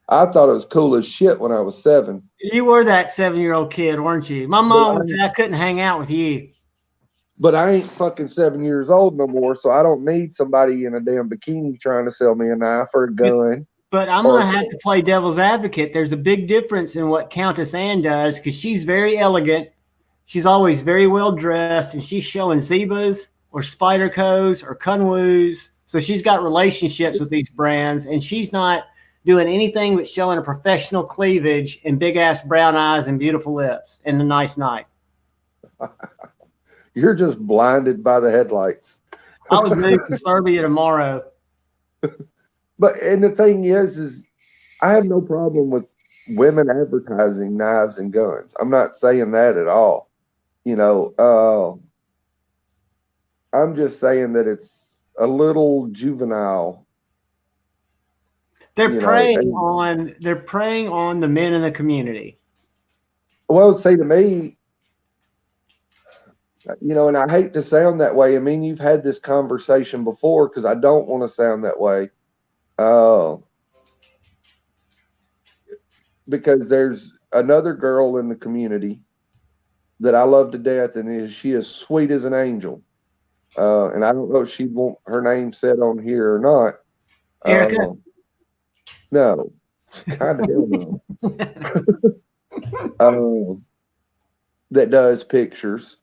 I thought it was cool as shit when I was 7. You were that 7-year-old kid, weren't you? My mom would say I couldn't hang out with you. But I ain't fucking 7 years old no more, so I don't need somebody in a damn bikini trying to sell me a knife or a gun. But I'm going to have to play devil's advocate. There's a big difference in what Countess Anne does because she's very elegant. She's always very well dressed, and she's showing Zebas or Spydercos or Kunwus. So she's got relationships with these brands, and she's not doing anything but showing a professional cleavage and big-ass brown eyes and beautiful lips and a nice knife. You're just blinded by the headlights. I would move to Serbia tomorrow. And the thing is I have no problem with women advertising knives and guns. I'm not saying that at all. I'm just saying that it's a little juvenile. They're preying on the men in the community. Well, say to me, and I hate to sound that way. I mean, you've had this conversation before because I don't want to sound that way. Because there's another girl in the community that I love to death, and she is sweet as an angel. And I don't know if she'd want her name said on here or not. Erica? No. God hell no. that does pictures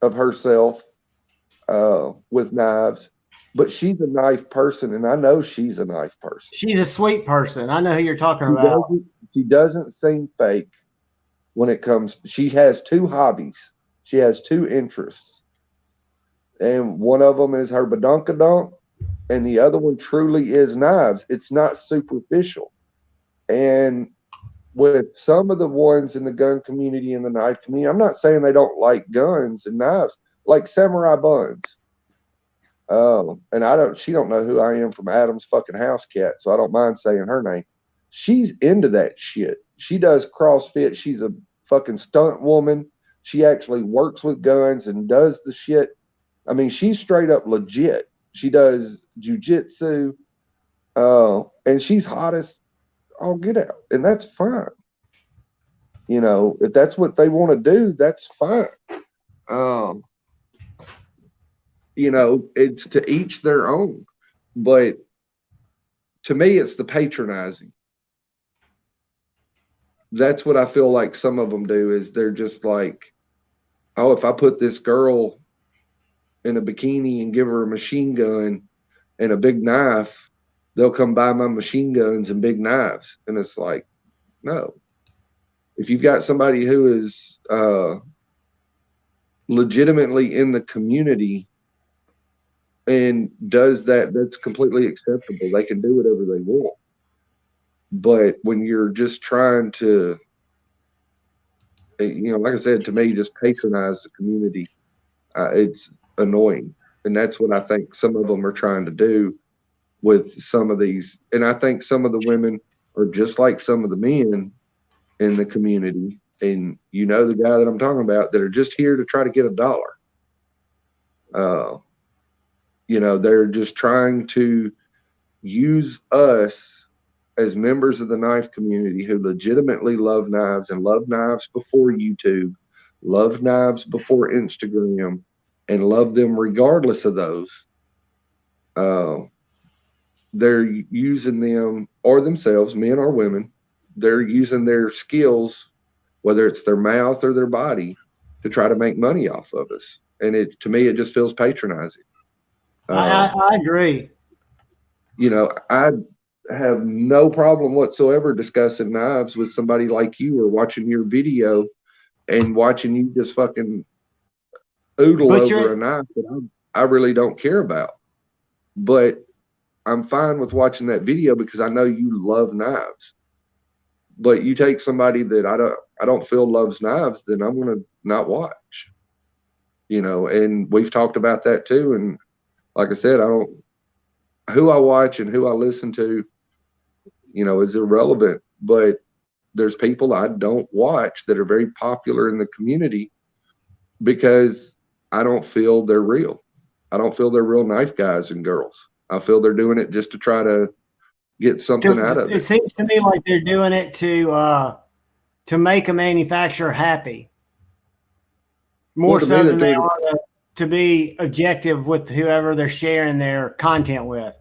of herself with knives, but she's a knife person, and I know she's a knife person. She's a sweet person. I know who you're talking about. She doesn't seem fake when it comes. She has 2 hobbies. She has 2 interests, and one of them is her badunkadunk, and the other one truly is knives. It's not superficial. And with some of the ones in the gun community and the knife community, I'm not saying they don't like guns and knives, like Samurai Buns. And she don't know who I am from Adam's fucking House Cat, so I don't mind saying her name. She's into that shit. She does CrossFit. She's a fucking stunt woman. She actually works with guns and does the shit. I mean, she's straight up legit. She does jujitsu, and she's hot as all get out, and that's fine. You know, if that's what they want to do, that's fine. You know, it's to each their own. But to me, it's the patronizing. That's what I feel like some of them do, is they're just like, oh, if I put this girl in a bikini and give her a machine gun and a big knife, they'll come buy my machine guns and big knives. And it's like, no. If you've got somebody who is legitimately in the community and does that, that's completely acceptable. They can do whatever they want. But when you're just trying to, you know, like I said, to me, just patronize the community, it's annoying. And that's what I think some of them are trying to do with some of these. And I think some of the women are just like some of the men in the community. And you know the guy that I'm talking about, that are just here to try to get $1. You know, they're just trying to use us as members of the knife community who legitimately love knives and love knives before YouTube, love knives before Instagram, and love them regardless of those. They're using them, or themselves, men or women, they're using their skills, whether it's their mouth or their body, to try to make money off of us. And to me, it just feels patronizing. I agree. You know, I have no problem whatsoever discussing knives with somebody like you, or watching your video and watching you just fucking oodle over a knife that I really don't care about. But I'm fine with watching that video because I know you love knives. But you take somebody that I don't feel loves knives, then I'm going to not watch. You know, and we've talked about that too. And like I said, who I watch and who I listen to, you know, is irrelevant. But there's people I don't watch that are very popular in the community because I don't feel they're real. I don't feel they're real knife guys and girls. I feel they're doing it just to try to get something out of it. It seems to me like they're doing it to make a manufacturer happy, more so than they are to be objective with whoever they're sharing their content with.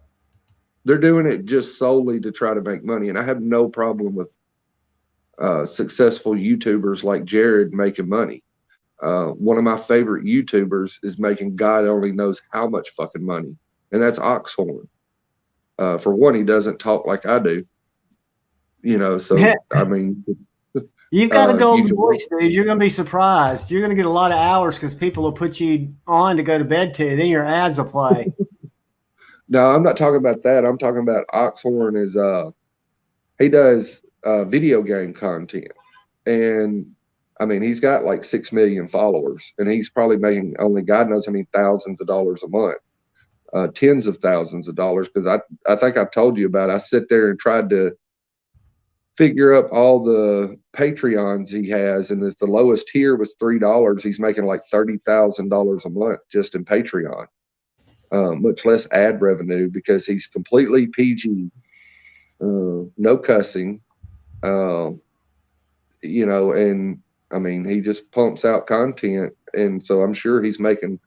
They're doing it just solely to try to make money. And I have no problem with successful YouTubers like Jared making money. One of my favorite YouTubers is making God only knows how much fucking money, and that's Oxhorn. For one, he doesn't talk like I do, you know, so I mean, you've got a golden voice, dude. You're going to be surprised. You're going to get a lot of hours because people will put you on to go to bed to. Then your ads will play. No, I'm not talking about that. I'm talking about Oxhorn is he does video game content, and I mean, he's got like 6 million followers, and he's probably making only God knows how many thousands of dollars a month, tens of thousands of dollars. Because I think I've told you about it. I sit there and tried to figure up all the Patreons he has, and if the lowest tier was $3, he's making like $30,000 a month just in Patreon, much less ad revenue, because he's completely PG, no cussing, you know, and I mean, he just pumps out content, and so I'm sure he's making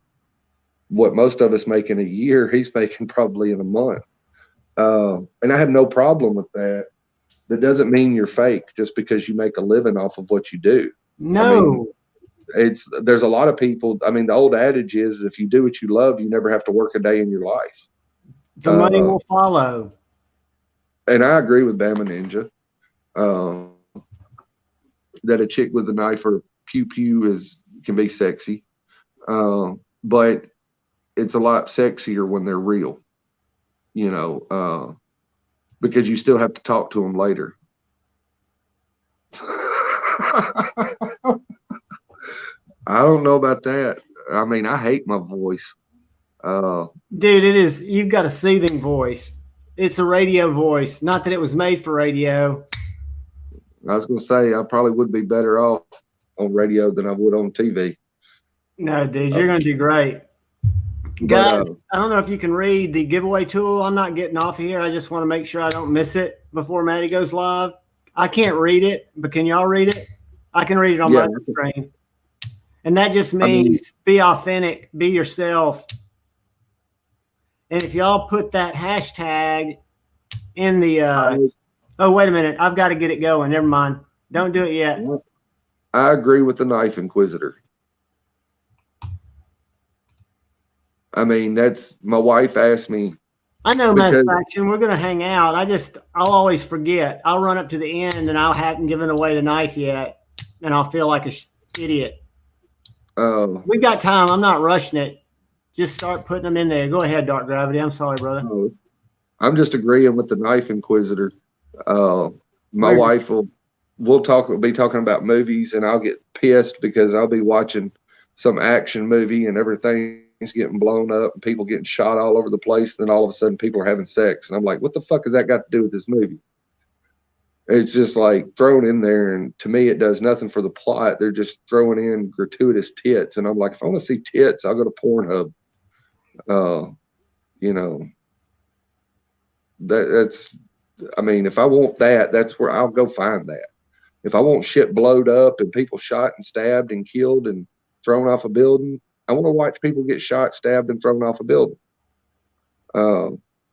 what most of us make in a year, he's making probably in a month. And I have no problem with that. That doesn't mean you're fake just because you make a living off of what you do. No. there's a lot of people. I mean, the old adage is, if you do what you love, you never have to work a day in your life. The money will follow. And I agree with Bama Ninja. That a chick with a knife or pew pew can be sexy, but it's a lot sexier when they're real, because you still have to talk to them later. I don't know about that. I mean, I hate my voice. Dude, you've got a soothing voice. It's a radio voice. Not that it was made for radio. I was going to say, I probably would be better off on radio than I would on TV. No, dude, you're going to do great. Guys, I don't know if you can read the giveaway tool. I'm not getting off here. I just want to make sure I don't miss it before Maddie goes live. I can't read it, but can y'all read it? I can read it on my screen. And that just means be authentic, be yourself. And if y'all put that hashtag in the oh, wait a minute. I've got to get it going. Never mind. Don't do it yet. I agree with the Knife Inquisitor. I mean, my wife asked me. I know, Mass Faction. We're going to hang out. I'll always forget. I'll run up to the end and I haven't given away the knife yet. And I'll feel like an idiot. We got time. I'm not rushing it. Just start putting them in there. Go ahead, Dark Gravity. I'm sorry, brother. I'm just agreeing with the Knife Inquisitor. My wife will be talking about movies, and I'll get pissed because I'll be watching some action movie and everything's getting blown up and people getting shot all over the place. Then all of a sudden people are having sex. And I'm like, what the fuck has that got to do with this movie? It's just like thrown in there. And to me, it does nothing for the plot. They're just throwing in gratuitous tits. And I'm like, if I want to see tits, I'll go to Pornhub. That's, I mean, if I want that, that's where I'll go find that. If I want shit blowed up and people shot and stabbed and killed and thrown off a building, I want to watch people get shot, stabbed, and thrown off a building.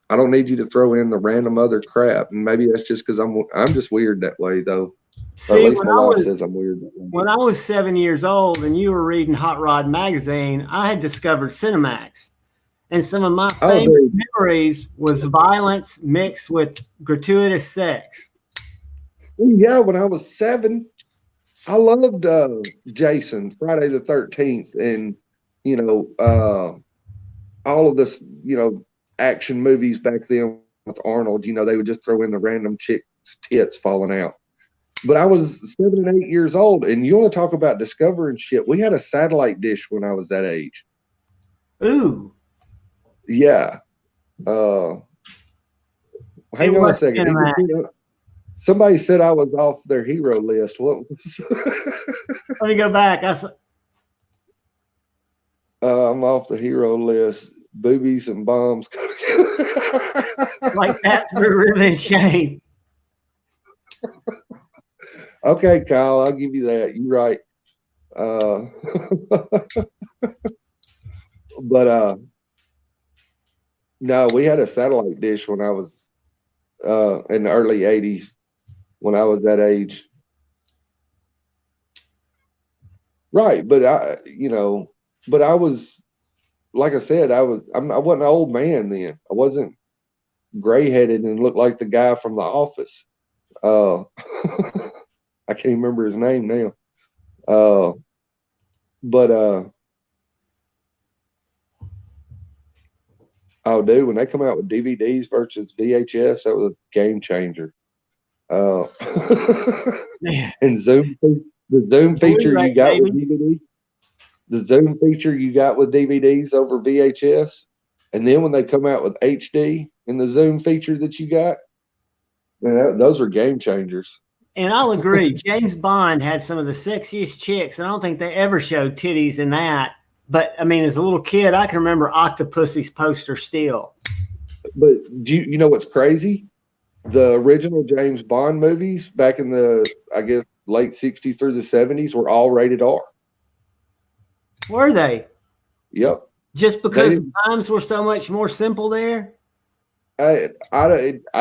I don't need you to throw in the random other crap. And maybe that's just because I'm just weird that way, though. See, or at least my wife says I'm weird that way. When I was 7 years old and you were reading Hot Rod magazine, I had discovered Cinemax. And some of my famous memories was violence mixed with gratuitous sex. Yeah, when I was 7, I loved Jason, Friday the 13th, and all of this, action movies back then with Arnold. They would just throw in the random chick's tits falling out. But I was 7 and 8 years old, and you want to talk about discovering shit? We had a satellite dish when I was that age. Ooh. Yeah. Hang on a second. Somebody said I was off their hero list. What was? Let me go back. I'm off the hero list. Boobies and bombs go together. Like that through ribbon and shame. Okay, Kyle, I'll give you that. You're right. But no, we had a satellite dish when I was in the early 80s, when I was that age. Right, but I was, like I said, I wasn't an old man then. I wasn't gray-headed and looked like the guy from The Office. I can't even remember his name now. Oh, dude, when they come out with DVDs versus VHS, that was a game changer. And the Zoom feature you got with DVD, the Zoom feature you got with DVDs over VHS, and then when they come out with HD and the Zoom feature that you got, man, those are game changers. And I'll agree, James Bond had some of the sexiest chicks, and I don't think they ever showed titties in that. But I mean, as a little kid, I can remember Octopussy's poster still. But do you know what's crazy? The original James Bond movies back in the, I guess, late 60s through the 70s were all rated R. Were they? Yep. Just because times were so much more simple there? I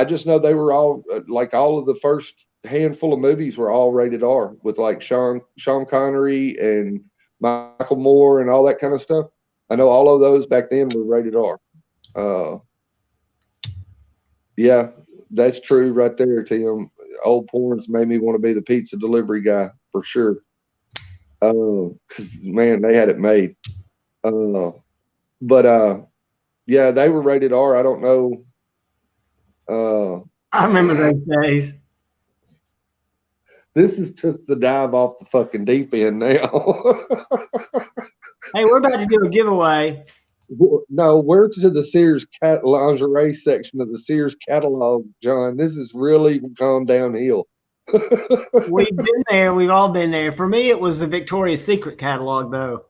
just know they were all, like all of the first handful of movies were all rated R, with like Sean Connery and Michael Moore and all that kind of stuff. I know all of those back then were rated R. Yeah, that's true right there, Tim. Old porns made me want to be the pizza delivery guy for sure. Because man, they had it made. Yeah, they were rated R. I don't know. I remember those days. This is took the dive off the fucking deep end now. Hey, we're about to do a giveaway. No, we're to the Sears lingerie section of the Sears catalog, John. This is really gone downhill. We've been there. We've all been there. For me, it was the Victoria's Secret catalog, though.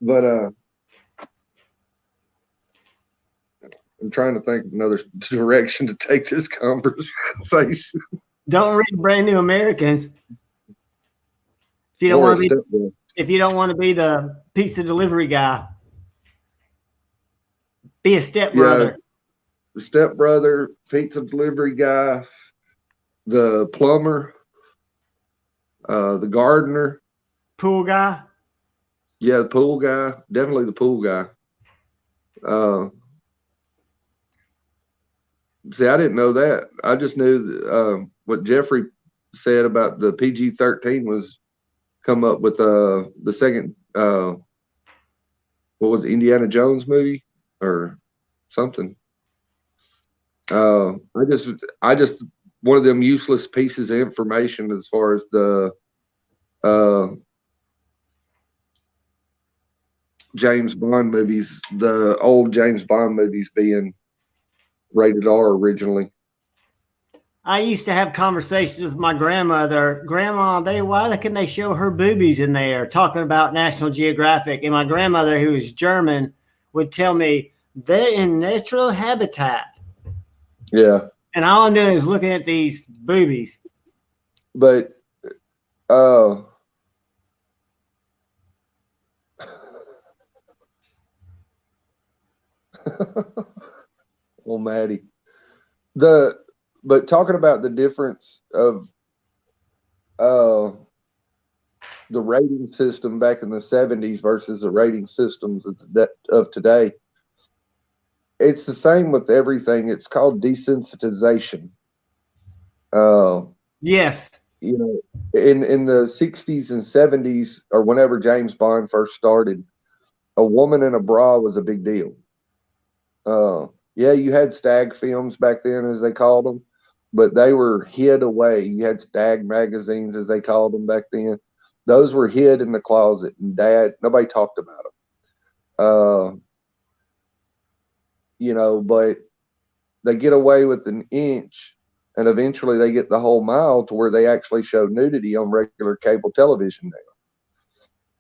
But I'm trying to think of another direction to take this conversation. Don't read Brand New Americans. If you don't want to be, if you don't want to be the pizza delivery guy, be a stepbrother. Yeah, the stepbrother, pizza delivery guy, the plumber, the gardener, pool guy. Yeah, the pool guy, definitely the pool guy. See, I didn't know that. I just knew what Jeffrey said about the PG-13 was come up with the second, what was it, Indiana Jones movie or something. I just one of them useless pieces of information as far as the James Bond movies, the old James Bond movies being rated R originally. I used to have conversations with my grandmother. Grandma, why can they show her boobies in there? Talking about National Geographic. And my grandmother, who was German, would tell me they're in natural habitat. Yeah. And all I'm doing is looking at these boobies. But well, Maddie, but talking about the difference of the rating system back in the 70s versus the rating systems of today, it's the same with everything. It's called desensitization. Yes. You know, in the 60s and 70s, or whenever James Bond first started, a woman in a bra was a big deal. Yeah, you had stag films back then, as they called them, but they were hid away. You had stag magazines, as they called them back then. Those were hid in the closet, and nobody talked about them. You know, but they get away with an inch, and eventually they get the whole mile to where they actually show nudity on regular cable television now.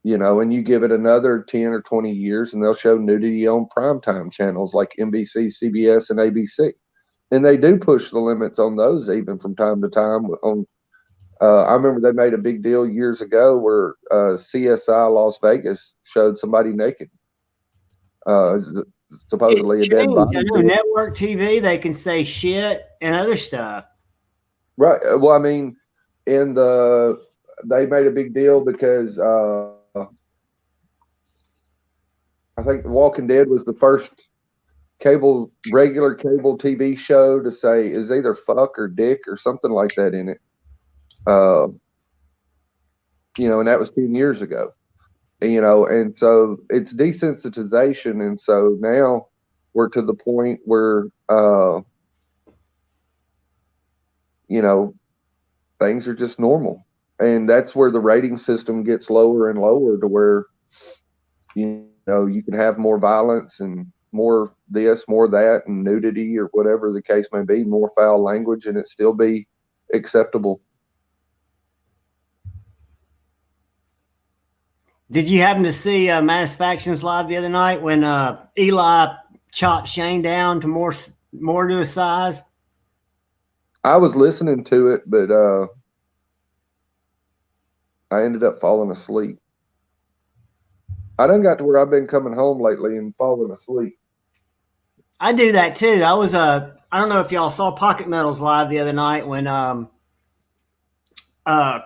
You know, and you give it another 10 or 20 years and they'll show nudity on primetime channels like NBC, CBS, and ABC. And they do push the limits on those even from time to time. I remember they made a big deal years ago where CSI Las Vegas showed somebody naked. Supposedly a dead body. I know network TV, they can say shit and other stuff. Right. Well, I mean, they made a big deal because I think Walking Dead was the first regular cable TV show to say is either fuck or dick or something like that in it. You know, and that was 10 years ago. You know, and so it's desensitization, and so now we're to the point where you know, things are just normal, and that's where the rating system gets lower and lower to where you know you can have more violence and more this, more that, and nudity or whatever the case may be, more foul language, and it still be acceptable. Did you happen to see Mass Factions live the other night when Eli chopped Shane down to more to his size? I was listening to it, but I ended up falling asleep. I done got to where I've been coming home lately and falling asleep. I do that too. I don't know if y'all saw Pocket Metals live the other night when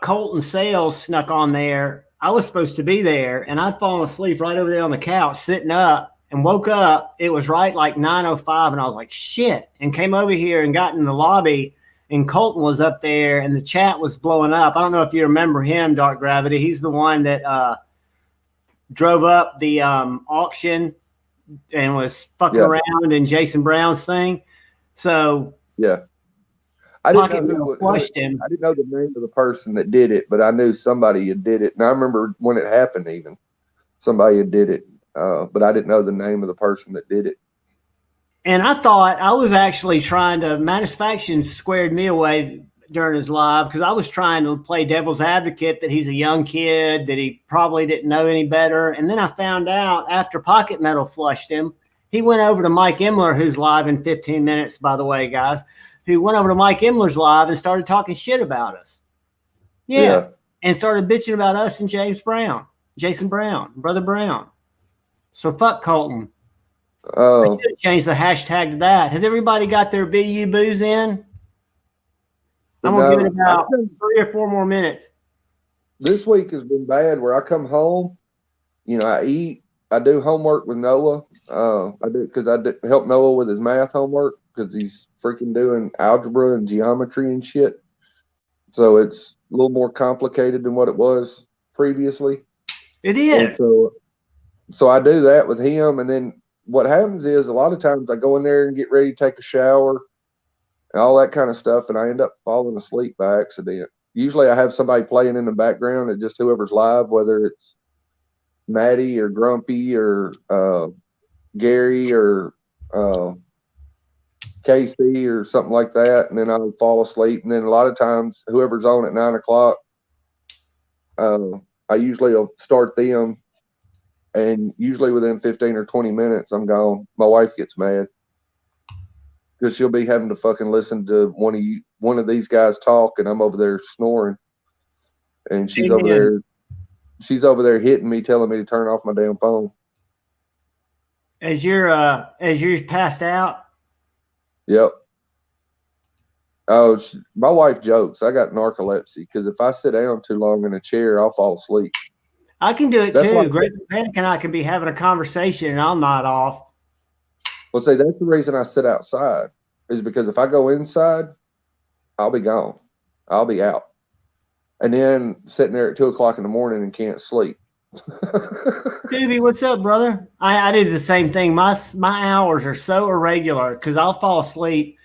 Colton Sales snuck on there I was supposed to be there, and I'd fallen asleep right over there on the couch, sitting up, and woke up. It was right like 9:05, and I was like, shit, and came over here and got in the lobby, and Colton was up there, and the chat was blowing up. I don't know if you remember him, Dark Gravity. He's the one that drove up the auction and was fucking around in Jason Brown's thing. So yeah. I didn't know I didn't know the name of the person that did it, but I knew somebody had did it. And I remember when it happened, even somebody had did it, but I didn't know the name of the person that did it. And I thought I was actually trying to, Manusfaction squared me away during his live because I was trying to play devil's advocate that he's a young kid, that he probably didn't know any better. And then I found out after Pocket Metal flushed him, he went over to Mike Emler, who's live in 15 minutes, by the way, guys, who went over to Mike Emler's live and started talking shit about us. Yeah. And started bitching about us and Jason Brown, Brother Brown. So fuck Colton. I should have changed the hashtag to that. Has everybody got their BU booze in? I'm going to give it about 3 or 4 more minutes. This week has been bad where I come home, I eat, I do homework with Noah. I do because I help Noah with his math homework because he's freaking doing algebra and geometry and shit. So it's a little more complicated than what it was previously. It is. And so I do that with him. And then what happens is a lot of times I go in there and get ready to take a shower and all that kind of stuff, and I end up falling asleep by accident. Usually I have somebody playing in the background and just whoever's live, whether it's Maddie or Grumpy or Gary or Casey or something like that, and then I would fall asleep. And then a lot of times whoever's on at 9 o'clock, I usually will start them, and usually within 15 or 20 minutes I'm gone. My wife gets mad because she'll be having to fucking listen to one of these guys talk, and I'm over there snoring, and she's over there hitting me, telling me to turn off my damn phone. As you're passed out. Yep. Oh, my wife jokes I got narcolepsy because if I sit down too long in a chair, I'll fall asleep. I can do it too. Great Panic and I can be having a conversation and I'll nod off. Well, see, that's the reason I sit outside is because if I go inside, I'll be gone. I'll be out. And then sitting there at 2 o'clock in the morning and can't sleep. Doobie, what's up, brother? I did the same thing. My hours are so irregular because I'll fall asleep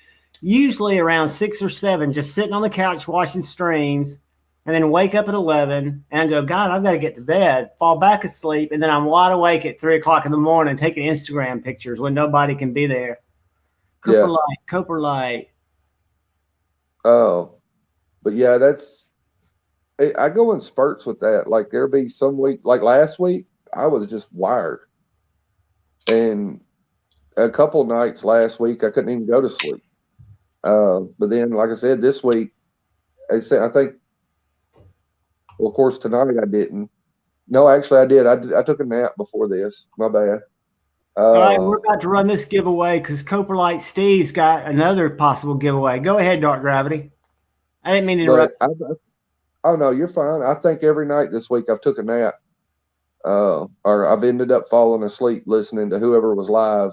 usually around 6 or 7, just sitting on the couch watching streams, and then wake up at 11 and go, God, I've got to get to bed, fall back asleep, and then I'm wide awake at 3 o'clock in the morning taking Instagram pictures when nobody can be there. Cooper Light. Oh, but yeah, I go in spurts with that. Like there'll be some week, like last week, I was just wired. And a couple nights last week, I couldn't even go to sleep. But then, like I said, this week, I think, well, of course, tonight I didn't. No, actually I did. I took a nap before this. My bad. All right, we're about to run this giveaway because Cooper Light Steve's got another possible giveaway. Go ahead, Dark Gravity. I didn't mean to interrupt. Oh no, you're fine. I think every night this week I've took a nap, or I've ended up falling asleep listening to whoever was live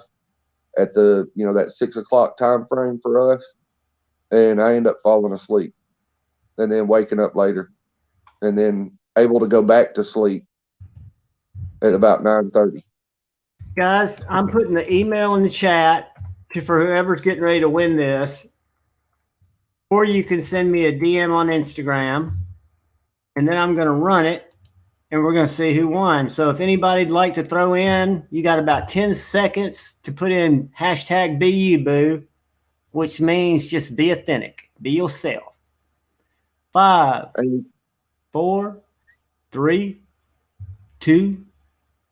at the that 6 o'clock time frame for us, and I end up falling asleep, and then waking up later, and then able to go back to sleep at about 9:30. Guys, I'm putting the email in the chat for whoever's getting ready to win this, or you can send me a DM on Instagram. And then I'm going to run it, and we're going to see who won. So if anybody'd like to throw in, you got about 10 seconds to put in hashtag BUBoo, which means just be authentic. Be yourself. 5, 4, 3, 2,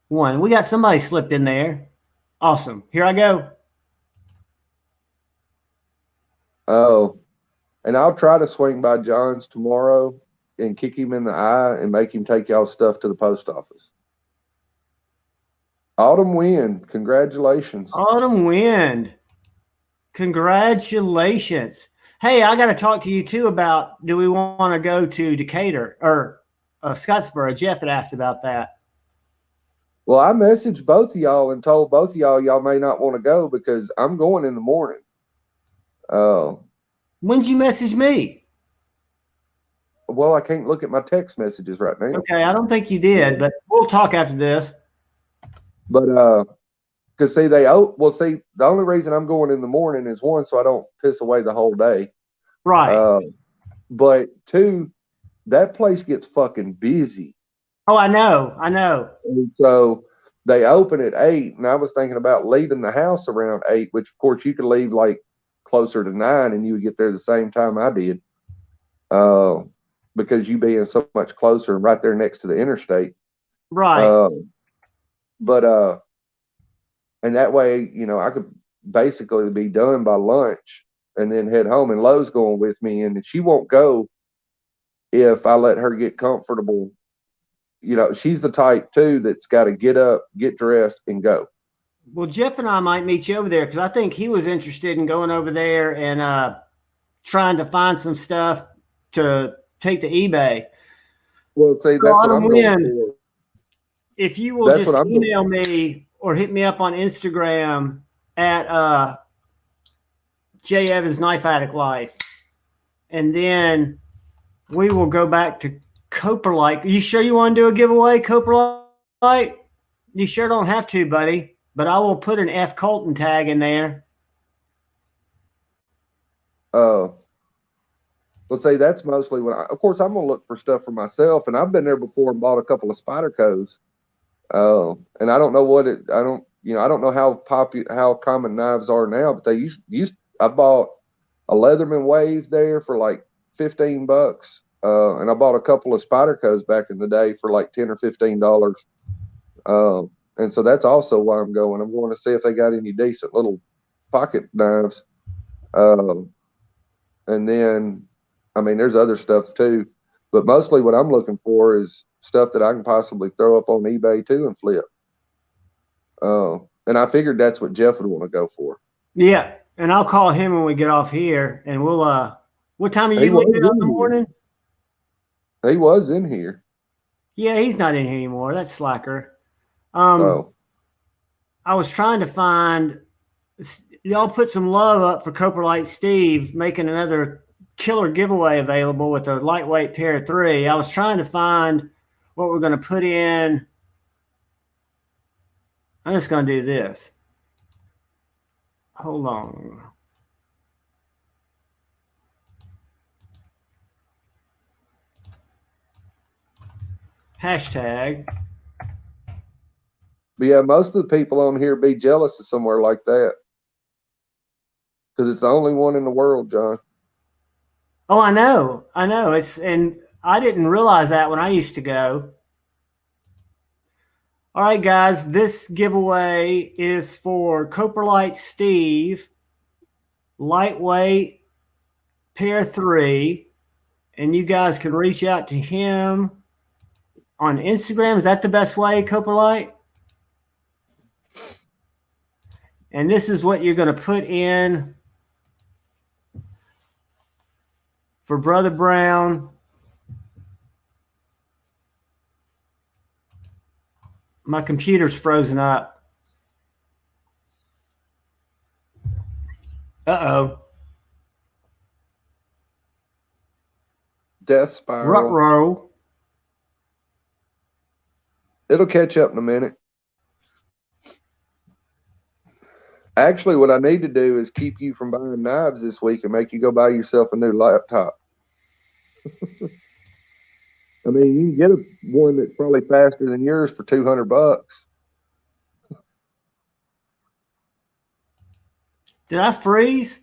1. We got somebody slipped in there. Awesome. Here I go. Oh, and I'll try to swing by John's tomorrow and kick him in the eye and make him take y'all's stuff to the post office. Autumn Wind, congratulations. Autumn Wind, congratulations. Hey, I got to talk to you too about, do we want to go to Decatur or Scottsboro. Jeff had asked about that. Well, I messaged both of y'all and told both of y'all may not want to go because I'm going in the morning. When did you message me? Well, I can't look at my text messages right now. Okay, I don't think you did, but we'll talk after this. But because the only reason I'm going in the morning is one, so I don't piss away the whole day. Right. But two, that place gets fucking busy. Oh, I know. And so they open at 8, and I was thinking about leaving the house around 8, which of course you could leave like closer to 9, and you would get there the same time I did, because you being so much closer and right there next to the interstate. Right. And that way, I could basically be done by lunch and then head home. And Lo's going with me, and she won't go if I let her get comfortable. She's the type too that's got to get up, get dressed, and go. Well, Jeff and I might meet you over there because I think he was interested in going over there and trying to find some stuff to take to eBay. Well, see, that's what I'm going for. If you will just email me or hit me up on Instagram at J Evans Knife Addict Life, and then we will go back to Coprolite. You sure you want to do a giveaway, Coprolite? You sure don't have to, buddy, but I will put an F Colton tag in there. Well, say that's mostly when of course I'm gonna look for stuff for myself, and I've been there before and bought a couple of Spydercos. And I don't know I don't know how common knives are now, but they I bought a Leatherman Wave there for like $15. And I bought a couple of Spydercos back in the day for like $10 or $15. And so that's also why I'm going. I'm going to see if they got any decent little pocket knives. And then, there's other stuff too, but mostly what I'm looking for is stuff that I can possibly throw up on eBay too and flip. And I figured that's what Jeff would want to go for. Yeah. And I'll call him when we get off here, and we'll, what time are you leaving in the morning? He was in here. Yeah, he's not in here anymore. That's slacker. I was trying to find, y'all put some love up for Coprolite Steve making another killer giveaway available with a lightweight pair of 3. I was trying to find what we're going to put in. I'm just going to do this. Hold on. Hashtag. But yeah, most of the people on here be jealous of somewhere like that because it's the only one in the world, John. Oh, I know. And I didn't realize that when I used to go. All right, guys, this giveaway is for Coprolite Steve, lightweight pair 3, and you guys can reach out to him on Instagram. Is that the best way, Coprolite? And this is what you're going to put in for Brother Brown. My computer's frozen up. Uh-oh. Death Spiral. Ruh-roh. It'll catch up in a minute. Actually, what I need to do is keep you from buying knives this week and make you go buy yourself a new laptop. You can get one that's probably faster than yours for $200. Did I freeze?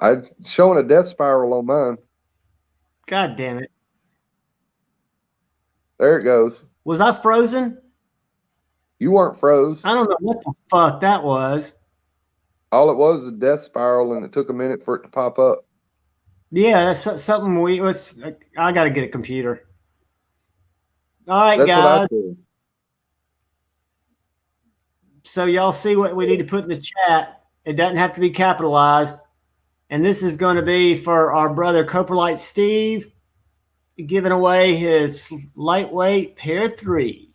I'm showing a death spiral on mine. God damn it. There it goes. Was I frozen? You weren't froze. I don't know what the fuck that was. All it was a death spiral, and it took a minute for it to pop up. Yeah, that's something I got to get a computer. All right, that's guys. What I did. So y'all see what we need to put in the chat. It doesn't have to be capitalized. And this is going to be for our brother Coprolite Steve. giving away his lightweight pair 3.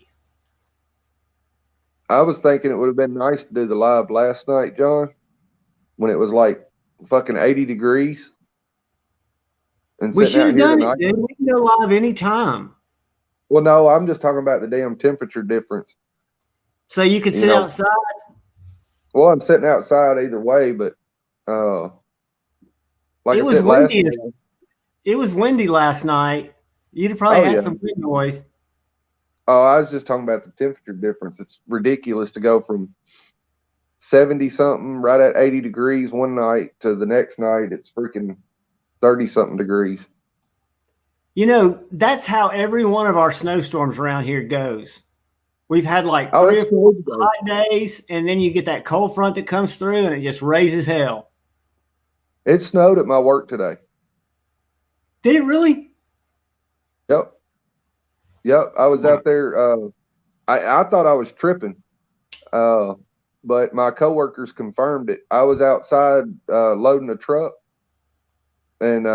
I was thinking it would have been nice to do the live last night, John, when it was like fucking 80 degrees. And We sitting should out have here done tonight. it, dude. We can go live anytime. Well, no, I'm just talking about the damn temperature difference. So you could sit outside? Well, I'm sitting outside either way, but like it I was said windy. last night, it was windy last night. You'd probably had some wind noise. Oh, I was just talking about the temperature difference. It's ridiculous to go from 70 something right at 80 degrees one night to the next night it's freaking 30 something degrees. You know, that's how every one of our snowstorms around here goes. We've had like 3 or 4 hot days, and then you get that cold front that comes through, and it just raises hell. It snowed at my work today. Did it really? Yep. I was out there. I thought I was tripping, but my coworkers confirmed it. I was outside loading a truck and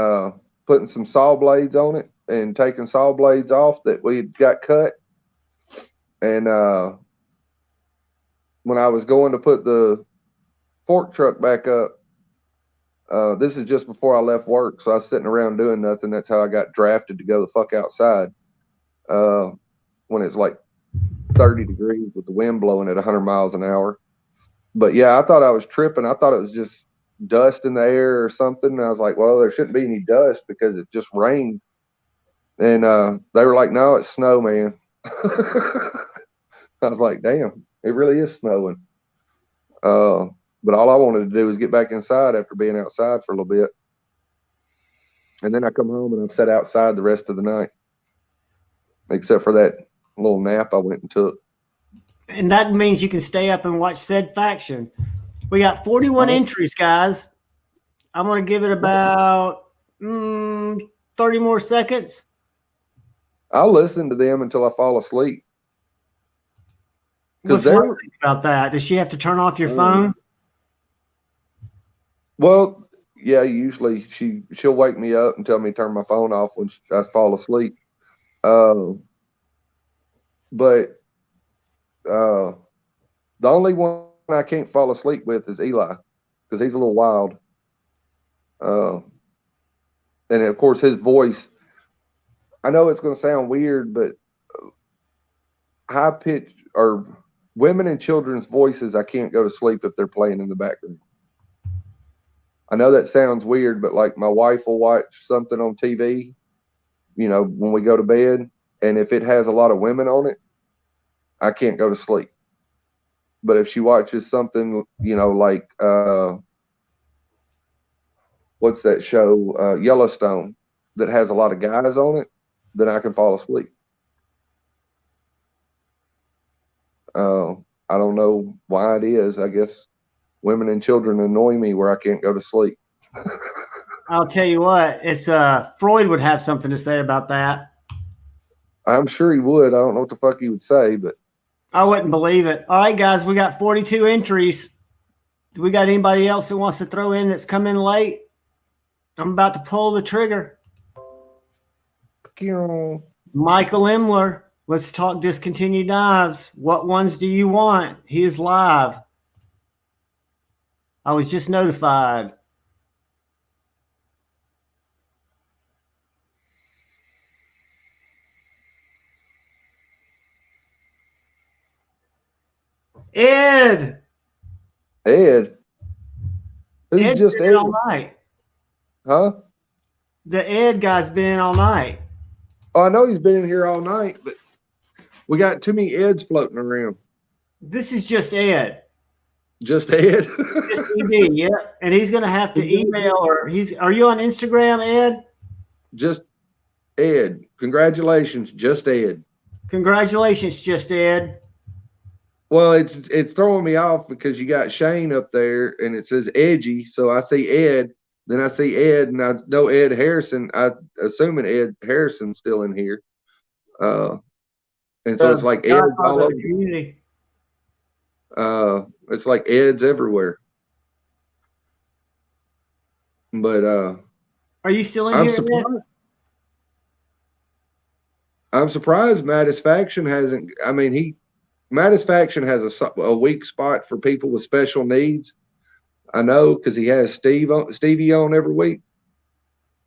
putting some saw blades on it and taking saw blades off that we got cut. And when I was going to put the fork truck back up, this is just before I left work, so I was sitting around doing nothing. That's how I got drafted to go the fuck outside when it's like 30 degrees with the wind blowing at 100 miles an hour. But yeah, I thought I was tripping. I thought it was just dust in the air or something. And I was like, well, there shouldn't be any dust because it just rained. And they were like, no, it's snow, man. I was like, damn, it really is snowing. But all I wanted to do was get back inside after being outside for a little bit. And then I come home and I've sat outside the rest of the night, except for that little nap I went and took. And that means you can stay up and watch said faction. We got 41 entries, guys. I'm going to give it about 30 more seconds. I'll listen to them until I fall asleep. What's Mark think about that? Does she have to turn off your phone? Well, yeah, usually she'll wake me up and tell me to turn my phone off when I fall asleep. But the only one I can't fall asleep with is Eli, because he's a little wild. And of course his voice, I know it's going to sound weird, but high pitched or women and children's voices, I can't go to sleep if they're playing in the background. I know that sounds weird, but like my wife will watch something on TV, you know, when we go to bed, and if it has a lot of women on it, I can't go to sleep. But if she watches something, you know, like what's that show, Yellowstone, that has a lot of guys on it, then I can fall asleep. I don't know why it is. I guess women and children annoy me where I can't go to sleep. I'll tell you what, it's Freud would have something to say about that. I'm sure he would. I don't know what the fuck he would say, but I wouldn't believe it. All right, guys, we got 42 entries. Do we got anybody else that wants to throw in that's come in late? I'm about to pull the trigger. Michael Imler, let's talk discontinued knives. What ones do you want? He is live. I was just notified. Ed. Who's Ed's just been Ed? All night. Huh? The Ed guy's been in all night. Oh, I know he's been in here all night, but we got too many Eds floating around. This is just Ed. Just Ed? Just ED, yeah. And he's going to have to email or are you on Instagram, Ed? Just Ed. Congratulations, just Ed. Congratulations, just Ed. Well, it's throwing me off because you got Shane up there and it says Edgy. So I see Ed, then I see Ed, and I know Ed Harrison. I assuming Ed Harrison's still in here. And so it's like Ed's all over the community. It's like Ed's everywhere. But are you still in here, surprised. Ed? I'm surprised Mattisfaction hasn't. I mean, Mattisfaction has a weak spot for people with special needs. I know because he has Stevie on every week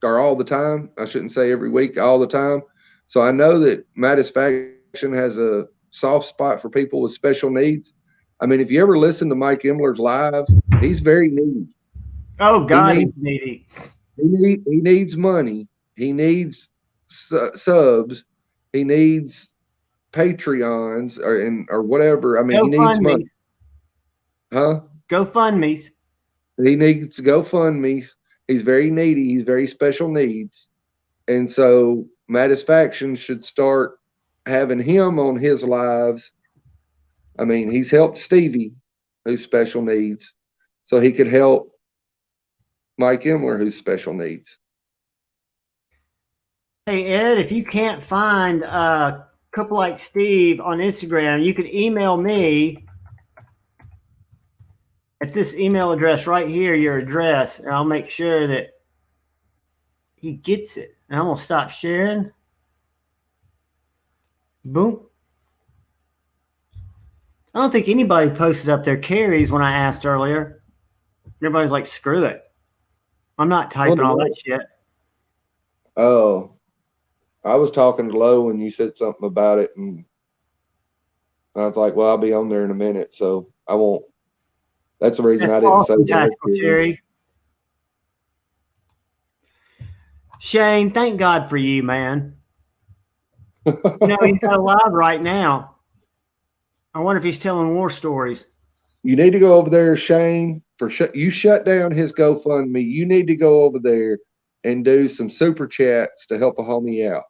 or all the time. I shouldn't say every week, all the time. So I know that Mattisfaction has a soft spot for people with special needs. I mean, if you ever listen to Mike Emler's live, he's very needy. Oh God, he's needy. He needs money. He needs subs. He needs Patreons or whatever. I mean, he needs money. Huh? GoFundMe's. He needs GoFundMe's. He's very needy. He's very special needs. And so Mattisfaction should start having him on his lives. I mean, he's helped Stevie, who's special needs, so he could help Mike Emler, who's special needs. Hey, Ed, if you can't find a couple like Steve on Instagram, you could email me at this email address right here, your address, and I'll make sure that he gets it. And I'm going to stop sharing. Boom. I don't think anybody posted up their carries when I asked earlier. Everybody's like, screw it. I'm not typing all that shit. Oh, I was talking to Lo when you said something about it, and I was like, well, I'll be on there in a minute, so I won't. That's the reason I didn't awesome, say Tactical Terry. Shane, thank God for you, man. You know, he's not alive right now. I wonder if he's telling war stories. You need to go over there, Shane. You shut down his GoFundMe. You need to go over there and do some super chats to help a homie out.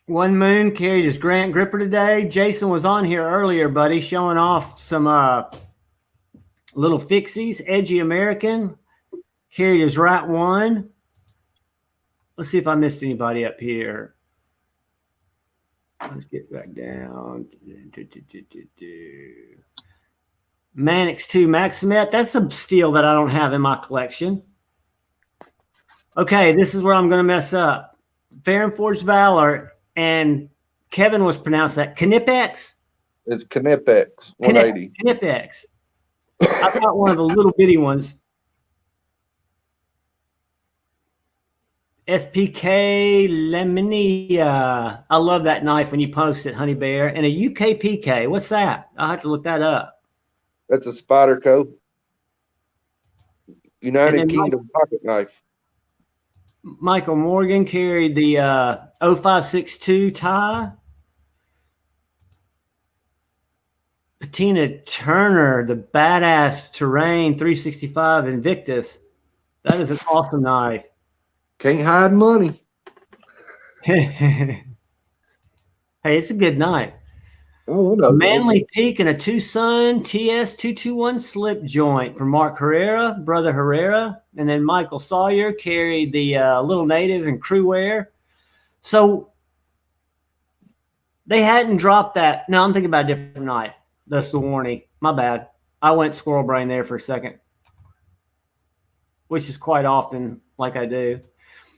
One Moon carried his Grant gripper today. Jason was on here earlier, buddy, showing off some little fixies. Edgy American carried his Rat 1. Let's see if I missed anybody up here. Let's get back down. Mannix 2 Maximet. That's a steel that I don't have in my collection. Okay, this is where I'm going to mess up. Fair Forged Valor, and Kevin was pronounced that. Knipex? It's Knipex 180. Knipex. I've got one of the little bitty ones. SPK Laminia. I love that knife when you post it, Honey Bear. And a UK PK. What's that? I'll have to look that up. That's a Spyderco. United Kingdom pocket knife. Michael Morgan carried the 0562 tie. Patina Turner, the badass Terrain 365 Invictus. That is an awesome knife. Can't hide money. Hey, it's a good knife. Oh, no, a Manly Peak and a Tucson TS221 slip joint from Mark Herrera, brother Herrera. And then Michael Sawyer carried the Little Native and Crew Wear. So they hadn't dropped that. No, I'm thinking about a different knife. That's the Warney. My bad. I went squirrel brain there for a second, which is quite often like I do.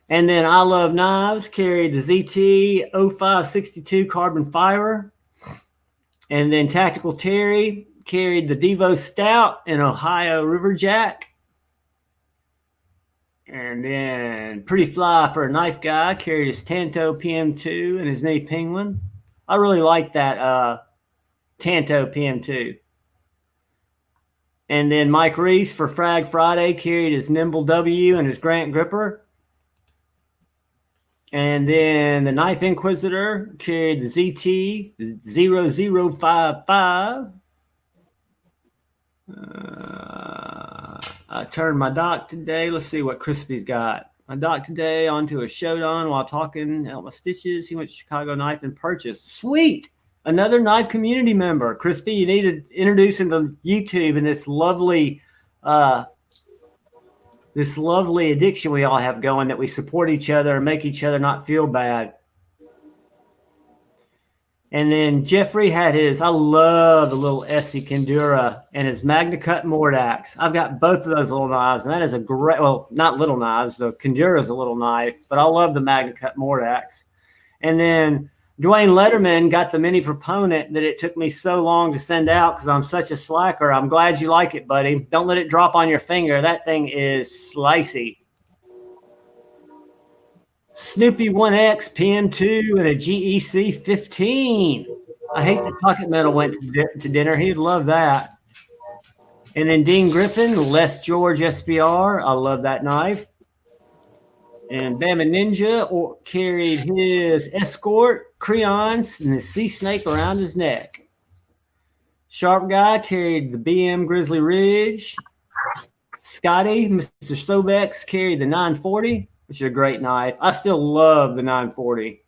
And then I Love Knives carried the ZT 0562 carbon fiber. And then Tactical Terry carried the Devo Stout and Ohio Riverjack. And then Pretty Fly for a Knife Guy carried his Tanto PM2 and his Mini Penguin. I really like that Tanto PM2. And then Mike Reese for Frag Friday carried his Nimble W and his Grant Gripper. And then the Knife Inquisitor carried the ZT 0055. I turned my dock today. Let's see what Crispy's got. My dock today onto a Shodan while talking out my stitches. He went to Chicago Knife and purchased. Sweet! Another knife community member. Crispy, you need to introduce him to YouTube and this lovely addiction we all have going, that we support each other and make each other not feel bad. And then Jeffrey had his, I love the little Essie Kendura and his Magna Cut Mordax. I've got both of those little knives, and that is a great, well, not little knives. The Kendura is a little knife, but I love the Magna Cut Mordax. And then Dwayne Letterman got the mini proponent that it took me so long to send out because I'm such a slacker. I'm glad you like it, buddy. Don't let it drop on your finger. That thing is slicey. Snoopy 1X PM2 and a GEC 15. I hate that Pocket Metal went to dinner. He'd love that. And then Dean Griffin, Les George SBR. I love that knife. And Bama Ninja carried his Escort Creons and the Sea Snake around his neck. Sharp Guy carried the BM Grizzly Ridge. Scotty, Mr. Sobex, carried the 940, which is a great knife. I still love the 940.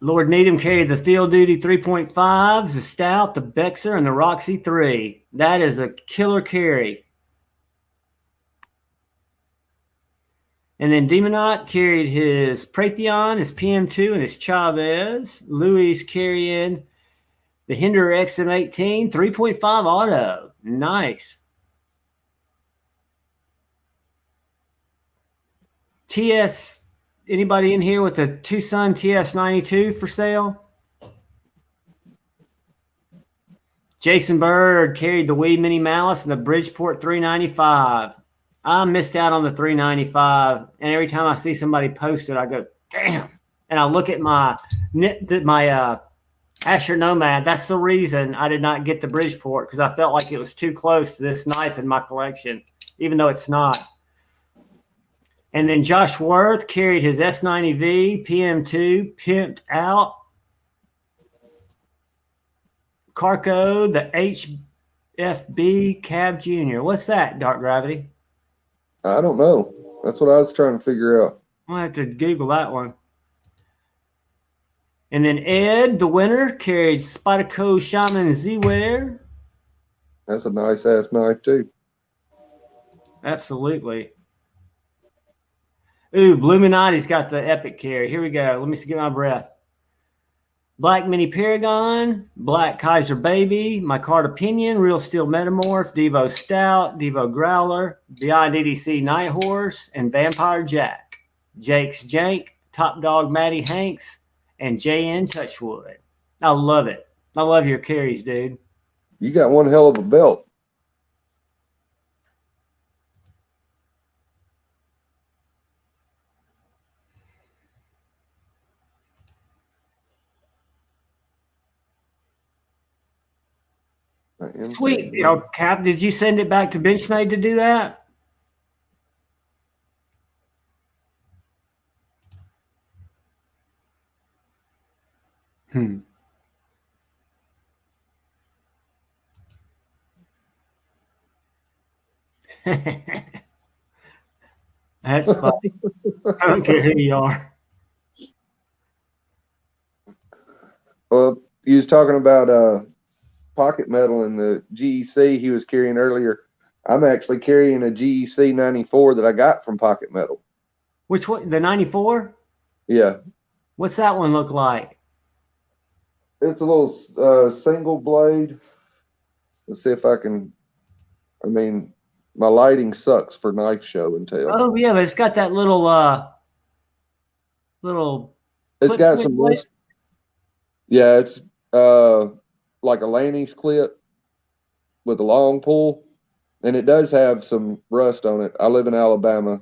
Lord Needham carried the Field Duty 3.5s, the Stout, the Bexer, and the Roxy 3. That is a killer carry. And then Demonaut carried his Pratheon, his PM2, and his Chavez. Louis carrying the Hinder XM18 3.5 auto. Nice. TS, anybody in here with a Tucson TS92 for sale? Jason Bird carried the Wee Mini Malice and the Bridgeport 395. I missed out on the 395, and every time I see somebody post it, I go, damn. And I look at my Asher Nomad. That's the reason I did not get the Bridgeport, because I felt like it was too close to this knife in my collection, even though it's not. And then Josh Worth carried his S90V PM2 pimped out. Carco, the HFB Cab Jr. What's that, Dark Gravity? I don't know. That's what I was trying to figure out. I'll have to Google that one. And then Ed, the winner, carried Spyderco Shaman Z-Wear. That's a nice-ass knife, too. Absolutely. Ooh, Bluminati's got the epic carry. Here we go. Let me get my breath. Black Mini Paragon, Black Kaiser Baby, My Card Opinion, Real Steel Metamorph, Devo Stout, Devo Growler, Beyond EDC Night Horse, and Vampire Jack. Jake's Jank, Top Dog Matty Hanks, and JN Touchwood. I love it. I love your carries, dude. You got one hell of a belt. Sweet. You know, Cap, did you send it back to Benchmade to do that? That's funny. I don't care who you are. Well, you was talking about Pocket Metal and the GEC he was carrying earlier. I'm actually carrying a GEC 94 that I got from Pocket Metal. Which one? The 94? Yeah. What's that one look like? It's a little single blade. Let's see if I can. I mean, my lighting sucks for knife show and tell. Oh yeah, but it's got that little It's got some. Yeah, it's like a Laney's clip with a long pull, and it does have some rust on it. I live in Alabama,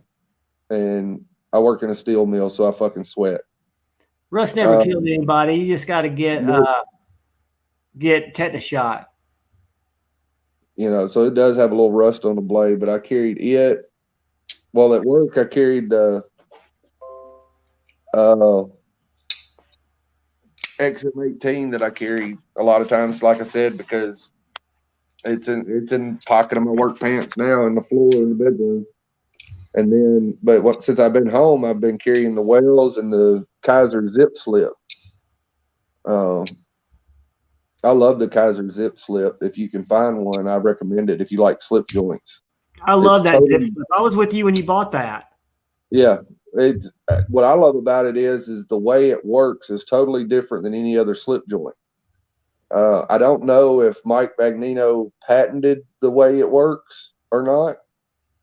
and I work in a steel mill, so I fucking sweat. Rust never killed anybody. You just got to get tetanus shot. You know, so it does have a little rust on the blade, but I carried it. Well, at work, I carried the XM18 that I carry a lot of times, like I said, because it's in pocket of my work pants now in the floor in the bedroom. And then, since I've been home, I've been carrying the Wells and the Kaiser Zip Slip. I love the Kaiser Zip Slip. If you can find one, I recommend it if you like slip joints. I love that zip slip. I was with you when you bought that. Yeah, it's what I love about it is the way it works is totally different than any other slip joint. I don't know if Mike Magnino patented the way it works or not,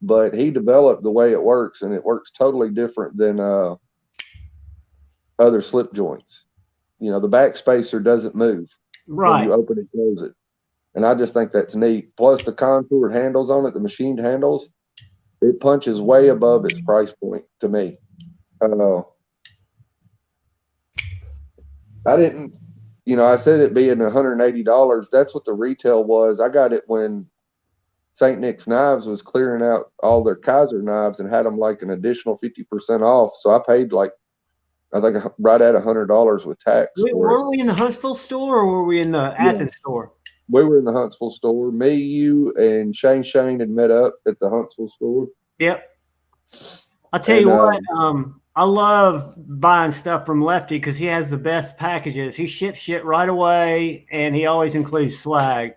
but he developed the way it works, and it works totally different than other slip joints. You know, the back spacer doesn't move when you open and close it, and I just think that's neat. Plus, the contoured handles on it, the machined handles, it punches way above its price point to me. I didn't, I said it being $180. That's what the retail was. I got it when St. Nick's Knives was clearing out all their Kaiser knives and had them like an additional 50% off. So I paid like, I think right at $100 with tax. Were we in the Huntsville store or were we in the Athens store? We were in the Huntsville store. Me, you, and Shane had met up at the Huntsville store. Yep. I'll tell you what, I love buying stuff from Lefty because he has the best packages. He ships shit right away, and he always includes swag.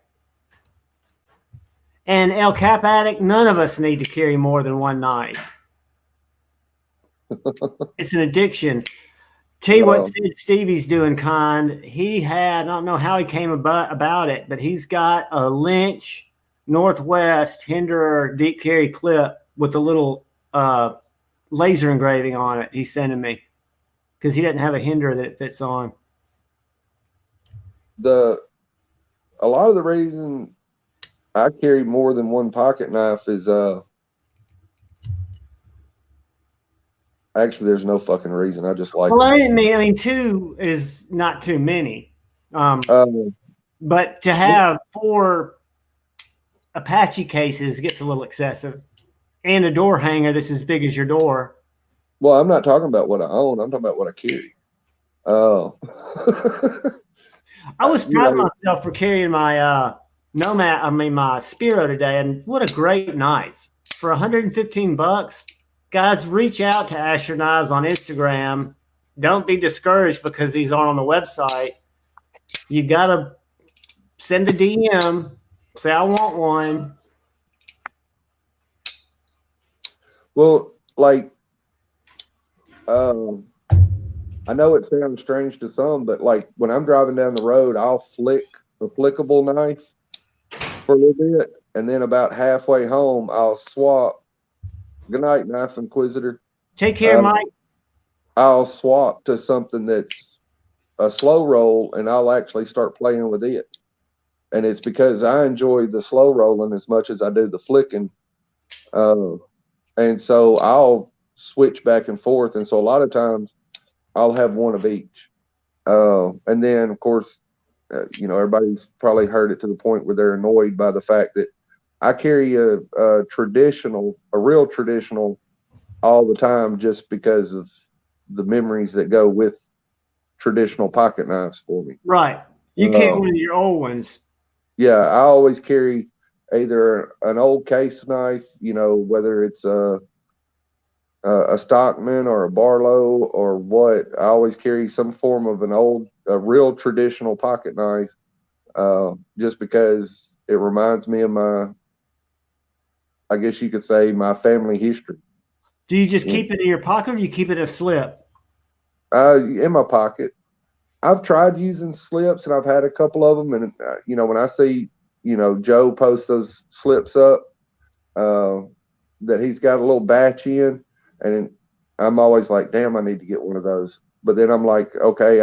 And El Cap Addict, none of us need to carry more than one knife. It's an addiction. Tell you what Stevie's doing, kind. He had, I don't know how he came about it, but he's got a Lynch Northwest Hinderer deep carry clip with a little laser engraving on it. He's sending me because he doesn't have a Hinderer that it fits on. A lot of the reason I carry more than one pocket knife is actually, there's no fucking reason. I just like. Well, I mean, two is not too many. But to have 4 Apache cases gets a little excessive, and a door hanger that's as big as your door. Well, I'm not talking about what I own. I'm talking about what I carry. Oh. I was proud of myself for carrying my my Spiro today, and what a great knife for $115. Guys, reach out to Asher Knives on Instagram. Don't be discouraged because these aren't on the website. You got to send a DM, say, I want one. Well, like, I know it sounds strange to some, but like when I'm driving down the road, I'll flick a flickable knife for a little bit. And then about halfway home, I'll swap. Good night, Knife Inquisitor. Take care, Mike. I'll swap to something that's a slow roll, and I'll actually start playing with it. And it's because I enjoy the slow rolling as much as I do the flicking. And so I'll switch back and forth. And so a lot of times I'll have one of each. And then, of course, everybody's probably heard it to the point where they're annoyed by the fact that I carry a real traditional all the time just because of the memories that go with traditional pocket knives for me. Right. You carry one of your old ones. Yeah, I always carry either an old case knife, whether it's a Stockman or a Barlow or what. I always carry some form of a real traditional pocket knife, just because it reminds me of I guess you could say, my family history. Do you just keep it in your pocket or do you keep it in a slip? In my pocket. I've tried using slips and I've had a couple of them. And, when I see, Joe post those slips up that he's got a little batch in, and I'm always like, damn, I need to get one of those. But then I'm like, okay,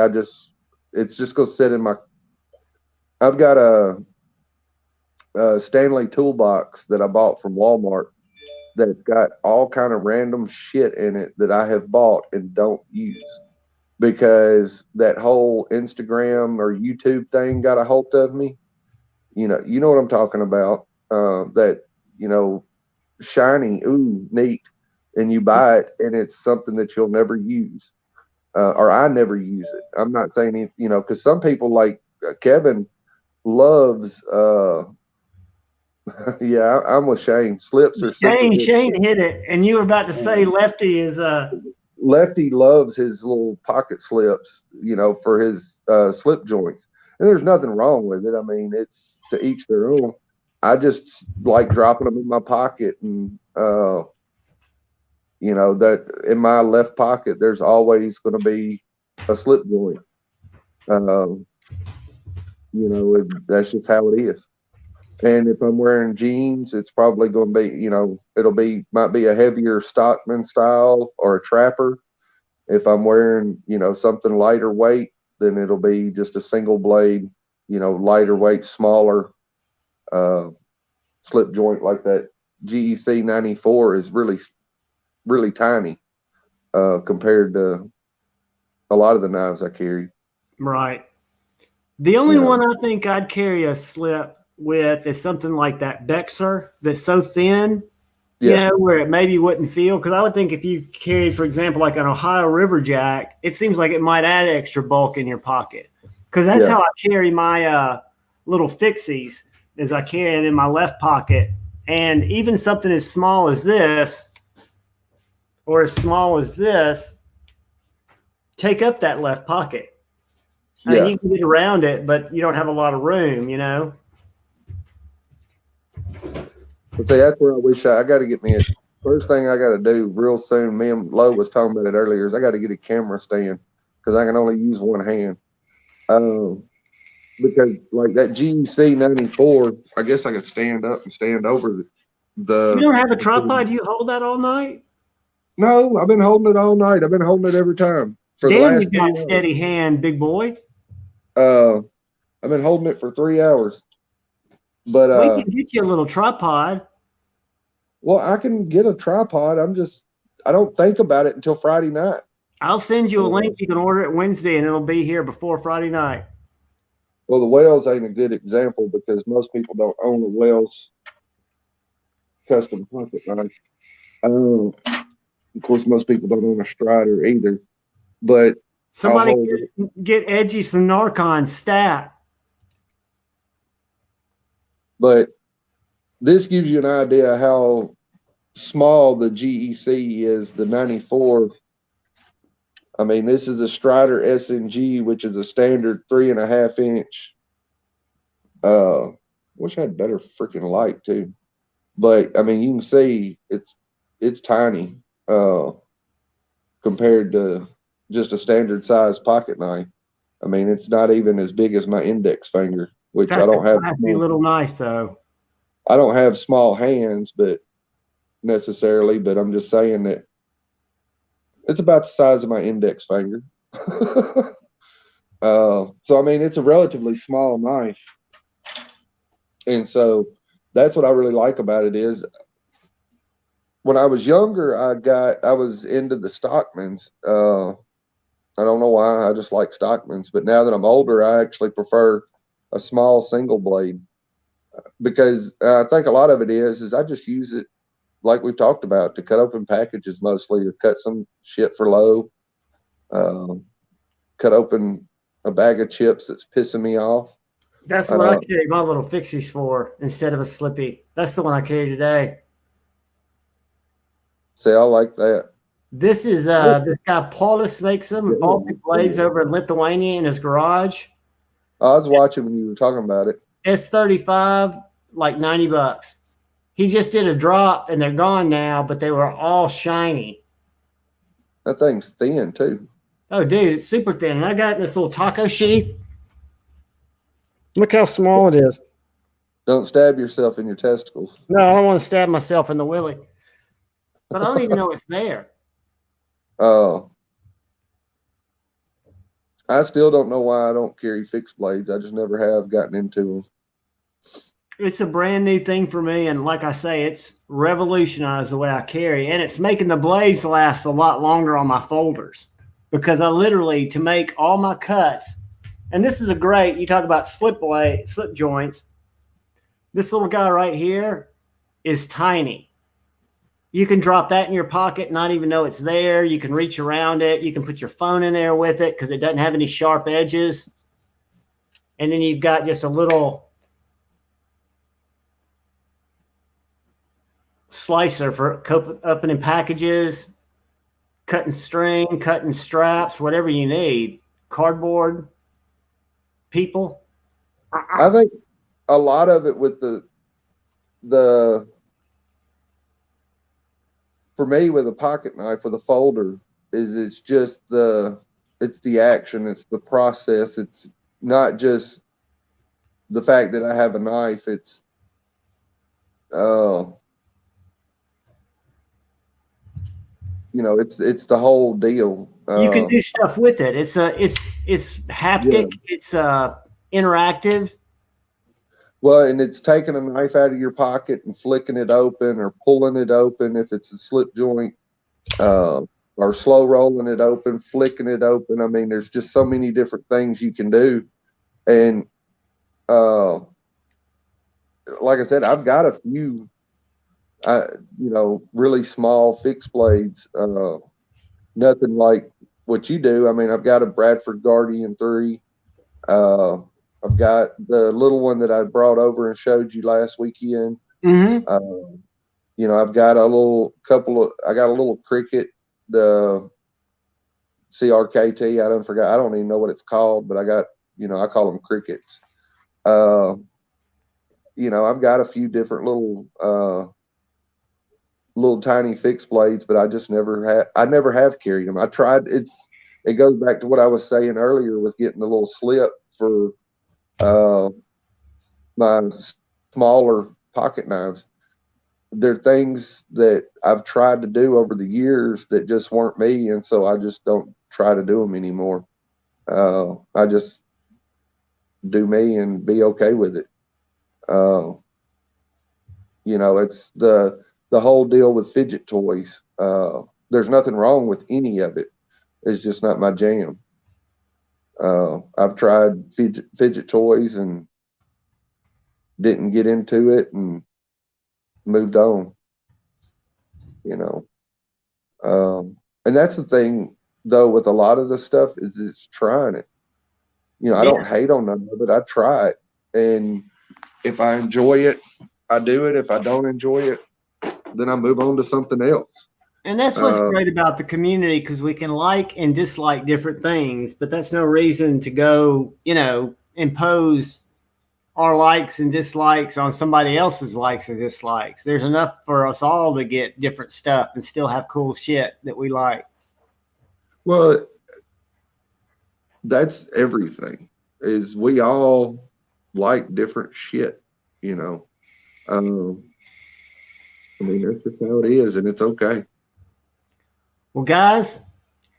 it's just going to sit in I've got a Stanley toolbox that I bought from Walmart that's got all kind of random shit in it that I have bought and don't use because that whole Instagram or YouTube thing got a hold of me. You know what I'm talking about. That, shiny, ooh, neat, and you buy it and it's something that you'll never use, or I never use it. I'm not saying because some people like Kevin loves. Yeah, I'm with Shane. Slips are Shane hit it, and you were about to say Lefty is Lefty loves his little pocket slips, for his slip joints, and there's nothing wrong with it. I mean, it's to each their own. I just like dropping them in my pocket, and you know, that in my left pocket, there's always going to be a slip joint. You know, that's just how it is. And if I'm wearing jeans, it's probably going to be, you know, might be a heavier Stockman style or a trapper. If I'm wearing, you know, something lighter weight, then it'll be just a single blade, you know, lighter weight, smaller slip joint like that. GEC 94 is really, really tiny compared to a lot of the knives I carry. Right. The only one I think I'd carry a slip with is something like that Bexar that's so thin, you know, where it maybe wouldn't feel. Because I would think if you carried, for example, like an Ohio River Jack, it seems like it might add extra bulk in your pocket. Because that's how I carry my little fixies, is I carry it in my left pocket. And even something as small as this or as small as this take up that left pocket. I mean, you can get around it, but you don't have a lot of room, you know? But see, that's where I wish I got to get me first thing I got to do real soon. Me and Lo was talking about it earlier, is I got to get a camera stand because I can only use one hand. Because like that GEC 94, I guess I could stand up and stand over the. You don't have a tripod? You hold that all night? No, I've been holding it all night. I've been holding it every time. Damn, you got a steady hand, big boy. I've been holding it for 3 hours. But we can get you a little tripod. Well, I can get a tripod. I don't think about it until Friday night. I'll send you a link. You can order it Wednesday, and it'll be here before Friday night. Well, the Wells ain't a good example because most people don't own a Wells custom pocket knife. Of course, most people don't own a Strider either. But somebody get Edgy some Narcon stat. But this gives you an idea how small the GEC is, the 94. I mean, this is a Strider SNG, which is a standard 3.5 inch. Wish I had better freaking light too. But I mean, you can see it's tiny compared to just a standard size pocket knife. I mean, it's not even as big as my index finger, which I don't have. That's a little knife though. I don't have small hands, but necessarily, but I'm just saying that it's about the size of my index finger. So, I mean, it's a relatively small knife. And so that's what I really like about it is when I was younger, I was into the Stockmans. I don't know why. I just like Stockmans. But now that I'm older, I actually prefer a small single blade because I think a lot of it is I just use it like we've talked about to cut open packages mostly, or cut some shit for low, cut open a bag of chips that's pissing me off. That's what I carry my little fixies for instead of a slippy. That's the one I carry today. See, I like that. This is this guy Paulus makes them Baltic blades over in Lithuania in his garage. I was watching when you were talking about it. S35, like $90. He just did a drop and they're gone now, but they were all shiny. That thing's thin too. Oh, dude, it's super thin. And I got it in this little taco sheath. Look how small it is. Don't stab yourself in your testicles. No, I don't want to stab myself in the willy. But I don't even know it's there. Oh. I still don't know why I don't carry fixed blades. I just never have gotten into them. It's a brand new thing for me. And like I say, it's revolutionized the way I carry. And it's making the blades last a lot longer on my folders. Because I literally, to make all my cuts, and this is a great, you talk about slip joints. This little guy right here is tiny. You can drop that in your pocket, not even know it's there. You can reach around it. You can put your phone in there with it because it doesn't have any sharp edges. And then you've got just a little slicer for opening packages, cutting string, cutting straps, whatever you need. Cardboard, people. I think a lot of it with the for me with a pocket knife with a folder is it's the action, it's the process. It's not just the fact that I have a knife. It's it's the whole deal. You can do stuff with it. It's haptic. Yeah. It's interactive. Well, and it's taking a knife out of your pocket and flicking it open or pulling it open if it's a slip joint, or slow rolling it open, flicking it open. I mean, there's just so many different things you can do. And like I said, I've got a few, really small fixed blades. Nothing like what you do. I mean, I've got a Bradford Guardian 3. I've got the little one that I brought over and showed you last weekend. Mm-hmm. I've got I got a little Cricket, the CRKT. I don't even know what it's called, but I got, I call them Crickets. I've got a few different little tiny fixed blades, but I just never have carried them. I tried. It goes back to what I was saying earlier with getting the little slip for my smaller pocket knives. They're things that I've tried to do over the years that just weren't me, and so I just don't try to do them anymore. I just do me and be okay with it. It's the whole deal with fidget toys. There's nothing wrong with any of it. It's just not my jam. I've tried fidget toys and didn't get into it and moved on, and that's the thing though with a lot of the stuff is it's trying it. I don't hate on none of it. I try it, and if I enjoy it, I do it. If I don't enjoy it, then I move on to something else. And that's what's great about the community, because we can like and dislike different things, but that's no reason to go, impose our likes and dislikes on somebody else's likes and dislikes. There's enough for us all to get different stuff and still have cool shit that we like. Well, that's everything, is we all like different shit, I mean, that's just how it is, and it's okay. Well, guys,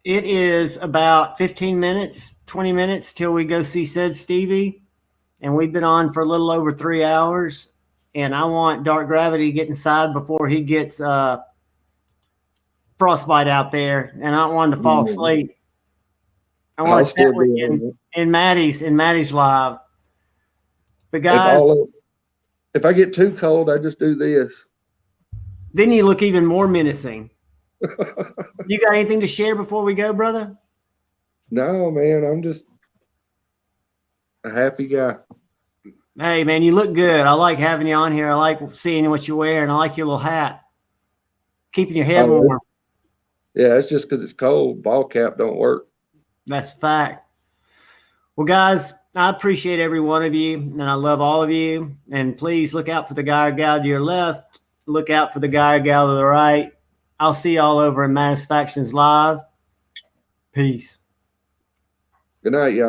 it is about 15 minutes, 20 minutes till we go see said Stevie. And we've been on for a little over 3 hours. And I want Dark Gravity to get inside before he gets frostbite out there. And I don't want him to fall asleep. I want to chat with you in Maddie's live. But guys, if I get too cold, I just do this. Then you look even more menacing. You got anything to share before we go, brother? No, man. I'm just a happy guy. Hey, man, you look good. I like having you on here. I like seeing what you wear, and I like your little hat. Keeping your head warm. Yeah, it's just because it's cold. Ball cap don't work. That's a fact. Well, guys, I appreciate every one of you, and I love all of you. And please look out for the guy or gal to your left. Look out for the guy or gal to the right. I'll see y'all over in Manus Factions Live. Peace. Good night, y'all.